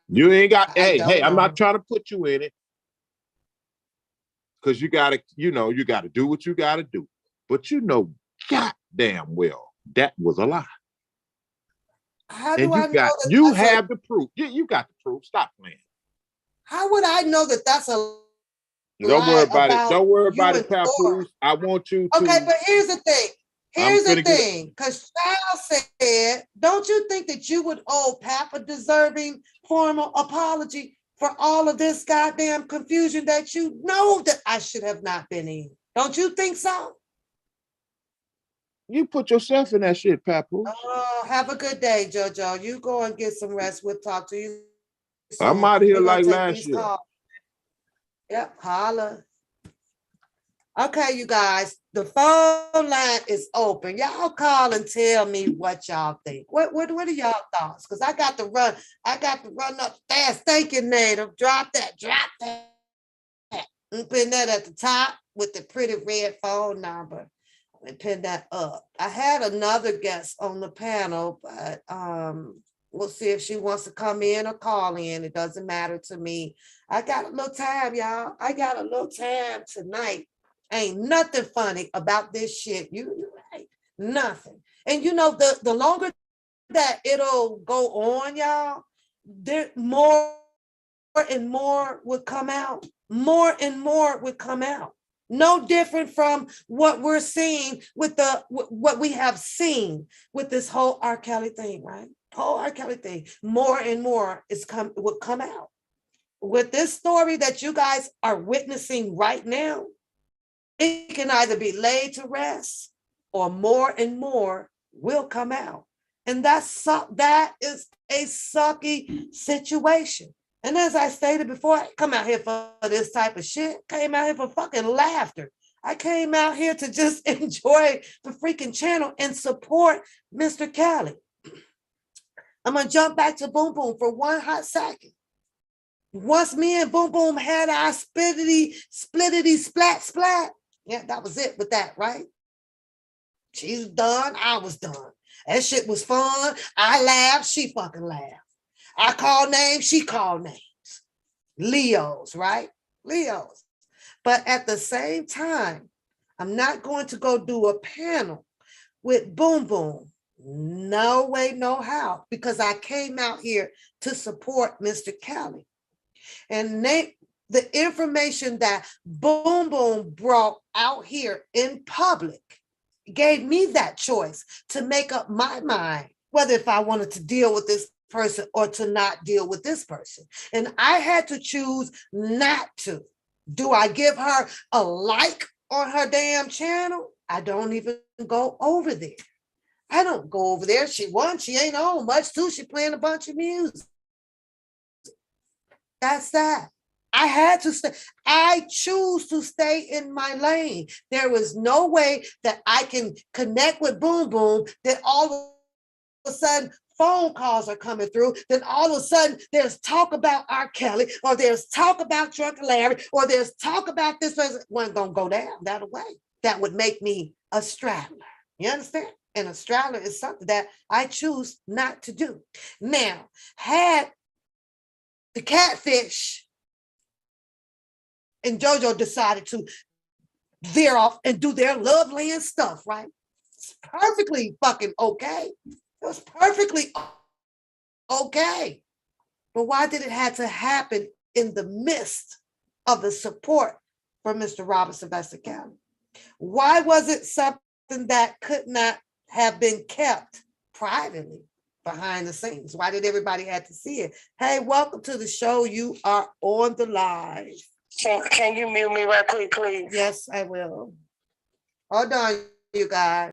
You ain't got, hey, I'm not trying to put you in it. Because you gotta, you gotta do what you gotta do. But you know goddamn well that was a lie. How do I know that you have the proof. You got the proof. Stop playing. How would I know that that's a Don't worry about it. Don't worry about it, Papoose. I want you to. Okay, but here's the thing. Because Charles said, don't you think that you would owe Pap a deserving formal apology for all of this goddamn confusion that you know that I should have not been in? Don't you think so? You put yourself in that shit, Papoose. Oh, have a good day, JoJo. You go and get some rest. We'll talk to you soon. I'm out of here like last year. Yep, holla. Okay, you guys, the phone line is open. Y'all call and tell me what y'all think. What are y'all thoughts? Because I got to run up fast. Thank you, Native. Drop that. And pin that at the top with the pretty red phone number. And pin that up. I had another guest on the panel, but we'll see if she wants to come in or call in. It doesn't matter to me. I got a little time, y'all. I got a little time tonight. Ain't nothing funny about this shit. You right. Nothing. And you know, the longer that it'll go on, y'all, there more and more would come out. More and more would come out. No different from what we're seeing with what we have seen with this whole R. Kelly thing, right? Whole R. Kelly thing. More and more would come out. With this story that you guys are witnessing right now, It can either be laid to rest or more and more will come out. And that is a sucky situation. And as I stated before, I come out here for this type of shit. Came out here for fucking laughter. I came out here to just enjoy the freaking channel and support Mr. Kelly. I'm gonna jump back to Boom Boom for one hot second. Once me and Boom Boom had our splittity, splat, yeah, that was it with that, right? She's done, I was done. That shit was fun. I laughed, she fucking laughed. I called names, she called names. Leos, right? Leos. But at the same time, I'm not going to go do a panel with Boom Boom. No way, no how, because I came out here to support Mr. Kelly. And the information that Boom Boom brought out here in public gave me that choice to make up my mind, whether if I wanted to deal with this person or to not deal with this person. And I had to choose not to. Do I give her a like on her damn channel? I don't even go over there. I don't go over there. She ain't on much too. She playing a bunch of music. That's that. I had to stay. I choose to stay in my lane. There was no way that I can connect with Boom Boom that all of a sudden phone calls are coming through. Then all of a sudden there's talk about R. Kelly, or there's talk about Drunk Larry, or there's talk about this person. Wasn't gonna go down that way. That would make me a straddler. You understand? And a straddler is something that I choose not to do. Now, had the catfish and JoJo decided to veer off and do their love land stuff, right? It's perfectly fucking okay. It was perfectly okay. But why did it have to happen in the midst of the support for Mr. Robert Sylvester Kelly? Why was it something that could not have been kept privately behind the scenes? Why did everybody have to see it? Hey, welcome to the show. You are on the live. Can you mute me right quick, please? Yes, I will. Hold on, you guys.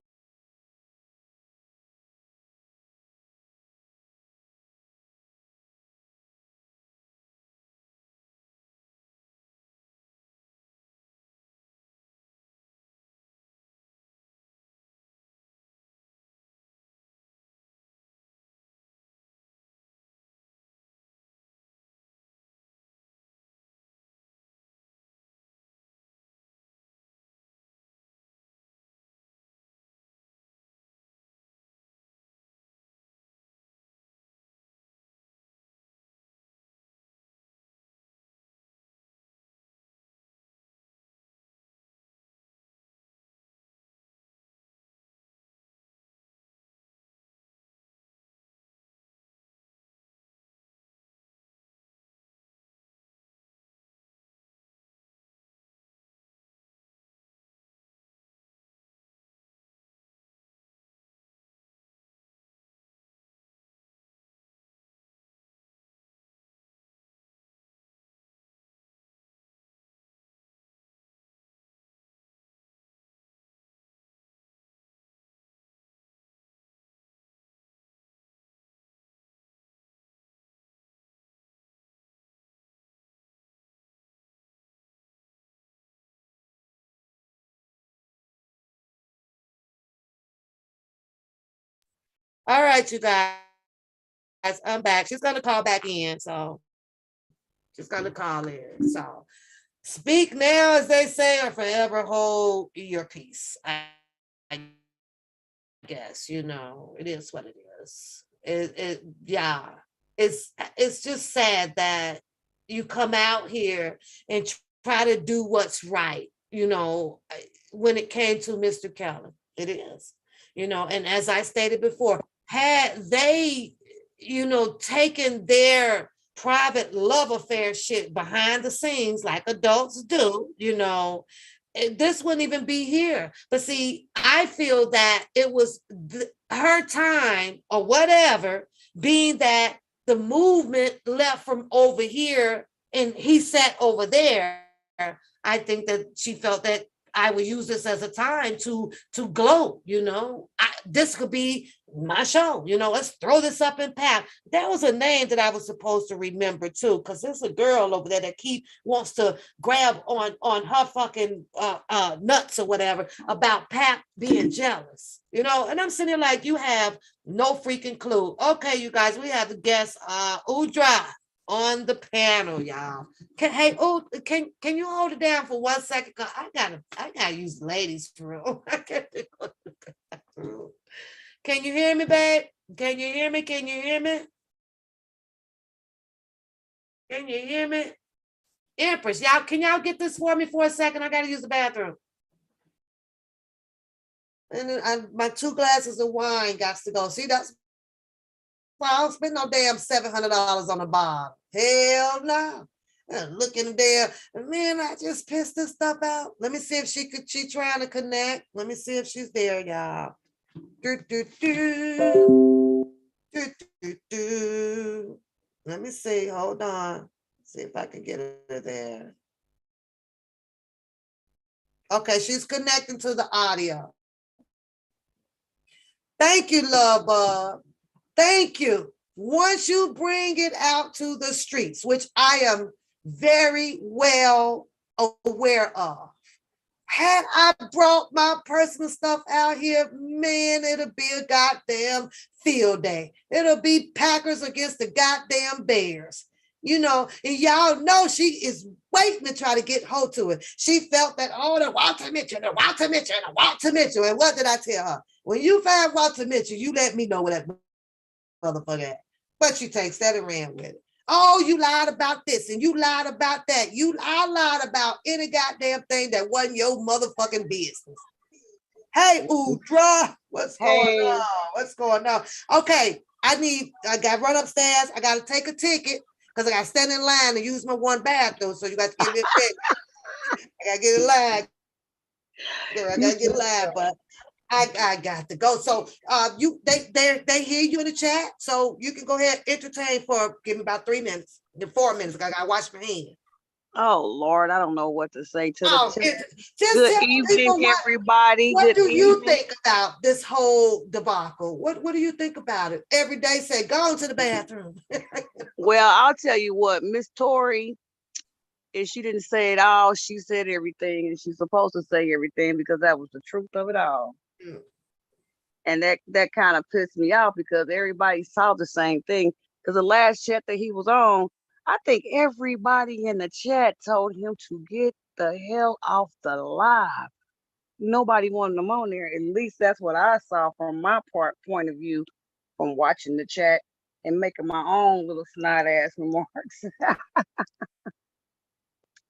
All right, you guys, I'm back. She's going to call back in. So she's going to call in. So speak now, as they say, or forever hold your peace. I guess, it is what it is. Yeah, it's just sad that you come out here and try to do what's right, when it came to Mr. Kelly. It is, and as I stated before, had they, taken their private love affair shit behind the scenes like adults do, this wouldn't even be here. But see, I feel that it was her time or whatever, being that the movement left from over here and he sat over there. I think that she felt that I would use this as a time to gloat, this could be my show, let's throw this up in pack. That was a name that I was supposed to remember too, because there's a girl over there that wants to grab on her fucking nuts or whatever about Pap being jealous, and I'm sitting there like, you have no freaking clue. Okay, you guys, we have the guest Udra on the panel, y'all. Can you hold it down for 1 second? Cause I gotta use the ladies for real. Can you hear me, babe? Can you hear me? Can you hear me? Can you hear me? Empress, can y'all get this for me for a second? I gotta use the bathroom. And then my 2 glasses of wine got to go. See, that's why I don't spend no damn $700 on a bottle. Hell no. Look in there, man, I just pissed this stuff out. Let me see if she trying to connect. Let me see if she's there, y'all. Let me see, hold on. See if I can get her there. Okay, she's connecting to the audio. Thank you, love bug. Thank you. Once you bring it out to the streets, which I am very well aware of. Had I brought my personal stuff out here, man, it'll be a goddamn field day. It'll be Packers against the goddamn Bears. And y'all know she is waiting to try to get hold to it. She felt that, the Walter Mitchell. And what did I tell her? When you find Walter Mitchell, you let me know where that motherfucker at. But she takes that and ran with it. Oh, you lied about this and you lied about that. I lied about any goddamn thing that wasn't your motherfucking business. Hey, Udra, what's going on? What's going on? Okay, I got to run upstairs. I got to take a ticket because I got to stand in line and use my one bathroom. So you got to give me a ticket. I got to get in line. I got to get in line, but I got to go. So they hear you in the chat, so you can go ahead and entertain give me about 3 minutes, 4 minutes. I gotta wash my hands. Oh Lord, I don't know what to say to the good evening, everybody. What do you think about this whole debacle? What do you think about it? Every day say, go to the bathroom. Well, I'll tell you what, Miss Tori, if she didn't say it all, she said everything, and she's supposed to say everything because that was the truth of it all. Mm. And that kind of pissed me off because everybody saw the same thing. Because the last chat that he was on, I think everybody in the chat told him to get the hell off the live. Nobody wanted him on there. At least that's what I saw from my point of view from watching the chat and making my own little snide ass remarks.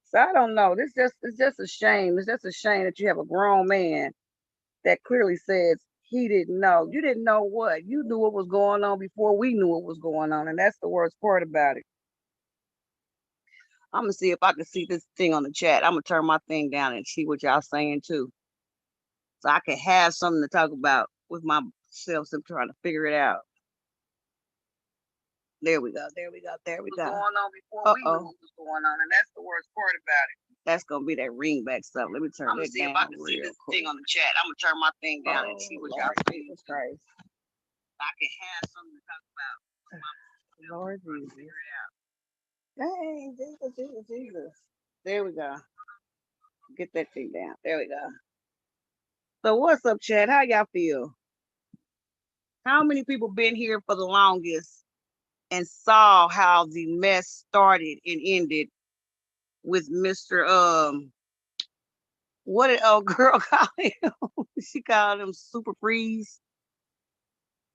So I don't know. It's just a shame. It's just a shame that you have a grown man that clearly says he didn't know. You didn't know what? You knew what was going on before we knew what was going on. And that's the worst part about it. I'm going to see if I can see this thing on the chat. I'm going to turn my thing down and see what y'all saying too. So I can have something to talk about with myself. I'm trying to figure it out. There we go. There we go. There we go. Going on before we knew what was going on. And that's the worst part about it. That's going to be that ringback stuff. Let me turn it down. I'm going to see if I can see this thing on the chat. I'm going to turn my thing down and see what y'all saying. I can have something to talk about. Lord Jesus. Figure it out. Dang, Jesus. There we go. Get that thing down. There we go. So what's up, Chad? How y'all feel? How many people been here for the longest and saw how the mess started and ended with Mr. What did old girl call him? She called him Super Freeze.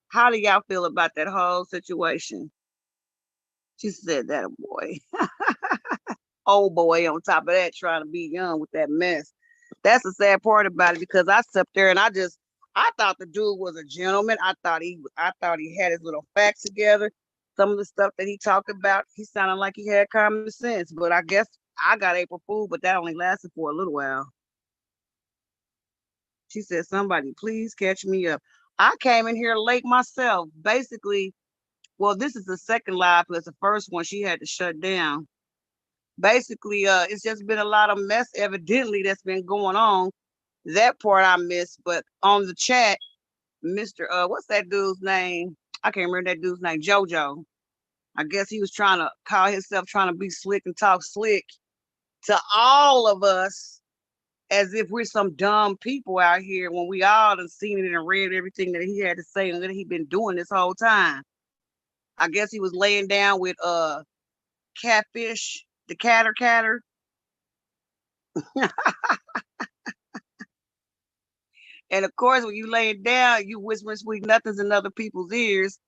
How do y'all feel about that whole situation? She said that a boy. Old boy on top of that trying to be young with that mess. That's the sad part about it because I sat there and I thought the dude was a gentleman. I thought he had his little facts together. Some of the stuff that he talked about, he sounded like he had common sense. But I guess I got April Fool, but that only lasted for a little while. She said, somebody please catch me up. I came in here late myself. Basically, well, this is the second live because the first one she had to shut down. basically, it's just been a lot of mess evidently that's been going on. That part I missed, but on the chat, Mr. What's that dude's name? I can't remember that dude's name, JoJo. I guess he was trying to call himself trying to be slick and talk slick to all of us as if we're some dumb people out here when we all have seen it and read everything that he had to say and that he'd been doing this whole time. I guess he was laying down with catfish, the catter. And of course, when you laying down, you whispering sweet nothings in other people's ears.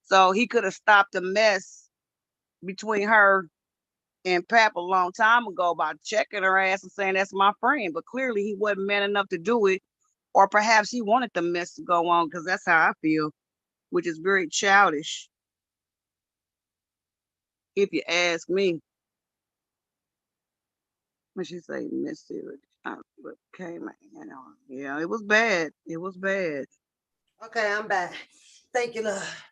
So he could have stopped the mess between her and Pap a long time ago by checking her ass and saying that's my friend. But clearly he wasn't man enough to do it. Or perhaps he wanted the mess to go on, because that's how I feel, which is very childish, if you ask me. When she say missed it, okay, man, yeah, it was bad. It was bad. Okay, I'm back. Thank you, love.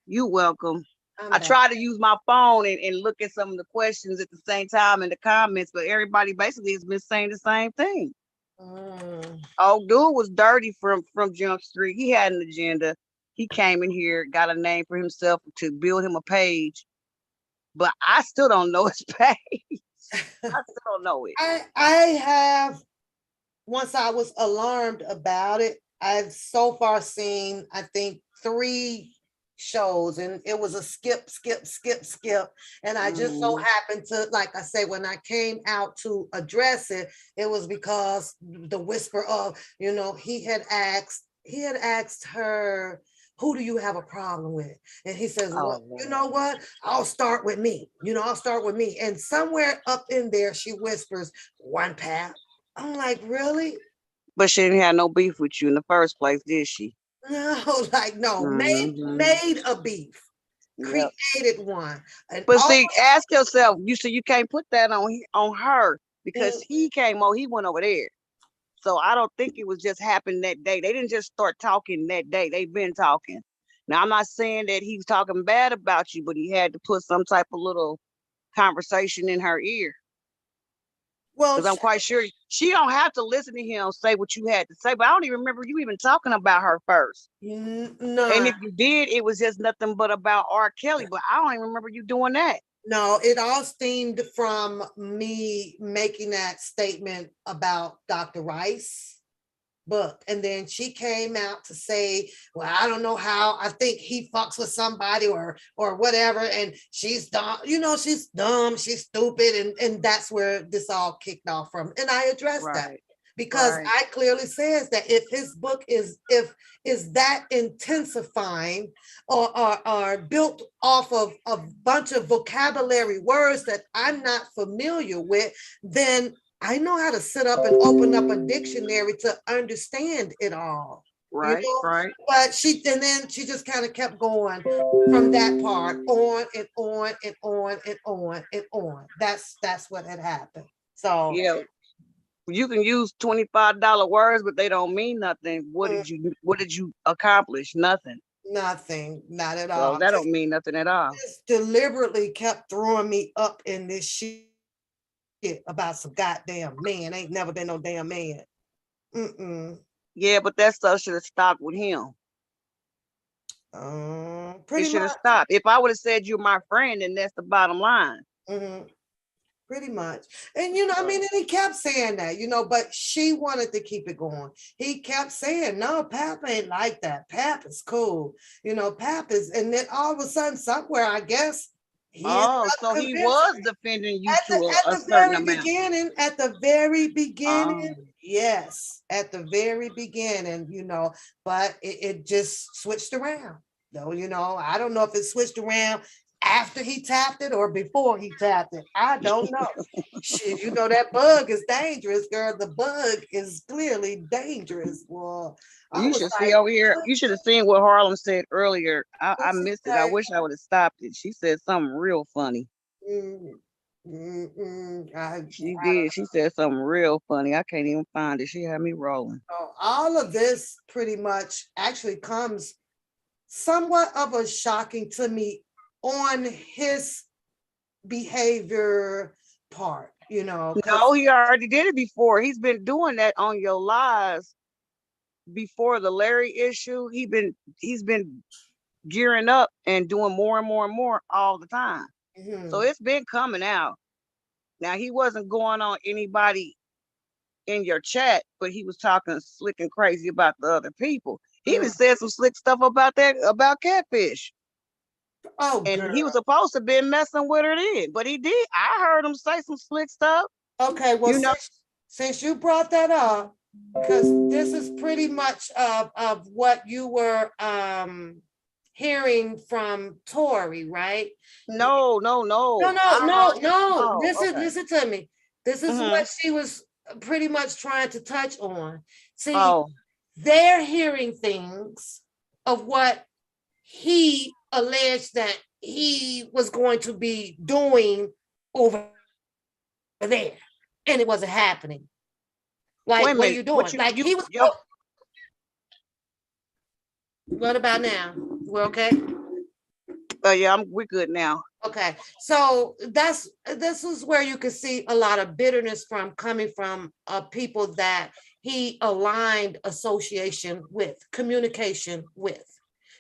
You welcome. I'm I back. tried to use my phone and look at some of the questions at the same time in the comments, but everybody basically has been saying the same thing. Oh, dude was dirty from Jump Street. He had an agenda. He came in here, got a name for himself to build him a page, but I still don't know his page. I still don't know it. I have, once I was alarmed about it, I've so far seen, I think, 3 shows, and it was a skip. And I just so happened to, like I say, when I came out to address it, it was because the whisper of, he had asked her, who do you have a problem with? And he says, well, you know what? I'll start with me. I'll start with me. And somewhere up in there, she whispers, one Pap. I'm like, really? But she didn't have no beef with you in the first place, did she? No, made a beef. Yep. Created one. And but see, ask yourself, you said you can't put that on her because he came over, he went over there. So I don't think it was just happened that day. They didn't just start talking that day. They've been talking. Now, I'm not saying that he was talking bad about you, but he had to put some type of little conversation in her ear. Well, because I'm quite sure she don't have to listen to him say what you had to say, but I don't even remember you even talking about her first. No. And if you did, it was just nothing but about R. Kelly, but I don't even remember you doing that. No, it all stemmed from me making that statement about Dr. Rice book. And then she came out to say, well, I don't know how, I think he fucks with somebody or whatever. And she's dumb, she's dumb, she's stupid. And that's where this all kicked off from. And I addressed that because I clearly says that if his book is that intensifying or built off of a bunch of vocabulary words that I'm not familiar with, then I know how to sit up and open up a dictionary to understand it all. Right. But she just kind of kept going from that part on and on and on and on and on. That's what had happened. So yeah, you can use $25 words, but they don't mean nothing. What did you accomplish? Nothing. Nothing, not at all. So that don't mean nothing at all. Just deliberately kept throwing me up in this shit about some goddamn man. Ain't never been no damn man. Yeah, but that stuff should have stopped with him. Pretty should have stopped. If I would have said you're my friend, then that's the bottom line. Pretty much. And and he kept saying that, but she wanted to keep it going. He kept saying, no, Pap ain't like that. Pap is cool. Pap is, and then all of a sudden, somewhere, I guess, so he was defending you to a certain amount. At the very beginning, yes, at the very beginning, but it just switched around. Though, I don't know if it switched around after he tapped it or before he tapped it. I don't know. Shit, that bug is dangerous, girl. The bug is clearly dangerous. Well, you should see over here. You should have seen what Harlem said earlier. I missed it. I wish I would have stopped it. She said something real funny. She did. She said something real funny. I can't even find it. She had me rolling. So all of this pretty much actually comes somewhat of a shocking to me on his behavior part, you know. No, he already did it before. He's been doing that on your lives before the Larry issue. He's been gearing up and doing more and more and more all the time. So it's been coming out. Now he wasn't going on anybody in your chat, but he was talking slick and crazy about the other people. He even said some slick stuff about catfish. Oh, and girl. he was supposed to be messing with her then, but he did. I heard him say some slick stuff. Okay, well, You know, since you brought that up, because this is pretty much of what you were hearing from Tori, right? no. No. Oh, okay. Listen to me. This is what she was pretty much trying to touch on. See, they're hearing things of what he alleged that he was going to be doing over there, and it wasn't happening. Like, what are you doing? Like, he was. What about now? We're okay? Yeah, we're good now. Okay, so this is where you can see a lot of bitterness coming from people that he aligned association with, communication with,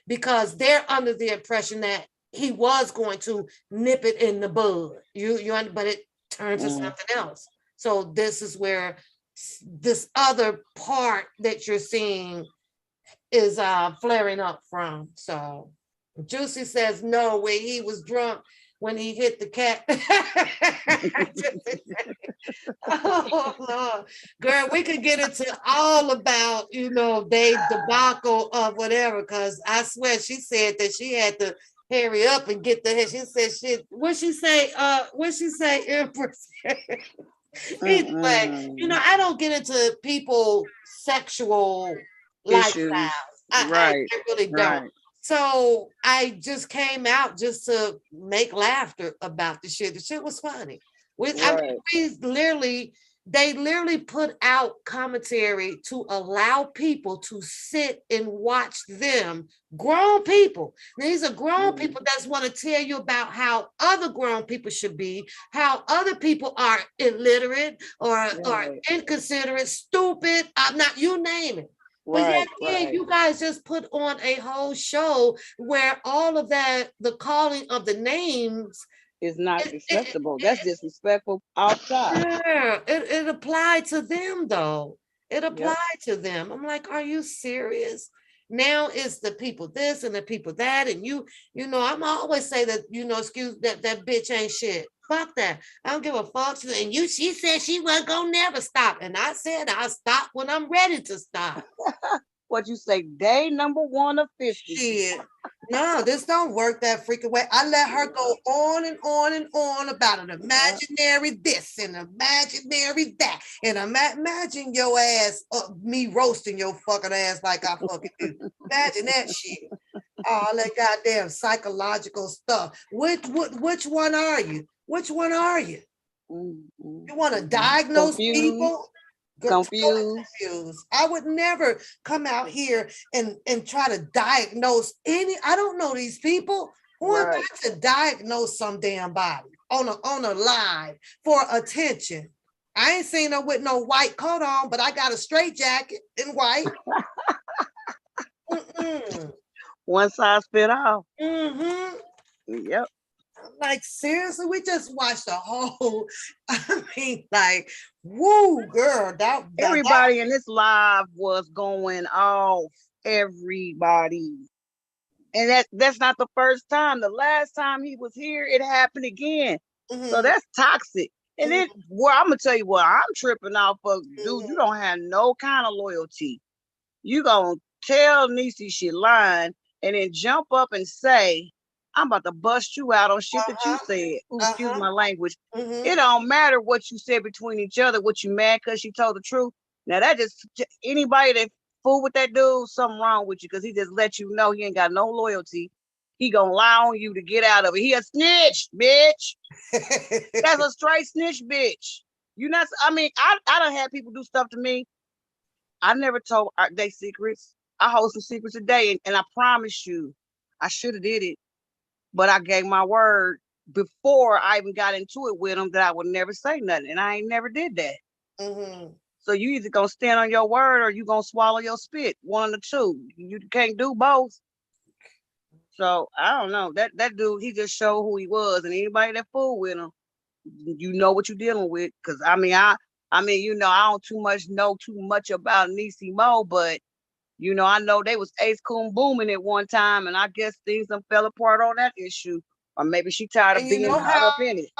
because they're under the impression that he was going to nip it in the bud. But it turns to something else. So this is where this other part that you're seeing is flaring up from. So Juicy says no, where he was drunk when he hit the cat. Oh Lord, girl, we could get into all about, Dave's debacle of whatever, because I swear she said that she had to hurry up and get the head. She said shit. What she say, Empress? Anyway, I don't get into people sexual lifestyles. I really don't. Right. So I just came out just to make laughter about the shit. The shit was funny. They literally put out commentary to allow people to sit and watch them, grown people. These are grown people that want to tell you about how other grown people should be, how other people are illiterate or inconsiderate, stupid, not you name it. But you guys just put on a whole show where all of that, the calling of the names is not acceptable. That's disrespectful outside. Yeah, it applied to them though. It applied to them. I'm like, are you serious? Now it's the people this and the people that, and I'm always say that, excuse that bitch ain't shit. Fuck that. I don't give a fuck. And she said she wasn't gonna never stop. And I said I'll stop when I'm ready to stop. What you say, day number 1 of 50. Shit. No, this don't work that freaking way. I let her go on and on and on about an imaginary this and imaginary that. And imagine your ass, me roasting your fucking ass like I fucking do. Imagine that shit. All that goddamn psychological stuff. Which one are you? Which one are you? You want to diagnose people? Confused. I would never come out here and try to diagnose I don't know these people. Who am I to diagnose some damn body on a live for attention? I ain't seen her with no white coat on, but I got a straight jacket in white. One size fit all. Yep. Like, seriously, we just watched the whole, woo, girl. Everybody in this live was going off. Everybody. And that's not the first time. The last time he was here, it happened again. So that's toxic. And then, I'm going to tell you what I'm tripping off of. Dude, you don't have no kind of loyalty. You going to tell Niecy she lying and then jump up and say, I'm about to bust you out on shit that you said. Ooh, excuse my language. It don't matter what you said between each other, what you mad because she told the truth. Now that just, anybody that fool with that dude, something wrong with you, because he just let you know he ain't got no loyalty. He gonna lie on you to get out of it. He a snitch, bitch. That's a straight snitch, bitch. I done had people do stuff to me. I never told they secrets. I hold some secrets today, and I promise you, I should have did it. But I gave my word before I even got into it with him that I would never say nothing, and I ain't never did that. Mm-hmm. So you either gonna stand on your word or you gonna swallow your spit. One of the two. You can't do both. So I don't know. That dude, he just showed who he was, and anybody that fool with him, you know what you're dealing with. Cause I mean, I don't know too much about Niecy Mo, but I know they was ace coon booming at one time, and I guess things done fell apart on that issue. Or maybe she tired of And being caught up in it.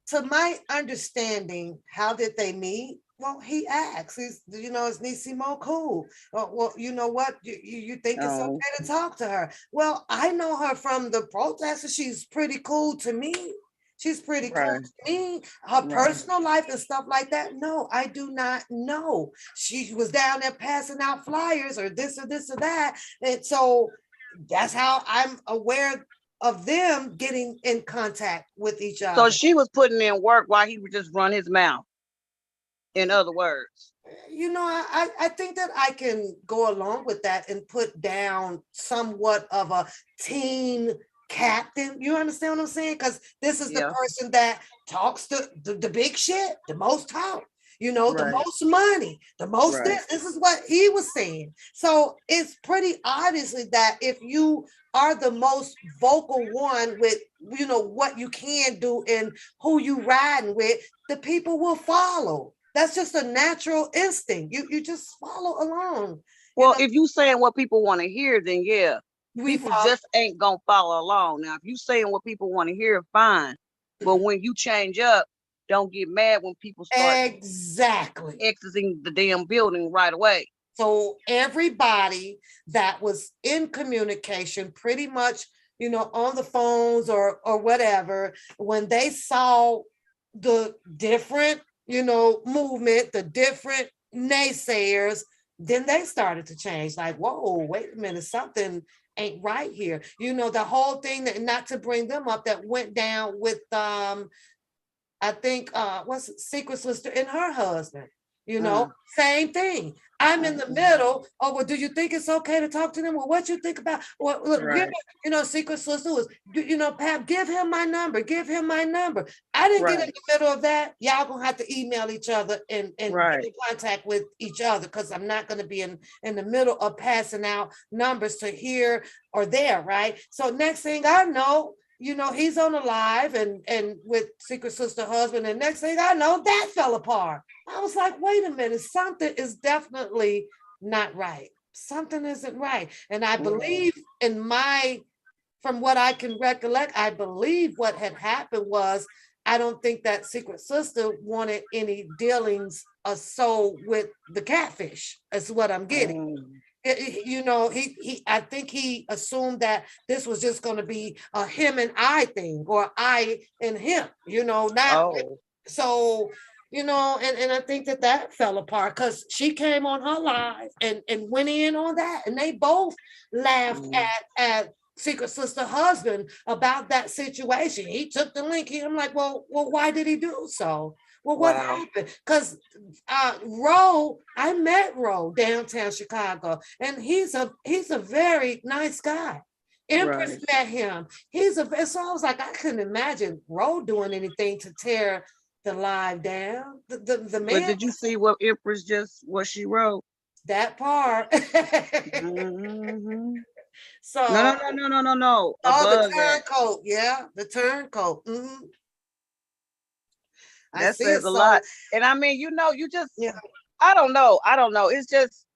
to my understanding, how did they meet? Well, he asked. Is Niecy Mo cool? Well, you know what? You think it's Oh. okay to talk to her? Well, I know her from the protesters. She's pretty cool to me. She's pretty cool Right. to me. Her Right. personal life and stuff like that. No, I do not know. She was down there passing out flyers or this or that. And so that's how I'm aware of them getting in contact with each So other. she was putting in work while he would just run his mouth. In other words. I think that I can go along with that and put down somewhat of a teen captain. You understand what I'm saying? Because this is the person that talks the big shit, the most talk, the most money, the most this is what he was saying. So it's pretty obviously that if you are the most vocal one with what you can do and who you riding with, the people will follow. That's just a natural instinct. You just follow along. Well, if you saying what people want to hear, then yeah, people follow. just ain't gonna follow along. Now, if you saying what people want to hear, fine. But when you change up, don't get mad when people start exiting the damn building right away. So everybody that was in communication, pretty much, on the phones or whatever, when they saw the different movement, the different naysayers, then they started to change. Like, whoa, wait a minute, something ain't right here. The whole thing that, not to bring them up, that went down with I think what's it, Secret Sister and her husband. Same thing. I'm in the middle. Oh, well, do you think it's okay to talk to them? Well, what you think about? Well, look, Secret Sister was, Pap, give him my number. Give him my number. I didn't get in the middle of that. Y'all gonna have to email each other and get in contact with each other, because I'm not gonna be in the middle of passing out numbers to here or there, right? So next thing I know, he's on the live and with Secret Sister husband, and next thing I know, that fell apart. I was like, wait a minute, something is definitely not right. Something isn't right. And I believe from what I can recollect, I believe what had happened was, I don't think that Secret Sister wanted any dealings or so with the catfish. That's what I'm getting. I think he assumed that this was just going to be a him and I thing, or I and him, so, and I think that fell apart, because she came on her live and went in on that, and they both laughed at Secret Sister husband about that situation. He took the link. I'm like, well, why did he do so? Well, what happened? Because I met Ro downtown Chicago, and he's a very nice guy. Empress met him. So I was like, I couldn't imagine Ro doing anything to tear the live down. The man. But did you see what Empress what she wrote? That part. So no. Oh, the turncoat, the turncoat. That says a lot. And I mean, you just, I don't know. It's just,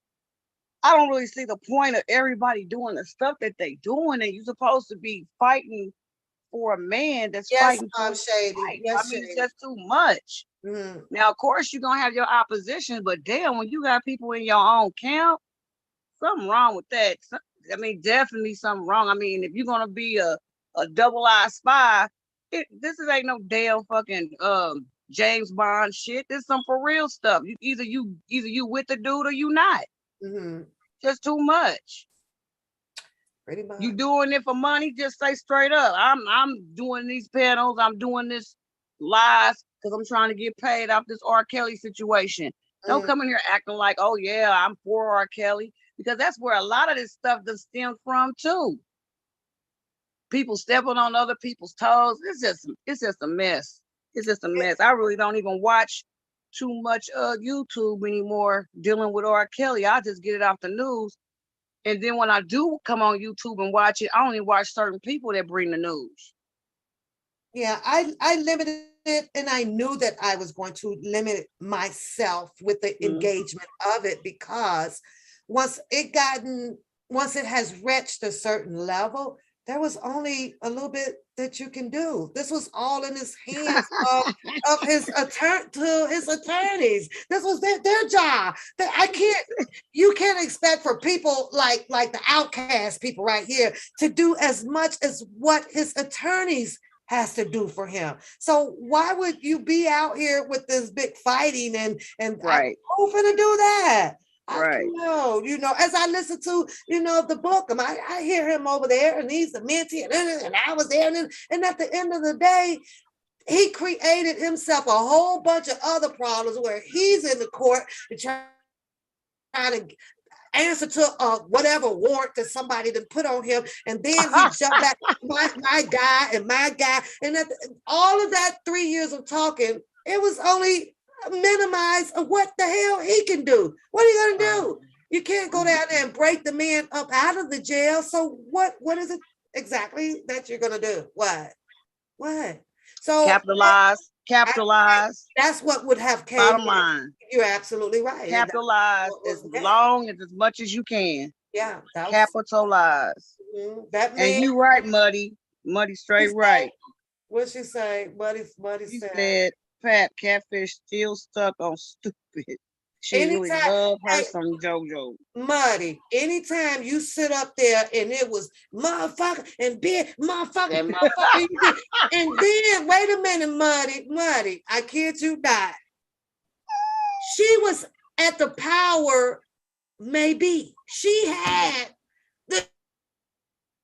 I don't really see the point of everybody doing the stuff that they doing, and you're supposed to be fighting for a man that's fighting for Shady. Yes, I mean, it's just too much. Now, of course, you're gonna have your opposition, but damn, when you got people in your own camp, something wrong with that. I mean, definitely something wrong. I mean, if you're gonna be a double-eyed spy, this ain't no damn fucking James Bond shit. This is some for real stuff. Either you with the dude or you not. Just too much. Pretty much. You doing it for money? Just say straight up. I'm doing these panels. I'm doing this live because I'm trying to get paid off this R. Kelly situation. Don't come in here acting like, oh yeah, I'm for R. Kelly, because that's where a lot of this stuff does stem from too. people stepping on other people's toes. It's just a mess. It's just a mess. I really don't even watch too much YouTube anymore dealing with R. Kelly. I just get it off the news. And then when I do come on YouTube and watch it, I only watch certain people that bring the news. Yeah, I limited it, and I knew that I was going to limit myself with the engagement of it, because once it has reached a certain level, there was only a little bit that you can do. This was all in his hands of his attorneys. This was their job. You can't expect for people like the outcast people right here to do as much as what his attorneys has to do for him. So why would you be out here with this big fighting and right? Who's gonna do that? Right. As I listen to, the book, I hear him over there and he's a mentee and I was there. And at the end of the day, he created himself a whole bunch of other problems where he's in the court and trying to answer to whatever warrant that somebody done put on him, and then he jumped back, my guy, and all of that 3 years of talking, it was only minimized of what the hell he can do. What are you gonna do? You can't go down there and break the man up out of the jail. So what is it exactly that you're gonna do? What? So capitalize. That's what would have came. Bottom line. You're absolutely right. Capitalize as long as much as you can. Yeah. Capitalize. That man, and you right, Muddy straight right. What'd she say? Muddy said, Pat, catfish still stuck on stupid. She really loved her some JoJo. Muddy, anytime you sit up there and it was motherfucker and big motherfucker and motherfucker, and then wait a minute, Muddy, I kid you not. She was at the power, maybe. She had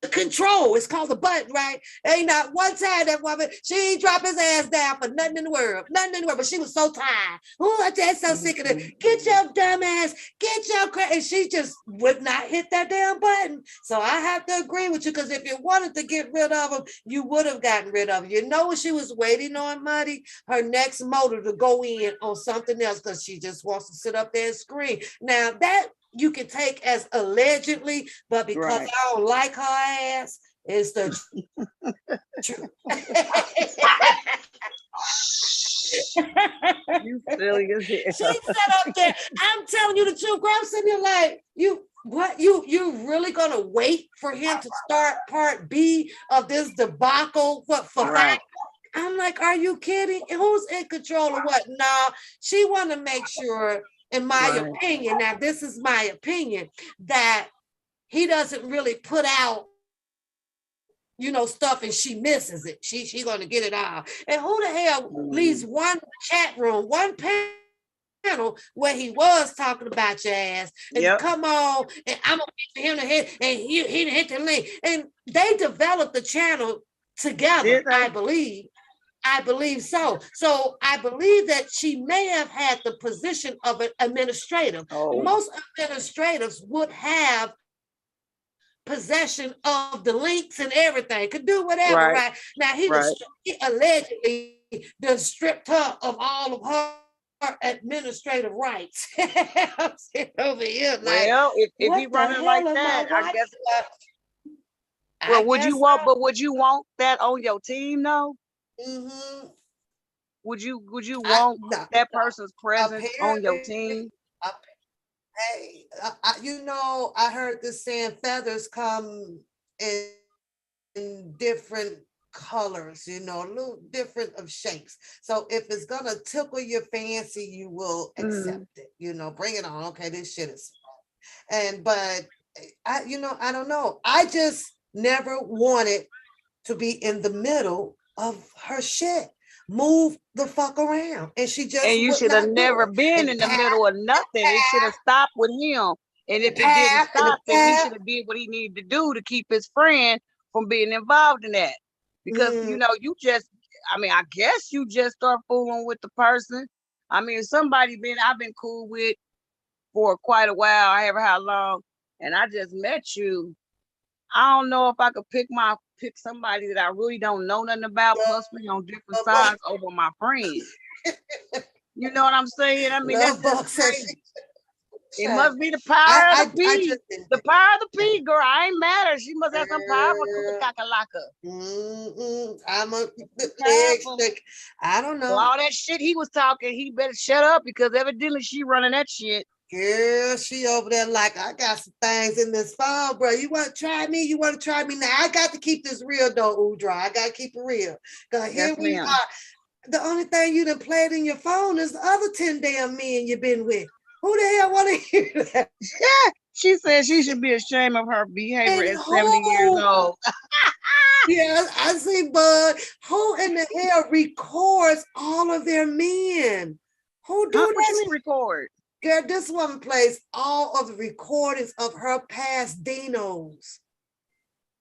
the control. It's called the button, right? Ain't not one time that woman, she ain't drop his ass down for nothing in the world. But she was so tired. Oh, I'm so sick of it. Get your dumb ass, get your crap. And she just would not hit that damn button. So I have to agree with you, because if you wanted to get rid of him, you would have gotten rid of him. You know what she was waiting on, Muddy? Her next motor to go in on something else, because she just wants to sit up there and scream. Now that you can take as allegedly, but because I don't like her ass, it's the truth. You silly as hell. She sat up there. I'm telling you the truth, girl. I'm sitting here like, you really gonna wait for him to start part B of this debacle? For right. I'm like, are you kidding? Who's in control of what? No, she want to make sure, in my opinion, now this is my opinion, that he doesn't really put out, stuff and she misses it. She gonna get it all. And who the hell leaves one chat room, one panel where he was talking about your ass and come on, and I'm gonna wait for him to hit, and he hit the link. And they developed the channel together, I believe. I believe so. So I believe that she may have had the position of an administrative. Most administrators would have possession of the links and everything, could do whatever, right? Now he allegedly done stripped her of all of her administrative rights. I'm sitting over here like, well, if he running like that, I guess. Well, would you want that on your team, though? Mm-hmm. Would you want that person's presence on your team? Hey, I heard this saying, feathers come in different colors, a little different of shapes. So if it's gonna tickle your fancy, you will accept it. Bring it on. Okay, this shit is fun. But I don't know. I just never wanted to be in the middle of her shit. Move the fuck around. And she just, and you should have never been in the middle of nothing. It should have stopped with him. And if it didn't stop, then he should have did what he needed to do to keep his friend from being involved in that. Because you just, I guess you just start fooling with the person. I've been cool with for quite a while, however how long, and I just met you, I don't know if I could pick somebody that I really don't know nothing about, plus we on different sides over my friends. You know what I'm saying? I mean, that's just crazy. It must be the power of the pea. The power of the pea, girl. I ain't mad at her. She must have some power for kakalaka. I'm a I don't know. So all that shit he was talking, he better shut up because evidently she running that shit. Girl, she over there like, I got some things in this phone, bro. You want to try me? You want to try me now? I got to keep this real, though, Udra. I got to keep it real. Because here we are. The only thing you done played in your phone is the other 10 damn men you've been with. Who the hell want to hear that? Yeah, she said she should be ashamed of her behavior at 70 years old. Yeah, I see, Bud. Who in the hell records all of their men? Who do that? Record? Girl, this woman plays all of the recordings of her past dinos.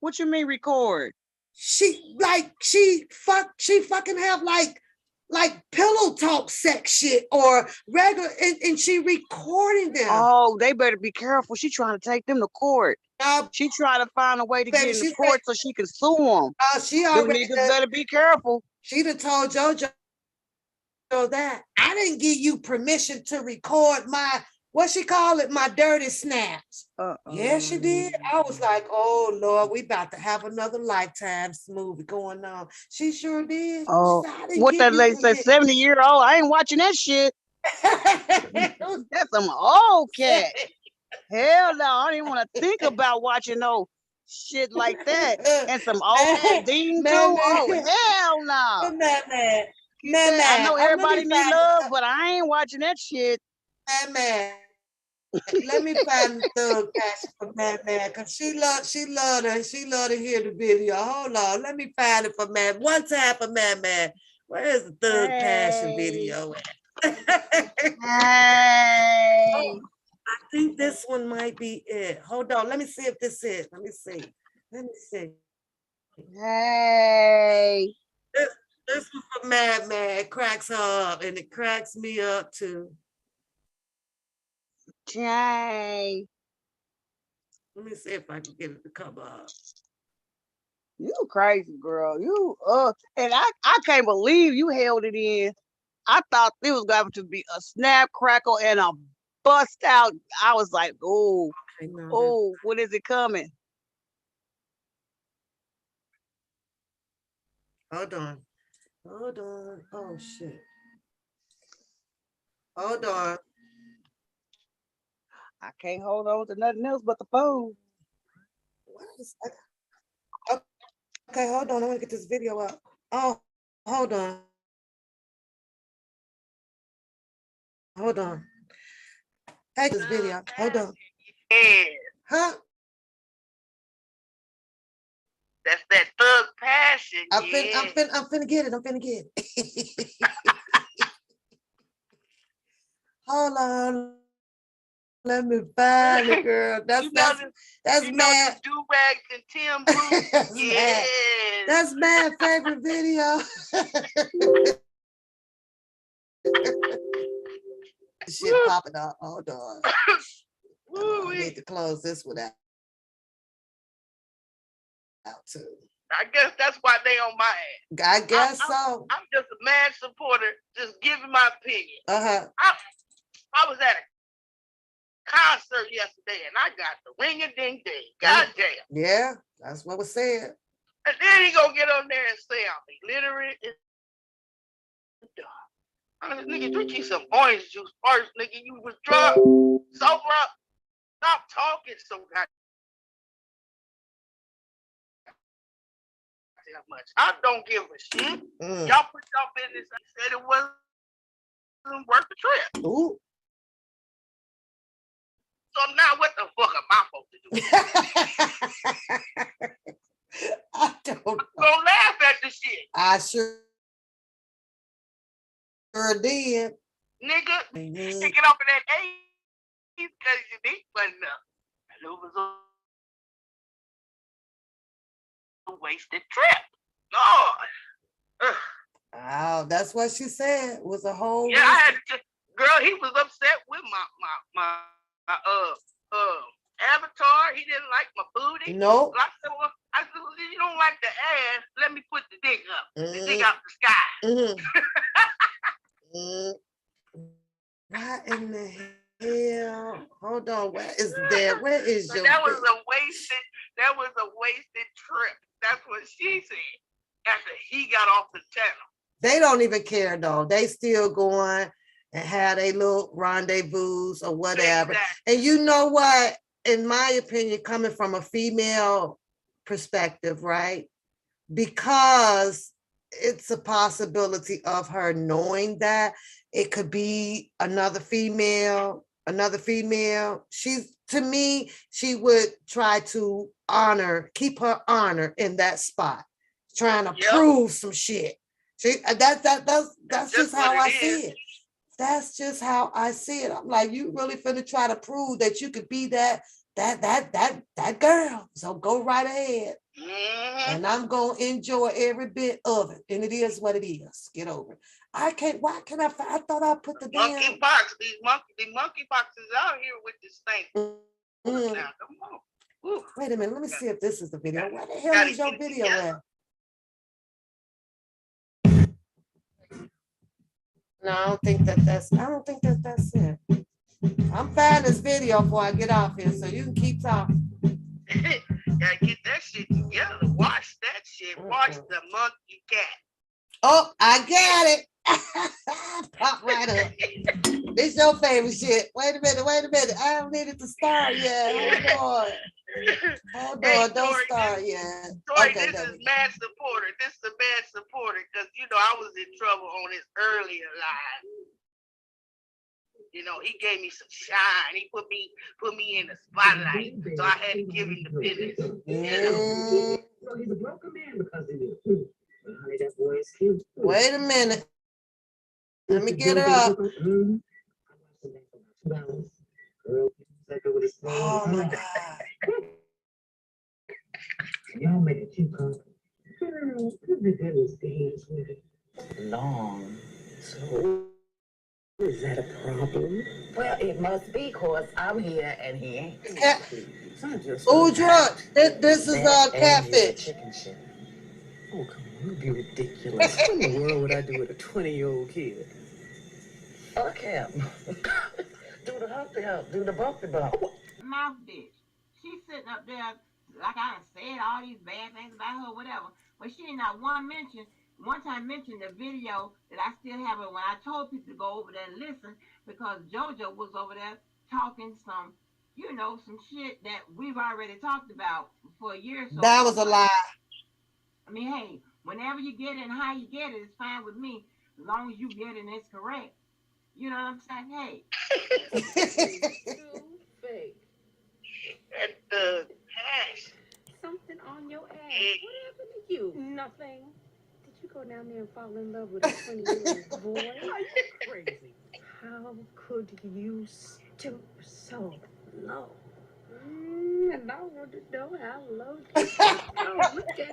What you mean record? She fucking have like pillow talk sex shit or regular, and she recording them. Oh, they better be careful. She trying to take them to court. She trying to find a way to get in the court so she can sue them. She already better be careful. She done told JoJo that I didn't give you permission to record my, what she call it, my dirty snaps. Yeah, she did. I was like, oh Lord, we about to have another Lifetime movie going on. She sure did. Oh, what that lady said, 70-year-old? I ain't watching that shit. That's some old cat. Hell no, I didn't want to think about watching no shit like that. And some old Dean too. Oh hell no. I know everybody need love, but I ain't watching that shit. Man. Let me find the Thug Passion for Man, because she love to hear the video. Hold on, let me find it for Man. One time for Man. Where is the Thug Passion video at? Hey. I think this one might be it. Hold on, let me see if this is. Let me see. Hey. This one for Mad. It cracks her up, and it cracks me up too. Jay. Let me see if I can get it to come up. You crazy, girl. You and I can't believe you held it in. I thought it was going to be a snap, crackle, and a bust out. I was like, oh, when is it coming? Hold on. Oh shit. Hold on. I can't hold on to nothing else but the phone. Okay, hold on. I want to get this video up. Oh, hold on. Hey, this video. Hold on. Yeah. Huh? That's that Thug Passion. I'm finna get it. Hold on. Let me find it, girl. That's Mad. Do-rag and Tim boots. Yes. That's Mad favorite video. Shit popping up. Hold on. I need to close this one out too. I guess that's why they on my ass. I guess so. I'm just a mad supporter, just giving my opinion. I was at a concert yesterday and I got the ring-a-ding-ding. God damn. Yeah, that's what was said. And then he gonna get on there and say I'm illiterate. Nigga, drink you some orange juice first, nigga. You was drunk, sober up, stop talking so goddamn much. I don't give a shit. Y'all put y'all business. I said it wasn't worth the trip. Ooh. So now what the fuck am I supposed to do? I don't know. I'm gonna laugh at the shit. I sure did. Nigga, picking up in that age because you need one enough. And it was a wasted trip. Lord. Oh, that's what she said. It was a whole. Yeah, I had to. Girl, he was upset with my Avatar. He didn't like my booty. Nope. So I said, well, you don't like the ass. Let me put the dick up. The dick out the sky. What in the hell? Hold on. Where is that? Where is your? That was a wasted trip. That's what she said after he got off the channel. They don't even care though. They still going and have a little rendezvous or whatever. Exactly. And you know what? In my opinion, coming from a female perspective, right? Because it's a possibility of her knowing that it could be another female. She's, to me, she would try to keep her honor in that spot, trying to prove some shit. That's just how I see it. That's just how I see it. I'm like, you really finna try to prove that you could be that girl. So go right ahead. And I'm gonna enjoy every bit of it. And it is what it is. Get over it. I thought I put the monkey box. These monkey boxes out here with this thing. Now, come on. Ooh. Wait a minute. Let me see if this is the video. Where the hell is your video at? No, I don't think that's it. I'm finding this video before I get off here, so you can keep talking. Gotta get that shit together. Watch that shit. Watch the monkey cat. Oh, I got it. Pop right up. This your favorite shit. Wait a minute. I don't need it to start yet. Hold on, don't start yet. Tori, okay, this is mad supporter. This is a mad supporter because I was in trouble on his earlier live. He gave me some shine. He put me in the spotlight, so I had to give him the business. So he's a broken man because of you. Honey, that boy is cute. Wait a minute. Let me get her up. Oh my God. Y'all make it too comfortable. The devil's dance with it. Long. So, is that a problem? Well, it must be, cause I'm here and he ain't. Udra, this is catfish. Oh, come on, you'd be ridiculous. What in the world would I do with a 20-year-old kid? Fuck him. Do the humpy hump, do the bumpy bump. Mouth bitch. She's sitting up there like I done said all these bad things about her, whatever. But she did not one time mention the video that I still have it when I told people to go over there and listen because JoJo was over there talking some shit that we've already talked about for a year or so. That was a lie. I mean, hey, whenever you get it and how you get it, it's fine with me as long as you get it and it's correct. You know what I'm saying? Hey. Fake. And the hash. Something on your ass. What happened to you? Nothing. Did you go down there and fall in love with a 20-year-old boy? Are you crazy? How could you stoop so low? And I want to know how low you can go. Look at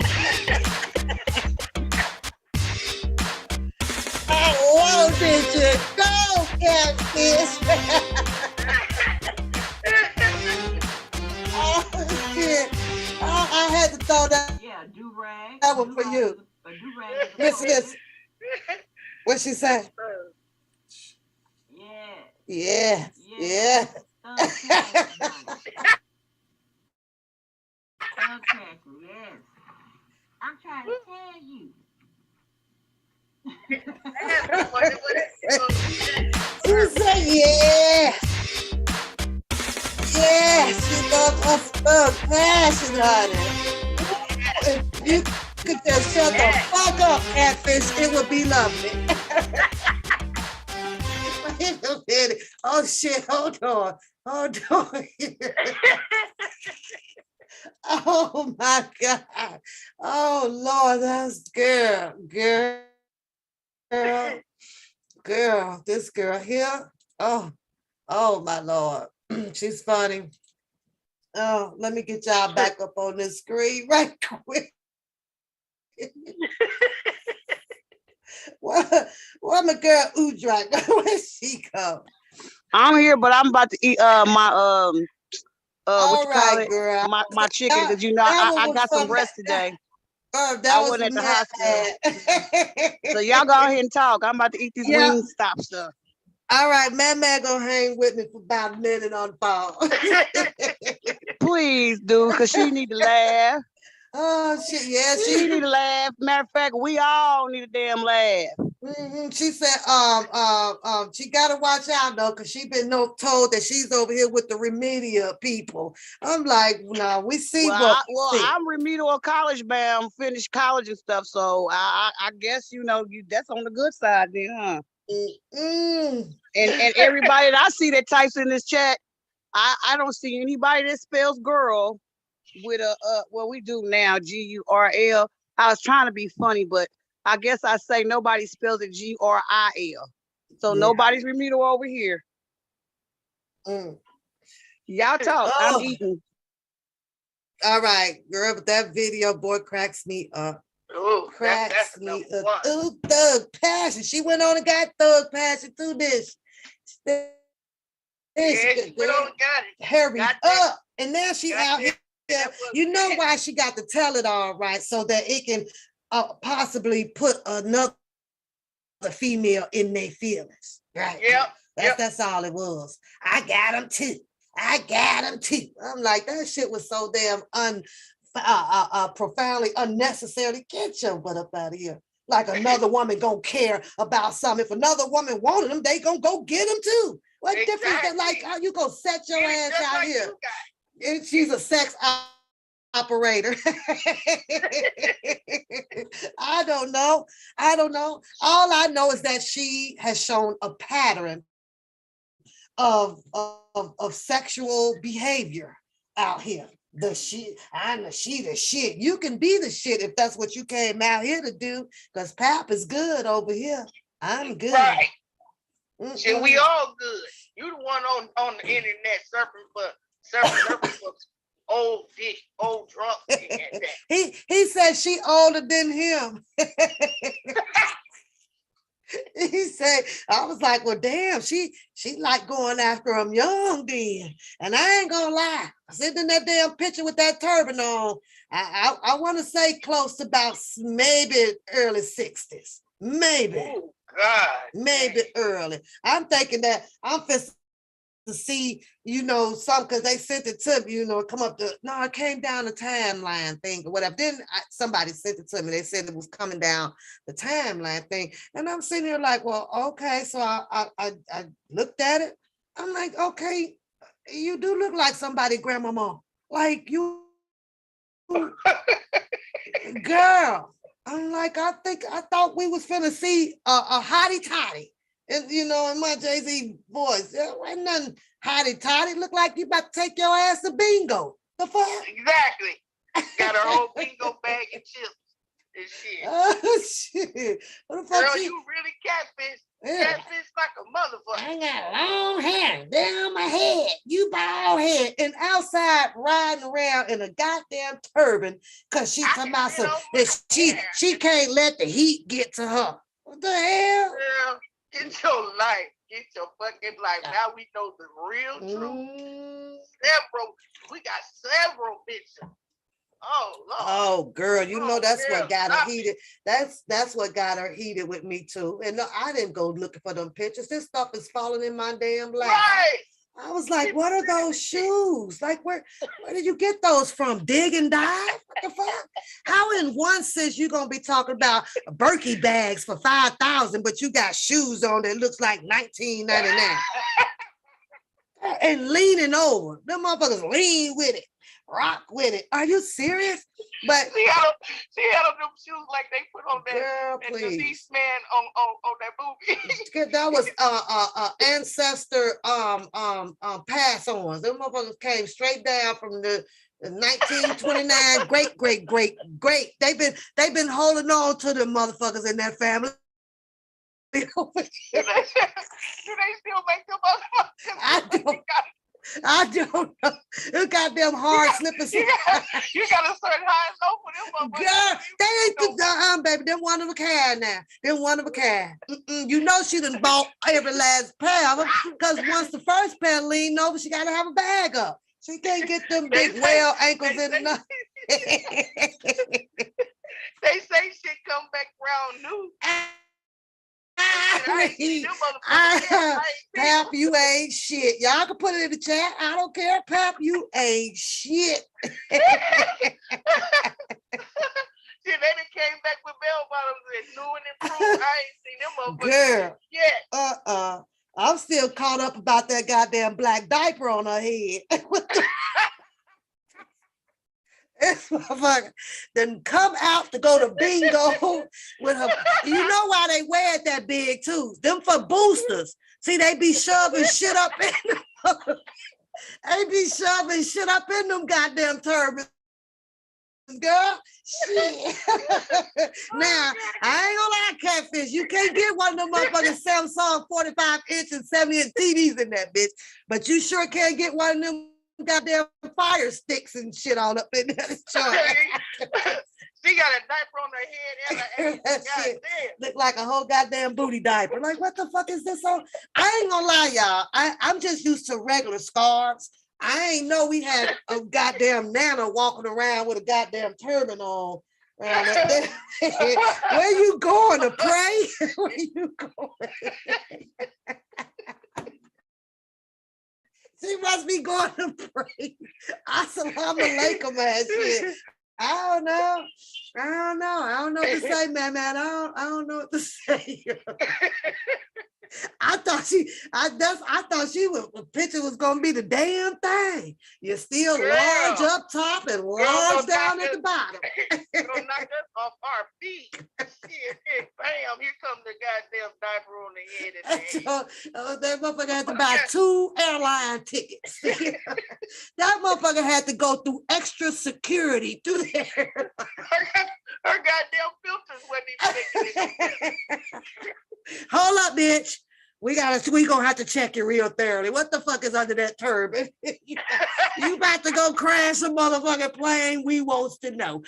Whoa, did you go, catfish? Oh, shit. I had to throw that. Yeah, do-rag. That one for you. Listen. What she say? Yeah. Yes. I'm trying to tell you. You say yeah. She loves us passion, honey. If you could just shut the fuck up, catfish, it would be lovely. Wait a minute. Oh shit, hold on. Oh my God. Oh Lord, that's girl. This girl here. Oh my Lord. She's funny. Oh, let me get y'all back up on this screen right quick. Where my girl Udra? Where she go? I'm here, but I'm about to eat my what All you call right, it? girl. My chicken, That, because you know that I one was got some from rest today. that I was wasn't at from the Mad hospital. Mad. So y'all go ahead and talk. I'm about to eat this Yeah. wing stop stuff. All right, Mad gonna hang with me for about a minute on the phone. Please, dude, because she need to laugh. Oh shit, yeah, She need to laugh. Matter of fact, we all need a damn laugh. She said, she gotta watch out though, cause she been told that she's over here with the remedial people. I'm like, no, we see I'm remedial college bound, finished college and stuff. So I guess that's on the good side then, huh? And everybody that I see that types in this chat, I don't see anybody that spells girl with we do now, GURL. I was trying to be funny, but I guess I say nobody spells it GRIL. So nobody's remedial over here. Y'all talk. I'm eating. All right, girl, but that video, boy, cracks me up. Oh, cracks me up. Ooh, Thug Passion. She went on and got Thug Passion through this. She went on and got it. Hurry up. And now she out here. You know why she got to tell it all, right? So that it can possibly put another female in their feelings, right? Yep. That's all it was. I got them too. I'm like, that shit was so damn profoundly unnecessary. Get your butt up out of here. Like another woman gonna care about something. If another woman wanted them, they gonna go get them too. What difference that, like, how you gonna set your ass out like here? And she's a sex operator. I don't know. All I know is that she has shown a pattern of sexual behavior out here. I'm the shit. You can be the shit if that's what you came out here to do, because Pap is good over here. I'm good. Right. Shit, we all good. You the one on the internet surfing for old dick, old drunk. He said she older than him. He said, I was like, well, damn, she like going after him young then. And I ain't gonna lie, sitting in that damn picture with that turban on, I want to say close to about maybe early 60s. Maybe. Oh, God. Maybe early. I'm thinking that I'm fixing to see, some, because they sent it to me, come up to, no, it came down the timeline thing or whatever. Then somebody sent it to me. They said it was coming down the timeline thing. And I'm sitting here like, well, okay. So I looked at it. I'm like, okay, you do look like somebody, grandmama. Like you, girl. I'm like, I thought we was finna see a hottie toddy. And in my Jay-Z voice, there ain't nothing hotty toddy. Look like you about to take your ass to bingo. The fuck? Exactly. Got her whole bingo bag of chips and shit. Oh shit. What the fuck? Girl, you really catfish. Yeah. Catfish like a motherfucker. I got long hair down my head. You bald head. And outside riding around in a goddamn turban because she talking about she can't let the heat get to her. What the hell? Girl, get your life. Get your fucking life. Now we know the real truth. We got several bitches. Oh Lord. Oh girl, that's what got her heated. That's what got her heated with me too. And no, I didn't go looking for them pictures. This stuff is falling in my damn lap. Right. I was like, what are those shoes? Like, where did you get those from? Dig and dive? What the fuck? How in one sense you gonna be talking about Berkey bags for $5,000, but you got shoes on that looks like $19.99? And leaning over. Them motherfuckers lean with it. Rock with it. Are you serious? But she had them shoes like they put on that girl, please. deceased man on that movie. That was ancestor pass-ons. Them motherfuckers came straight down from the 1929 great. They've been holding on to the motherfuckers in that family. Do they still make them motherfuckers? I don't know. It got them hard slippers. You got a certain high and low for them. Girl, they ain't baby. Them one of a kind now. Them one of a kind. You know she done bought every last pair of them, because once the first pair leaned over, she got to have a bag up. She can't get them big whale ankles in enough. They say shit come back round new. Pap, you ain't shit. Y'all can put it in the chat. I don't care. Pap, you ain't shit. Shit, they done came back with bell bottoms and new and improved. I ain't seen them motherfuckers yet. I'm still caught up about that goddamn black diaper on her head. This motherfucker then come out to go to bingo with her. You know why they wear it that big too? Them for boosters. See, they be shoving shit up in them. They be shoving shit up in them goddamn turbans. Girl, shit. Now, I ain't gonna lie, catfish. You can't get one of them motherfucking Samsung 45-inch and 70-inch TVs in that bitch, but you sure can't get one of them goddamn fire sticks and shit all up in there. She got a diaper on her head and her look like a whole goddamn booty diaper. Like, what the fuck is this on? I ain't gonna lie, y'all. I'm just used to regular scarves. I ain't know we had a goddamn Nana walking around with a goddamn turban on. Where you going to pray? Where you going? She must be going to pray. Assalamu alaikum and shit. I don't know. I don't know what to say, man. I don't know what to say. I thought she was the picture was gonna be the damn thing. You're still large up top and large down at the bottom. Gonna knock us off our feet. Shit, bam, here comes the goddamn diaper on the head and that motherfucker had to buy 2 airline tickets. That motherfucker had to go through extra security through there. Her goddamn filters wasn't even making it. Hold up, bitch. We gonna have to check you real thoroughly. What the fuck is under that turban? You about to go crash a motherfucking plane? We wants to know.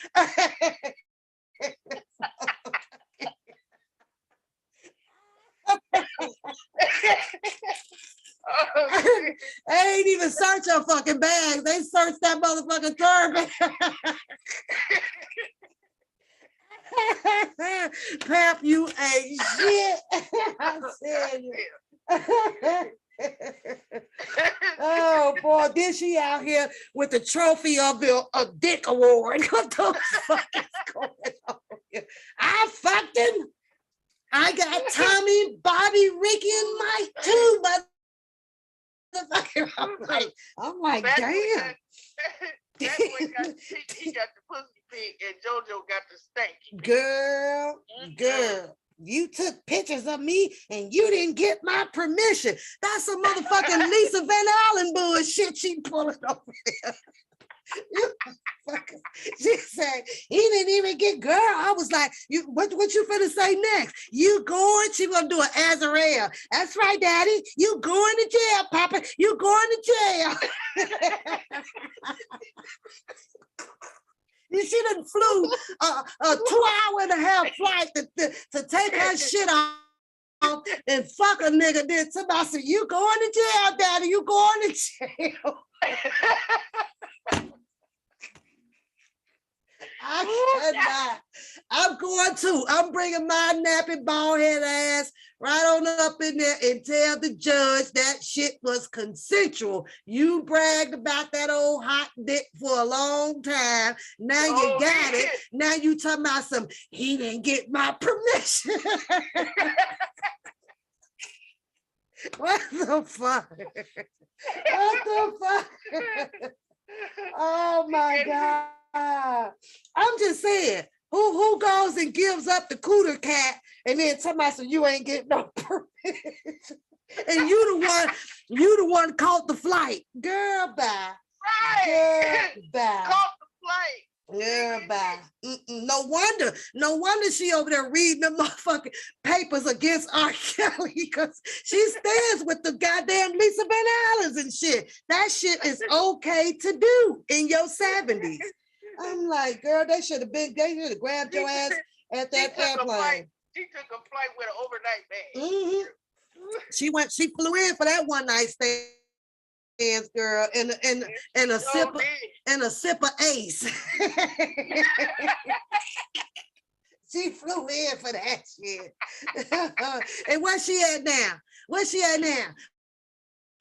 They ain't even search your fucking bags. They searched that motherfucking turban. Pap, you ain't shit. I said you. Oh boy, then she out here with the trophy of the dick award. What the fuck is going on here? I fucked him. I got Tommy, Bobby, Ricky, and Mike too, motherfucker. I'm like, damn. That boy he got the pussy pig and JoJo got the stanky. Girl, you took pictures of me and you didn't get my permission. That's a motherfucking Lisa Van Allen bullshit she pulling over there. She said, he didn't even get girl. I was like, what you finna say next? You going? She gonna do an Azrael. That's right, Daddy. You going to jail, Papa. You going to jail. She done flew a 2.5-hour flight to take her shit off and fuck a nigga. Then somebody said, you going to jail, Daddy. You going to jail. I cannot. I'm going to. I'm bringing my nappy bald head ass right on up in there and tell the judge that shit was consensual. You bragged about that old hot dick for a long time. Now you got it. Now you talking about he didn't get my permission. What the fuck? What the fuck? Oh my God. I'm just saying, who goes and gives up the cooter cat and then somebody says you ain't getting no permission, and you the one caught the flight, girl. Bye. Right. Girl, bye. Caught the flight. Girl, bye. No wonder she over there reading the motherfucking papers against R. Kelly, because she stands with the goddamn Lisa Van Allens and shit. That shit is okay to do in your 70s. I'm like, girl, they should have grabbed your ass at that airplane. She took a flight with an overnight bag. Mm-hmm. She flew in for that one night stand. hands, girl, and a sip of Ace. She flew in for that shit. And where she at now? Where she at now?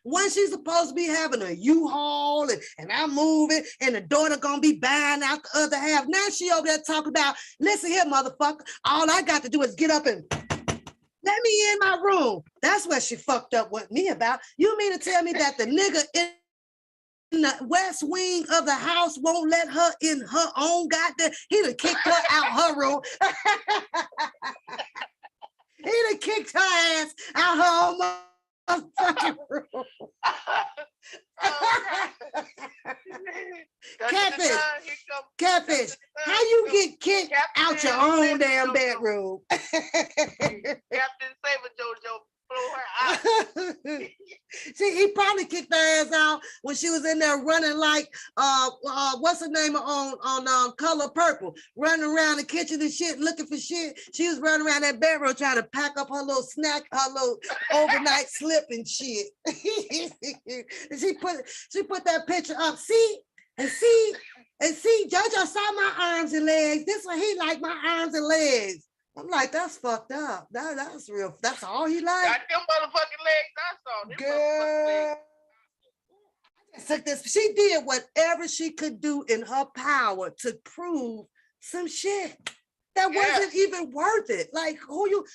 When she's supposed to be having a U-Haul and I'm moving and the daughter gonna be buying out the other half. Now she over there talking about, listen here, motherfucker, all I got to do is get up and let me in my room. That's what she fucked up with me about. You mean to tell me that the nigga in the west wing of the house won't let her in her own goddamn, he done kicked her out her room. He done kicked her ass out her own fucking room. Catfish, how you get kicked out your own damn bedroom? Captain Saber JoJo blew her out. See, he probably kicked her ass out when she was in there running like what's her name on Color Purple, running around the kitchen and shit, looking for shit. She was running around that bedroom trying to pack up her little snack, her little overnight slip and shit. She put that picture up. See, JoJo saw my arms and legs. This one he like my arms and legs. I'm like, that's fucked up. That's real. That's all he like. Got them motherfucking legs I saw. Them girl, I just took this. She did whatever she could do in her power to prove some shit that wasn't even worth it. Like, who you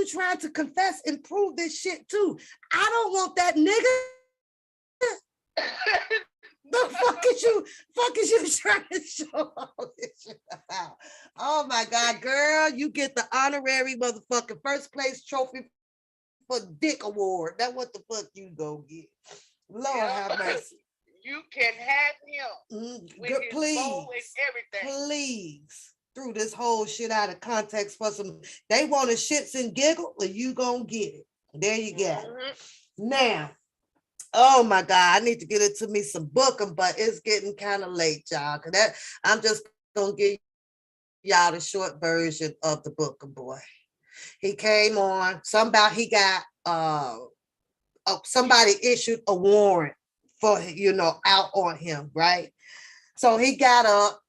trying to confess and prove this shit to? I don't want that nigga. The fuck is you trying to show all this shit about? Oh my God, girl, you get the honorary motherfucking first place trophy for Dick Award. That's what the fuck you go get. Lord have mercy. You can have him with his bow and everything. Please, threw this whole shit out of context for some. They want a shits and giggle, or you gonna get it. There you go. Now. Oh my God, I need to get into me some booking, but it's getting kind of late, y'all. I'm just gonna give y'all the short version of the Booker boy. He came on, somebody issued a warrant for, out on him, right? So he got up,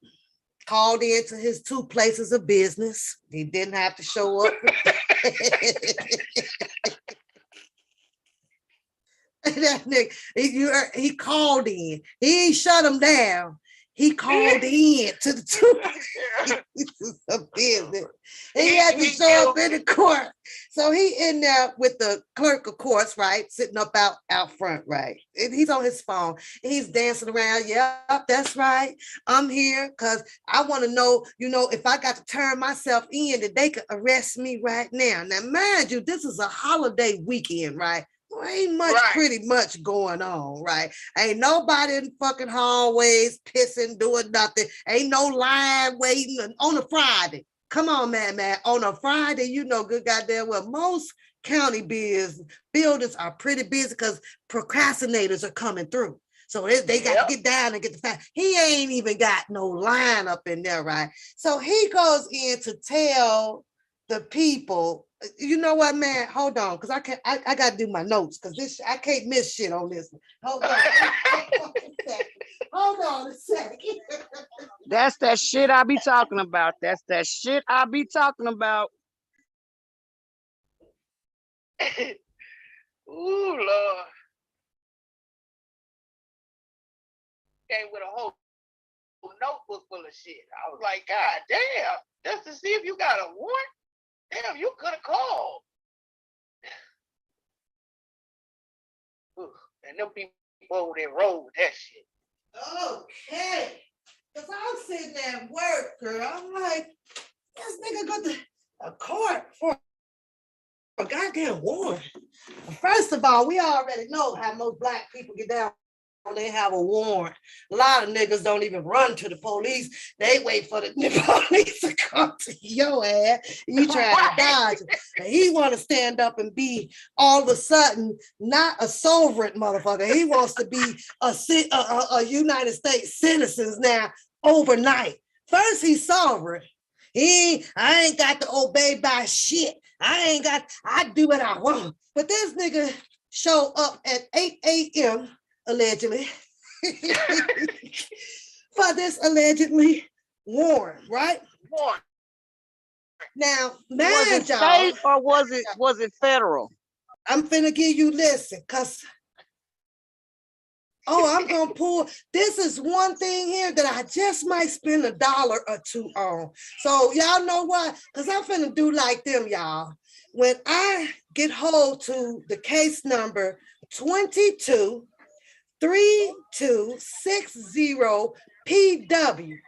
called into his 2 places of business. He didn't have to show up. That nigga, he called in. He ain't shut him down. He called in to the 2 of business. He had to show up in the court. So he in there with the clerk of courts, right? Sitting up out front, right? And he's on his phone. And he's dancing around. Yep, that's right. I'm here because I want to know, if I got to turn myself in, that they could arrest me right now. Now, mind you, this is a holiday weekend, right? Well, ain't much pretty much going on, right? Ain't nobody in fucking hallways pissing, doing nothing. Ain't no line waiting on a Friday. Come on, man. On a Friday, good goddamn well, most county buildings are pretty busy because procrastinators are coming through. So they got to get down and get the fact. He ain't even got no line up in there, right? So he goes in to tell the people, you know what, man? Hold on, because I got to do my notes because I can't miss shit on this one. Hold on. Hold on a second. That's that shit I be talking about. That's that shit I be talking about. Ooh, Lord. Came with a whole notebook full of shit. I was like, God damn, just to see if you got a warrant? Damn, you could have called. Ooh, and them people over there roll with that shit. Okay. Because I'm sitting at work, girl. I'm like, this nigga got a court for a goddamn warrant. First of all, we already know how most Black people get down when they have a warrant. A lot of niggas don't even run to the police. They wait for the police to come to your ass. You try to dodge it. And he want to stand up and be all of a sudden not a sovereign motherfucker. He wants to be a United States citizen now overnight. First he's sovereign. I ain't got to obey by shit. I do what I want. But this nigga show up at 8 a.m. allegedly, for this allegedly warrant, right? Warrant. Now, Was mind it y'all, state or was it federal? I'm finna give you, listen, cause I'm gonna pull. This is one thing here that I just might spend $1 or $2 on. So y'all know what? Cause I'm finna do like them, y'all. When I get hold to the case number 223260 PW.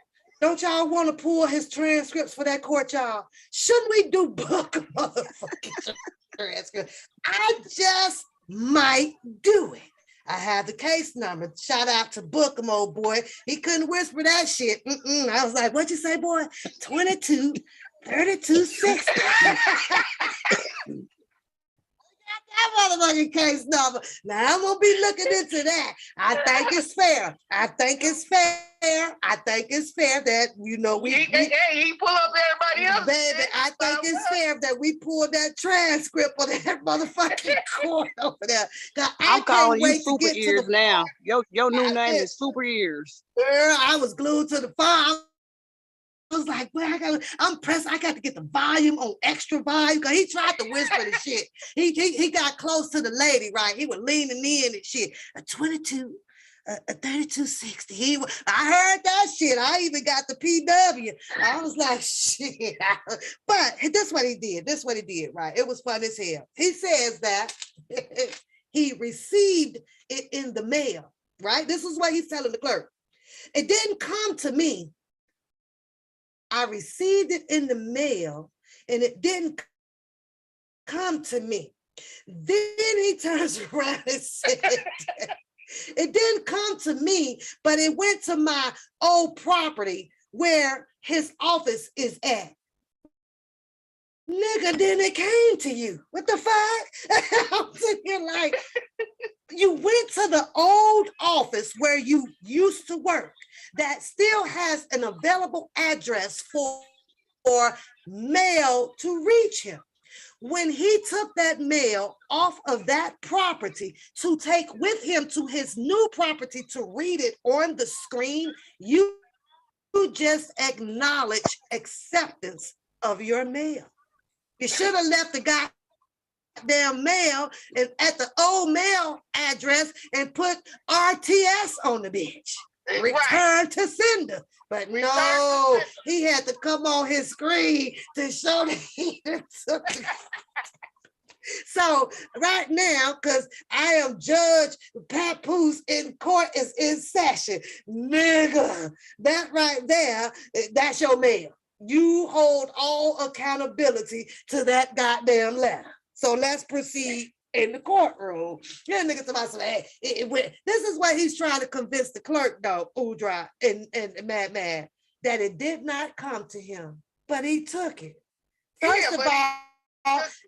Don't y'all want to pull his transcripts for that court, y'all? Shouldn't we do book motherfucking transcript? I just might do it. I have the case number. Shout out to Bookham, old boy. He couldn't whisper that shit. I was like, what'd you say, boy? 223260. That motherfucking case number. Now I'm gonna be looking into that. I think it's fair. I think it's fair that he pull up everybody else. Baby, I think it's fair that we pull that transcript of that motherfucking court over there. I'm calling you Super Ears now. Your new name is Super Ears. Girl, I was glued to the phone. I was like, well, I'm pressed. I got to get the volume on extra volume because he tried to whisper the shit. He got close to the lady, right? He was leaning in and shit. A 3260. I heard that shit. I even got the PW. I was like, shit. But that's what he did. That's what he did, right? It was fun as hell. He says that he received it in the mail, right? This is what he's telling the clerk. It didn't come to me. I received it in the mail and it didn't come to me. Then he turns around and said, it didn't come to me, but it went to my old property where his office is at. Nigga, then it came to you. What the fuck? I'm sitting here like, you went to the old office where you used to work that still has an available address for mail to reach him. When he took that mail off of that property to take with him to his new property to read it on the screen, you just acknowledge acceptance of your mail. You should have left the goddamn mail and at the old mail address and put RTS on the bitch. Return to sender. But no, he had to come on his screen to show that he took it. So right now, because I am Judge Papoose in court is in session, nigga, that right there, that's your mail. You hold all accountability to that goddamn letter. So let's proceed in the courtroom. Yeah, nigga, somebody say, hey, this is what he's trying to convince the clerk, though, Udra and Madman, that it did not come to him, but he took it. First of all,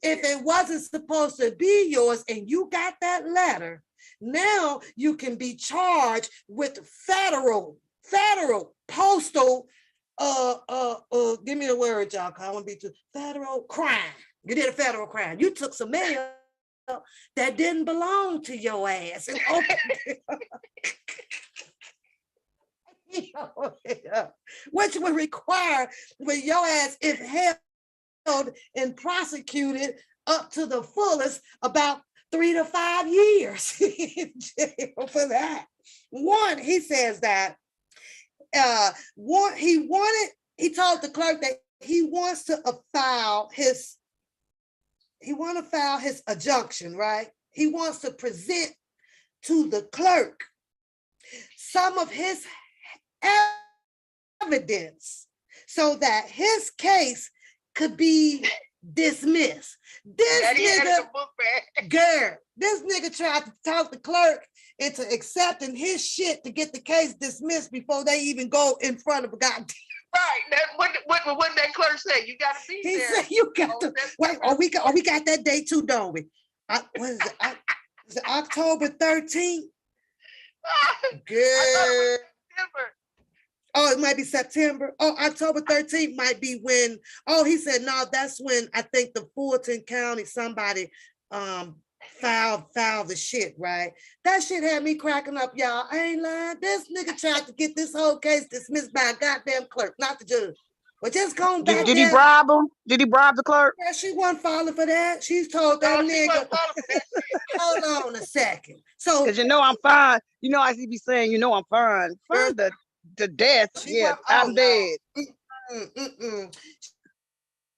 if it wasn't supposed to be yours and you got that letter, now you can be charged with federal postal give me a word, y'all, because I want to be too federal crime. You did a federal crime. You took some mail that didn't belong to your ass and opened it up. Which would require with your ass, if held and prosecuted up to the fullest, about 3 to 5 years in jail for that. One, he says that he told the clerk that he wants to file his adjunction, right? He wants to present to the clerk some of his evidence so that his case could be dismissed. This nigga tried to talk the clerk into accepting his shit to get the case dismissed before they even go in front of a goddamn. Right. What that clerk said, you gotta be there. He said you got to wait. We got that date too, don't we? What is it? Is it October 13th? Good. Oh, it might be September. Oh, October 13th might be when. Oh, he said no. That's when I think the Fulton County somebody filed the shit, right? That shit had me cracking up, y'all. I ain't lying. This nigga tried to get this whole case dismissed by a goddamn clerk, not the judge. But just going back Did he bribe him? Did he bribe the clerk? Yeah, she wasn't falling for that. She's told that nigga, hold on a second. So, because I'm fine. I see be saying, I'm fine. Fine the death. Yeah, I'm dead.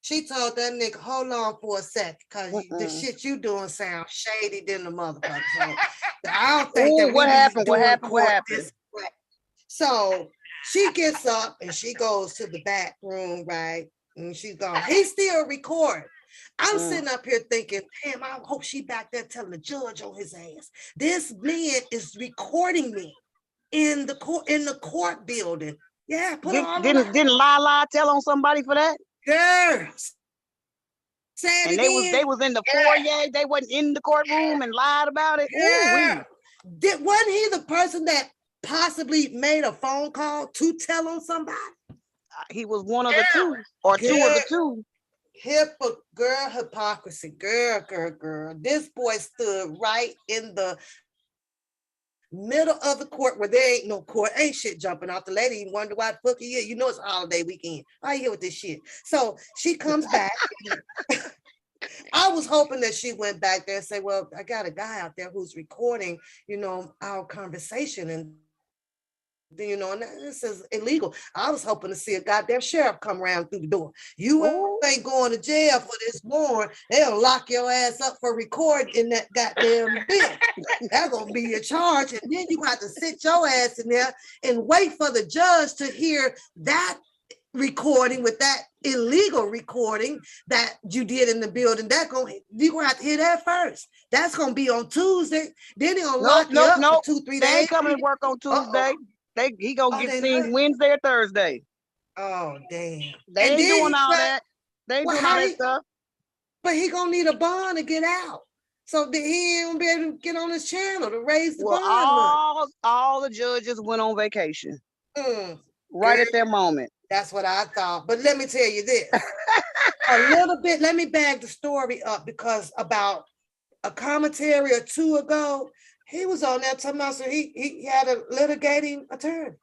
She told that nigga, hold on for a second, because the shit you doing sounds shady than the motherfucker. So, I don't think that what happened? What happened? So she gets up and she goes to the back room, right? And she's gone. He's still recording. I'm sitting up here thinking, damn, I hope she back there telling the judge on his ass. This man is recording me in the court building. Yeah, didn't Lala tell on somebody for that? Girls. And they was in the foyer. They wasn't in the courtroom and lied about it. Yeah. Wasn't he the person that possibly made a phone call to tell on somebody? He was one of the two, or two of the two. Hypocrisy. Girl. This boy stood right in the middle of the court where there ain't no court, ain't shit jumping off. The lady even wonder why the fuck he is. It's holiday weekend. I here with this shit. So she comes back. I was hoping that she went back there and say, well, I got a guy out there who's recording, our conversation, and and this is illegal. I was hoping to see a goddamn sheriff come around through the door. You ain't going to jail for this warrant. They'll lock your ass up for recording in that goddamn bill. That's gonna be your charge, and then you have to sit your ass in there and wait for the judge to hear that recording with that illegal recording that you did in the building. You're gonna have to hear that first. That's gonna be on Tuesday. Then they're gonna lock you up for 2-3 days. They ain't coming to work on Tuesday. He gonna get seen Wednesday or Thursday. Oh damn! They ain't doing all that. They ain't doing all that stuff. But he gonna need a bond to get out. So he ain't gonna be able to get on his channel to raise the bond. All the judges went on vacation. Right at that moment. That's what I thought. But let me tell you this. A little bit, let me bag the story up, because about a commentary or two ago, he was on there talking about, so he had a litigating attorney.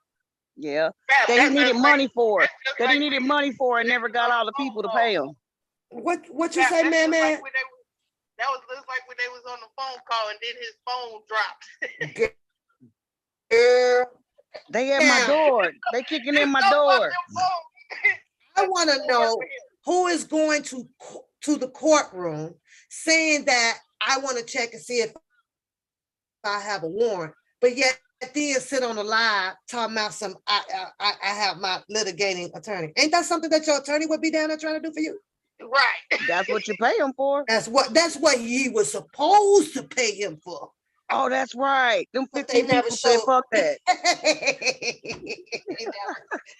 Yeah. That he needed money for. That he needed money for and never got all the people to pay him. What you say, man? That was just like when they was on the phone call and then his phone dropped. Girl. They at my door. They kicking in my door. I want to know who is going to the courtroom saying that I want to check and see if I have a warrant, but yet then sit on the live talking about I have my litigating attorney. Ain't that something that your attorney would be down there trying to do for you? Right. That's what you pay him for. That's what he was supposed to pay him for. Oh, that's right. Them 15 people said fuck that.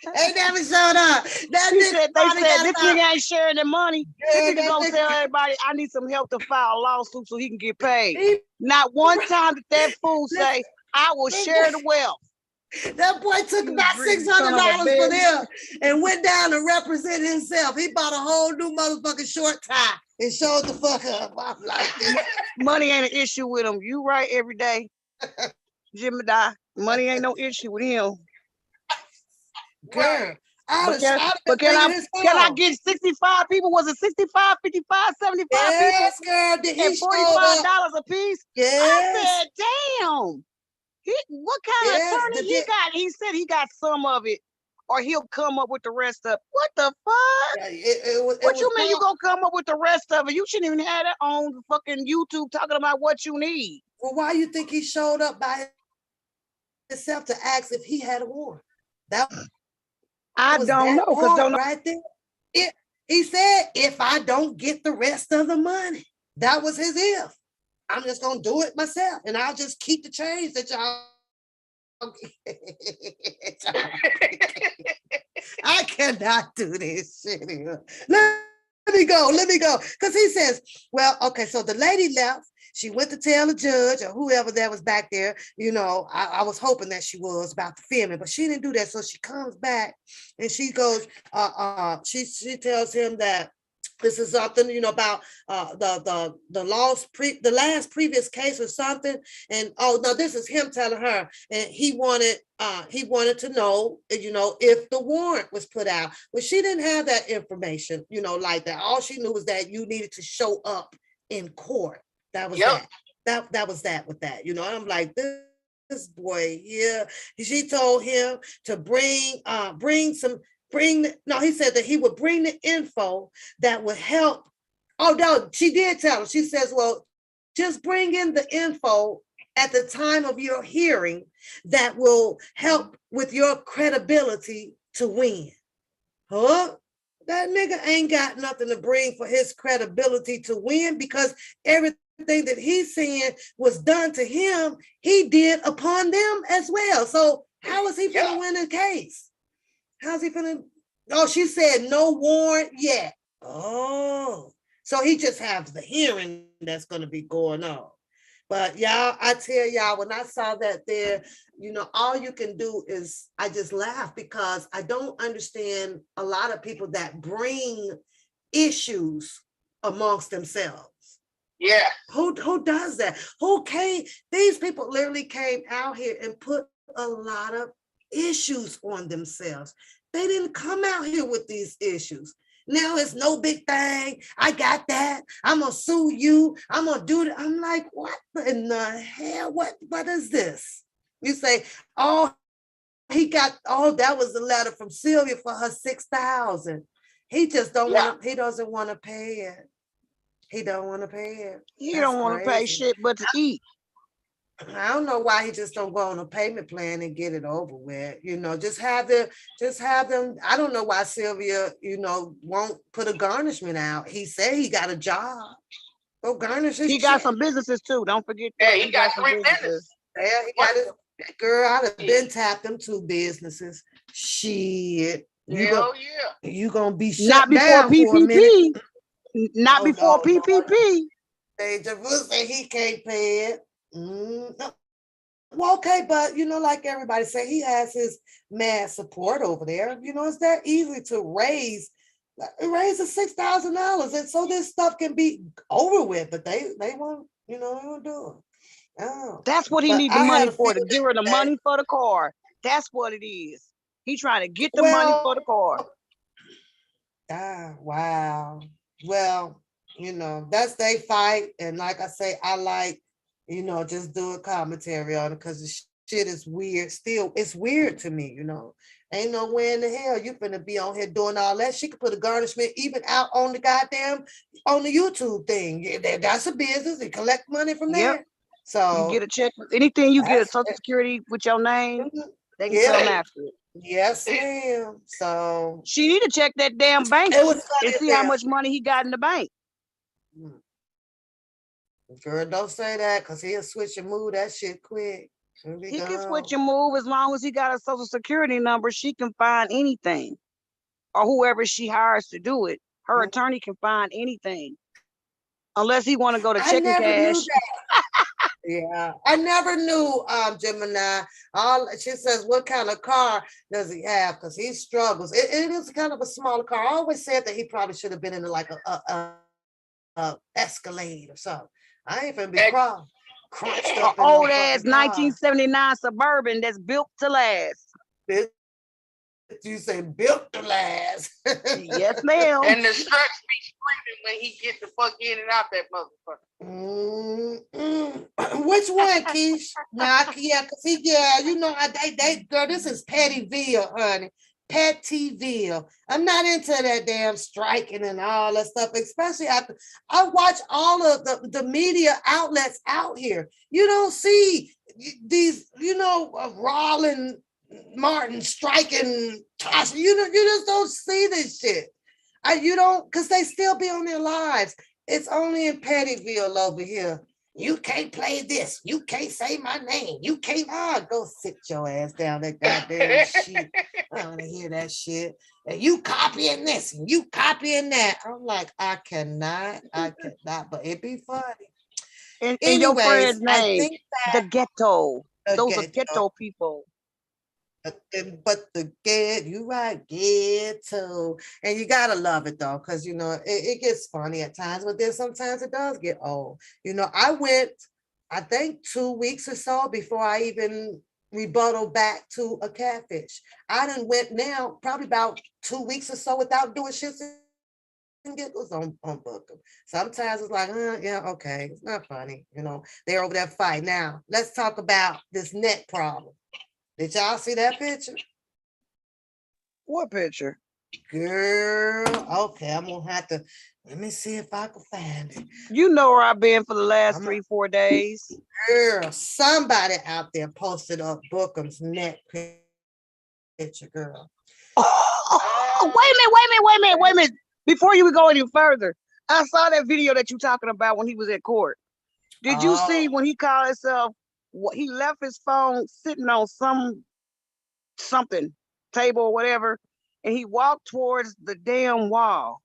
They never showed up. They said this nigga ain't sharing the money. This nigga gonna tell everybody I need some help to file a lawsuit so he can get paid. Not one time did that fool say I will share the wealth. That boy took about $600 for them and went down to represent himself. He bought a whole new motherfucking short tie and showed the fuck up. I'm like, money ain't an issue with him. You right every day. Jimmy die. Money ain't no issue with him. Girl. Can I get 65 people? Was it 65, 55, 75 yes, people? Girl, did he and $45 a piece? Yes. I said, damn. What kind of attorney he got? He said he got some of it, or he'll come up with the rest of it. What the fuck? What you mean you gonna come up with the rest of it? You shouldn't even have that on fucking YouTube talking about what you need. Well, why you think he showed up by himself to ask if he had a warrant? I don't know, because don't know. Right there. He said, if I don't get the rest of the money, that was his if. I'm just gonna do it myself, and I'll just keep the change that y'all. I cannot do this shit here. Let me go. Because he says, well, okay, so the lady left. She went to tell the judge or whoever that was back there. I was hoping that she was about the filming, but she didn't do that. So she comes back and she goes, she tells him that this is something, about the last previous case or something. And oh no, this is him telling her, and he wanted to know, if the warrant was put out. Well, she didn't have that information, like that. All she knew was that you needed to show up in court. That was that was that with that. I'm like, this boy here. She told him to bring no, he said that he would bring the info that would help. Oh, no, she did tell him. She says, well, just bring in the info at the time of your hearing that will help with your credibility to win. Huh? That nigga ain't got nothing to bring for his credibility to win, because everything that he's saying was done to him, he did upon them as well. So how is he gonna win the case? How's he gonna? Oh, she said no warrant yet. Oh, so he just has the hearing that's gonna be going on. But y'all, I tell y'all, when I saw that there, all you can do is, I just laugh, because I don't understand a lot of people that bring issues amongst themselves. Yeah. Who does that? Who came? These people literally came out here and put a lot of issues on themselves. They didn't come out here with these issues. Now it's no big thing. I got that. I'm gonna sue you. I'm gonna do that. I'm like, what in the hell? What is this? You say, oh, that was the letter from Sylvia for her $6,000. He just don't want to, he doesn't want to pay it. He don't want to pay it. He don't want to pay shit but to eat. I don't know why he just don't go on a payment plan and get it over with. Just have them. I don't know why Sylvia, won't put a garnishment out. He said he got a job. Go garnish his check. Got some businesses too. Don't forget. Yeah, he got 3 businesses. Yeah, he got his girl. I'd have been tapped them 2 businesses. Shit. You gonna be shut down for a minute. Not before PPP. They just say he can't pay it. Well, okay, but like everybody say, he has his mad support over there. It's that easy to raise the $6,000, and so this stuff can be over with. But they won't, they won't do it. Oh. That's what he needs the money for, to give her the money for the car. That's what it is. He trying to get the money for the car. Wow. Well, that's their fight, and like I say, I like. Just do a commentary on it, because the shit is weird. Still, it's weird to me, Ain't no way in the hell you finna be on here doing all that. She could put a garnishment even out on the YouTube thing. Yeah, that's a business. They collect money from there. Yep. So you get a check. Anything you get a Social Security with your name, they can come after it. Yes, ma'am. So she need to check that damn bank and see how much money he got in the bank. Girl, don't say that, because he'll switch and move that shit quick. He can switch and move as long as he got a Social Security number. She can find anything, or whoever she hires to do it. Her attorney can find anything, unless he want to go to checking cash. Yeah, I never knew Gemini. She says, what kind of car does he have? Because he struggles. It is kind of a smaller car. I always said that he probably should have been in like a Escalade or something. I ain't finna be crunched up. Old ass 1979 Suburban that's built to last. You say built to last. Yes, ma'am. And the struts be screaming when he get the fuck in and out that motherfucker. Which one, Keish? Because girl, this is Pettyville, honey. Pettyville. I'm not into that damn striking and all that stuff, especially after I watch all of the media outlets out here. You don't see these, Rollin Martin striking Tasha. You just don't see this shit. You don't, because they still be on their lives. It's only in Pettyville over here. You can't play this. You can't say my name. You can't. Go sit your ass down, that goddamn shit. I don't want to hear that shit. And you copying this and you copying that. I'm like, I cannot. But it'd be funny. And your friend's name, the ghetto. Those are ghetto people. But the you right, ghetto. And you gotta love it though, because you know it gets funny at times, but then sometimes it does get old. You know, I went, I think 2 weeks or so before I even rebuttal back to a catfish. I done went now probably about 2 weeks or so without doing shits and giggles on Booker. Sometimes it's like, yeah, okay, it's not funny. You know, they're over there fighting. Now let's talk about this neck problem. Did y'all see that picture? What picture? Girl, okay, I'm gonna have to, let me see if I can find it. You know where I've been for the last 3-4 days. Girl, somebody out there posted up Bookham's neck picture, girl. Wait a minute. Before you go any further, I saw that video that you're talking about when he was at court. Did you see when he called himself, he left his phone sitting on something, table or whatever, and he walked towards the damn wall?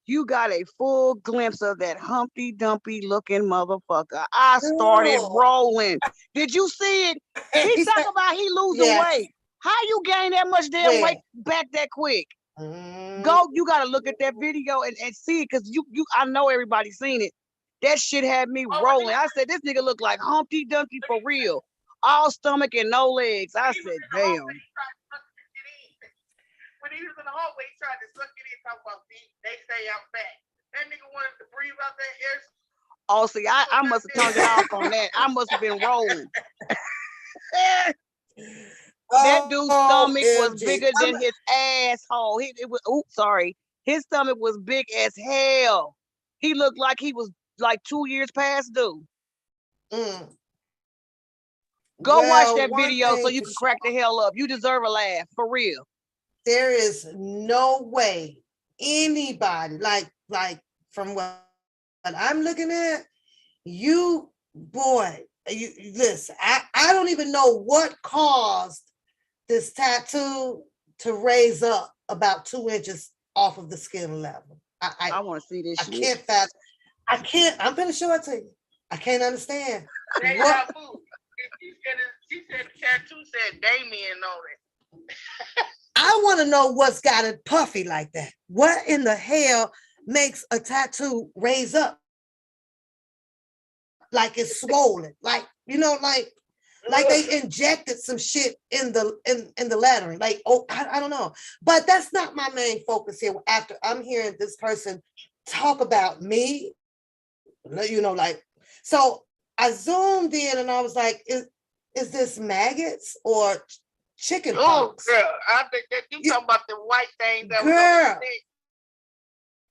You got a full glimpse of that Humpty Dumpty looking motherfucker. I started rolling. Did you see it? He talking about he losing weight. How you gain that much damn weight back that quick? Go, you gotta look at that video and see it, because I know everybody's seen it. That shit had me rolling. I said, this nigga look like Humpty Dumpty for real. All stomach and no legs. I said, damn. When he was in the hallway, he tried to suck it in, talk about they say I'm fat. That nigga wanted to breathe out that air. Oh, see, I must have turned it off on that. I must have been rolling. That dude's stomach was bigger than his asshole. His stomach was big as hell. He looked like he was like 2 years past due. Go watch that video so you can crack the hell up. You deserve a laugh, for real. There is no way anybody, like from what I'm looking at, you listen, I don't even know what caused this tattoo to raise up about 2 inches off of the skin level. I want to see this shit. I can't, I'm gonna show it to you. I can't understand. She said the tattoo said Damien on it. I want to know what's got it puffy like that. What in the hell makes a tattoo raise up like it's swollen? Like, you know, like they injected some shit in the lettering. Like, I don't know. But that's not my main focus here. After I'm hearing this person talk about me, you know, like, so I zoomed in and I was like, is this maggots or chicken pox? Oh, girl, I think that you talking about the white thing that girl, was on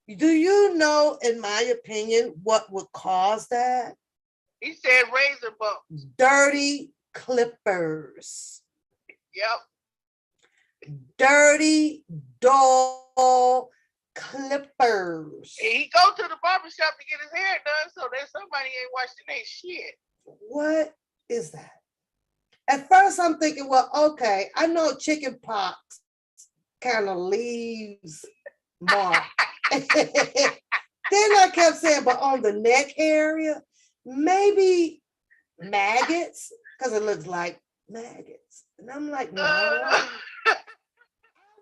the do you know, in my opinion, what would cause that? He said razor bumps. Dirty clippers. Yep. Dirty dull clippers. He go to the barber shop to get his hair done, so there's somebody ain't washing their shit. What is that? At first I'm thinking, well, okay, I know chicken pox kind of leaves mark. Then I kept saying, but on the neck area, maybe maggots, because it looks like maggots. And I'm like, no. I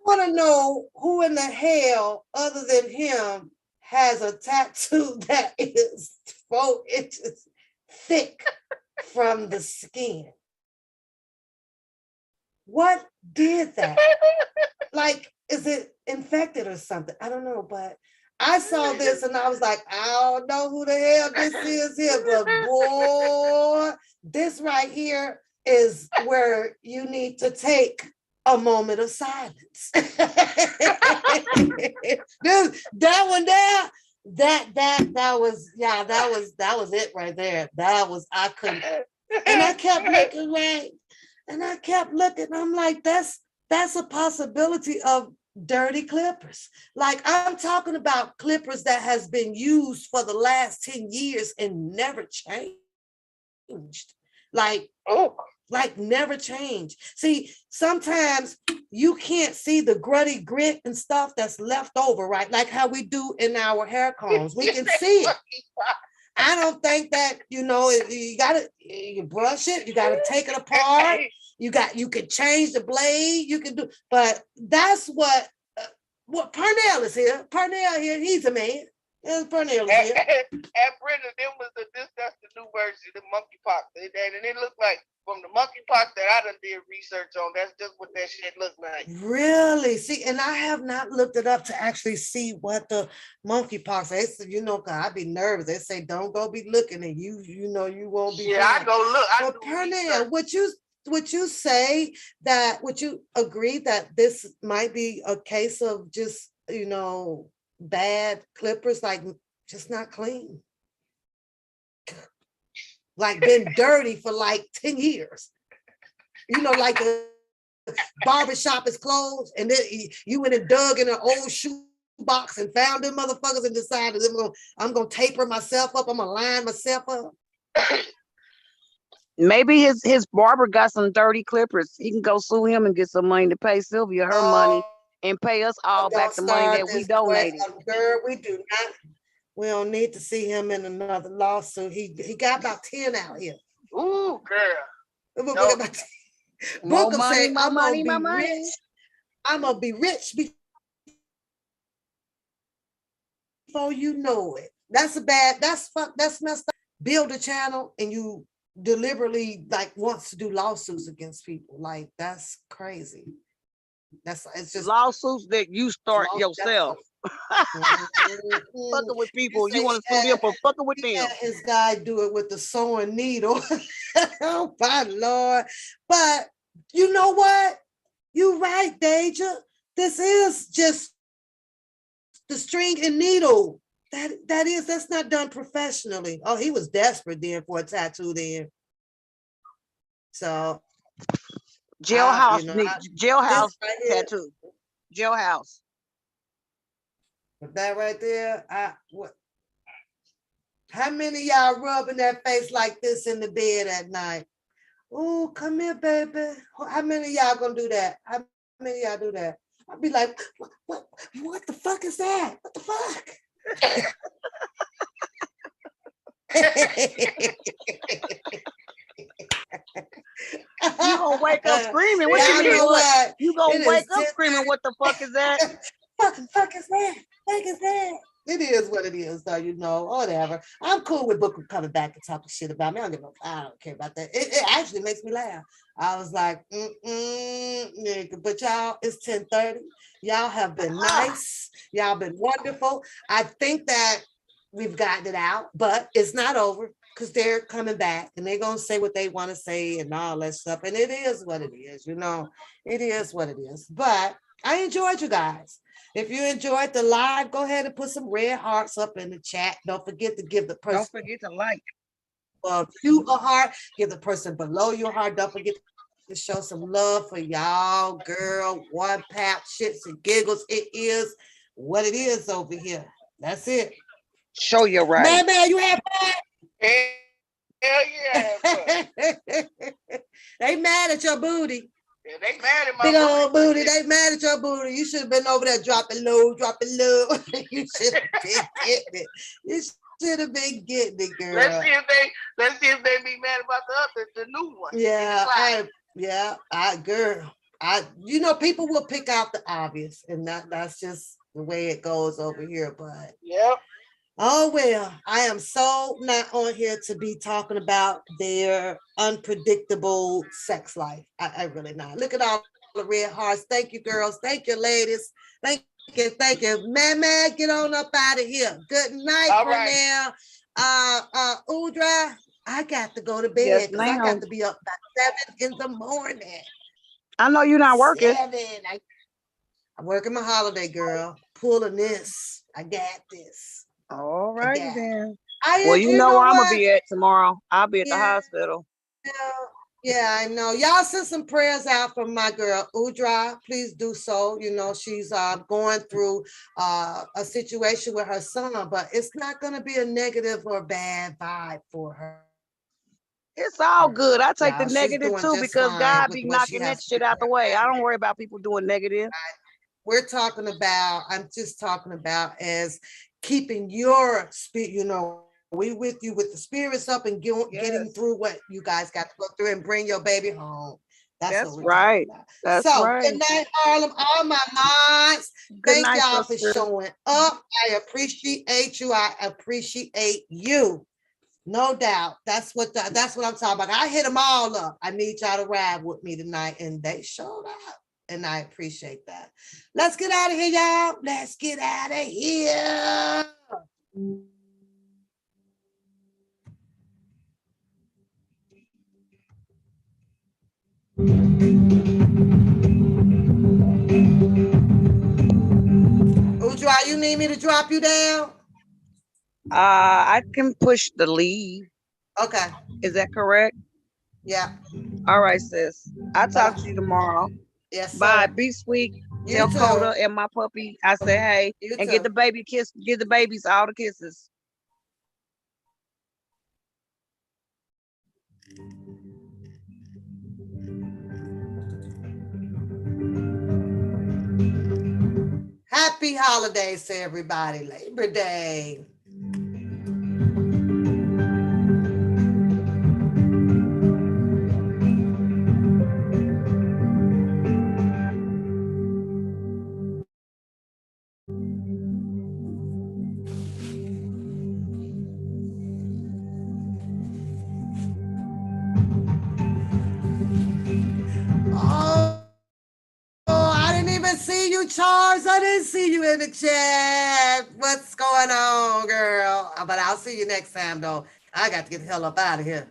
want to know who in the hell, other than him, has a tattoo that is 4 inches thick from the skin. What did that? Like, is it infected or something? I don't know, but I saw this and I was like, I don't know who the hell this is here, but boy, this right here is where you need to take a moment of silence. Dude, that one there, that was it right there. I couldn't. And I kept looking right. And I kept looking, I'm like, that's a possibility of dirty clippers. Like, I'm talking about clippers that has been used for the last 10 years and never changed. Like never changed. See, sometimes you can't see the grutty grit and stuff that's left over, right? Like how we do in our hair combs. We can see it. I don't think that, you know, you brush it, you gotta take it apart, You could change the blade. You can do, but that's what Parnell is here. Parnell here. He's a man. Parnell is here. At Brenda, that's the new version, the monkeypox, and it looked like from the monkeypox that I done did research on. That's just what that shit looks like. Really? See, and I have not looked it up to actually see what the monkeypox is. You know, cause I'd be nervous. They say don't go be looking, and you know you won't be. Yeah, I go look. But Parnell, would you say that? Would you agree that this might be a case of just bad clippers, like just not clean, like been dirty for like 10 years? Like the barbershop is closed, and then you went and dug in an old shoe box and found them motherfuckers and decided I'm gonna taper myself up. I'm gonna line myself up. Maybe his barber got some dirty clippers. He can go sue him and get some money to pay Sylvia her money and pay us all back the money that we donated. Girl, we don't need to see him in another lawsuit. He got about 10 out here. Ooh, girl. Booker said, I'm gonna be rich before you know it. That's messed up. Build a channel and you deliberately wants to do lawsuits against people. Like, that's crazy. It's just lawsuits that you start yourself. Fucking with people. You want to sue them for fucking with them. His guy do it with the sewing needle. Oh my Lord. But you know what? You're right, Deja. This is just the string and needle. That's not done professionally. Oh, he was desperate then for a tattoo then. So jailhouse tattoo. Jailhouse. That right there. How many of y'all rubbing that face like this in the bed at night? Oh, come here, baby. How many of y'all gonna do that? How many of y'all do that? I'll be like, what the fuck is that? What the fuck? You gonna wake up screaming? What you mean? What? You gonna wake up screaming? What the fuck is that? Fuck is that? Fuck is that? It is what it is, though. Whatever. I'm cool with Booker coming back and talking shit about me. I don't care about that. It actually makes me laugh. I was like, nigga. But y'all, it's 10:30. Y'all have been nice. Y'all been wonderful. I think that we've gotten it out, but it's not over because they're coming back and they're gonna say what they want to say and all that stuff. And it is what it is, It is what it is. But I enjoyed you guys. If you enjoyed the live, go ahead and put some red hearts up in the chat. Don't forget to give the person. Don't forget to like. You a heart. Give the person below your heart. Don't forget to show some love for y'all, girl. One pap, shits and giggles. It is what it is over here. That's it. Show your right. Man, you have fun. Hell yeah. They mad at your booty. Yeah, they mad at my big old booty. They mad at your booty. You should have been over there dropping low. You should have been getting it. You should have been getting it, girl. Let's see if they be mad about the new one. Girl. People will pick out the obvious, and that's just the way it goes over here. But yep. Oh, well, I am so not on here to be talking about their unpredictable sex life. I really not. Look at all the red hearts. Thank you, girls. Thank you, ladies. Thank you. Thank you. Man, get on up out of here. Good night for now. Udra, I got to go to bed because I got to be up by 7 in the morning. I know you're not working. I'm working my holiday, girl. Pulling this. I got this. All right, then. Well, you know where I'm going to be at tomorrow. I'll be at the hospital. Yeah, I know. Y'all send some prayers out for my girl, Udra. Please do so. She's going through a situation with her son, but it's not going to be a negative or bad vibe for her. It's all good. I take the negative too because God be knocking that shit out the way. I don't worry about people doing negative. I'm just talking about as keeping your spirit, we with you with the spirits up and getting through what you guys got to go through and bring your baby home. That's what we're right. talking about. That's So right. good night, Harlem. All my mods. Good Thank night, y'all for sister. showing up. I appreciate you. I appreciate you. No doubt. That's what I'm talking about. I hit them all up. I need y'all to ride with me tonight. And they showed up. And I appreciate that. Let's get out of here, y'all. Let's get out of here. Udra, you need me to drop you down? I can push the leave. Okay. Is that correct? Yeah. All right, sis. I'll talk to you tomorrow. Yes, sir. Bye. Be sweet. You Tell too. Coda and my puppy I say hey. You and too. get the baby kiss. Give the babies all the kisses. Happy holidays to everybody. Labor Day. Oh, I didn't even see you, Charles. I didn't see you in the chat. What's going on, girl? But I'll see you next time, though. I got to get the hell up out of here.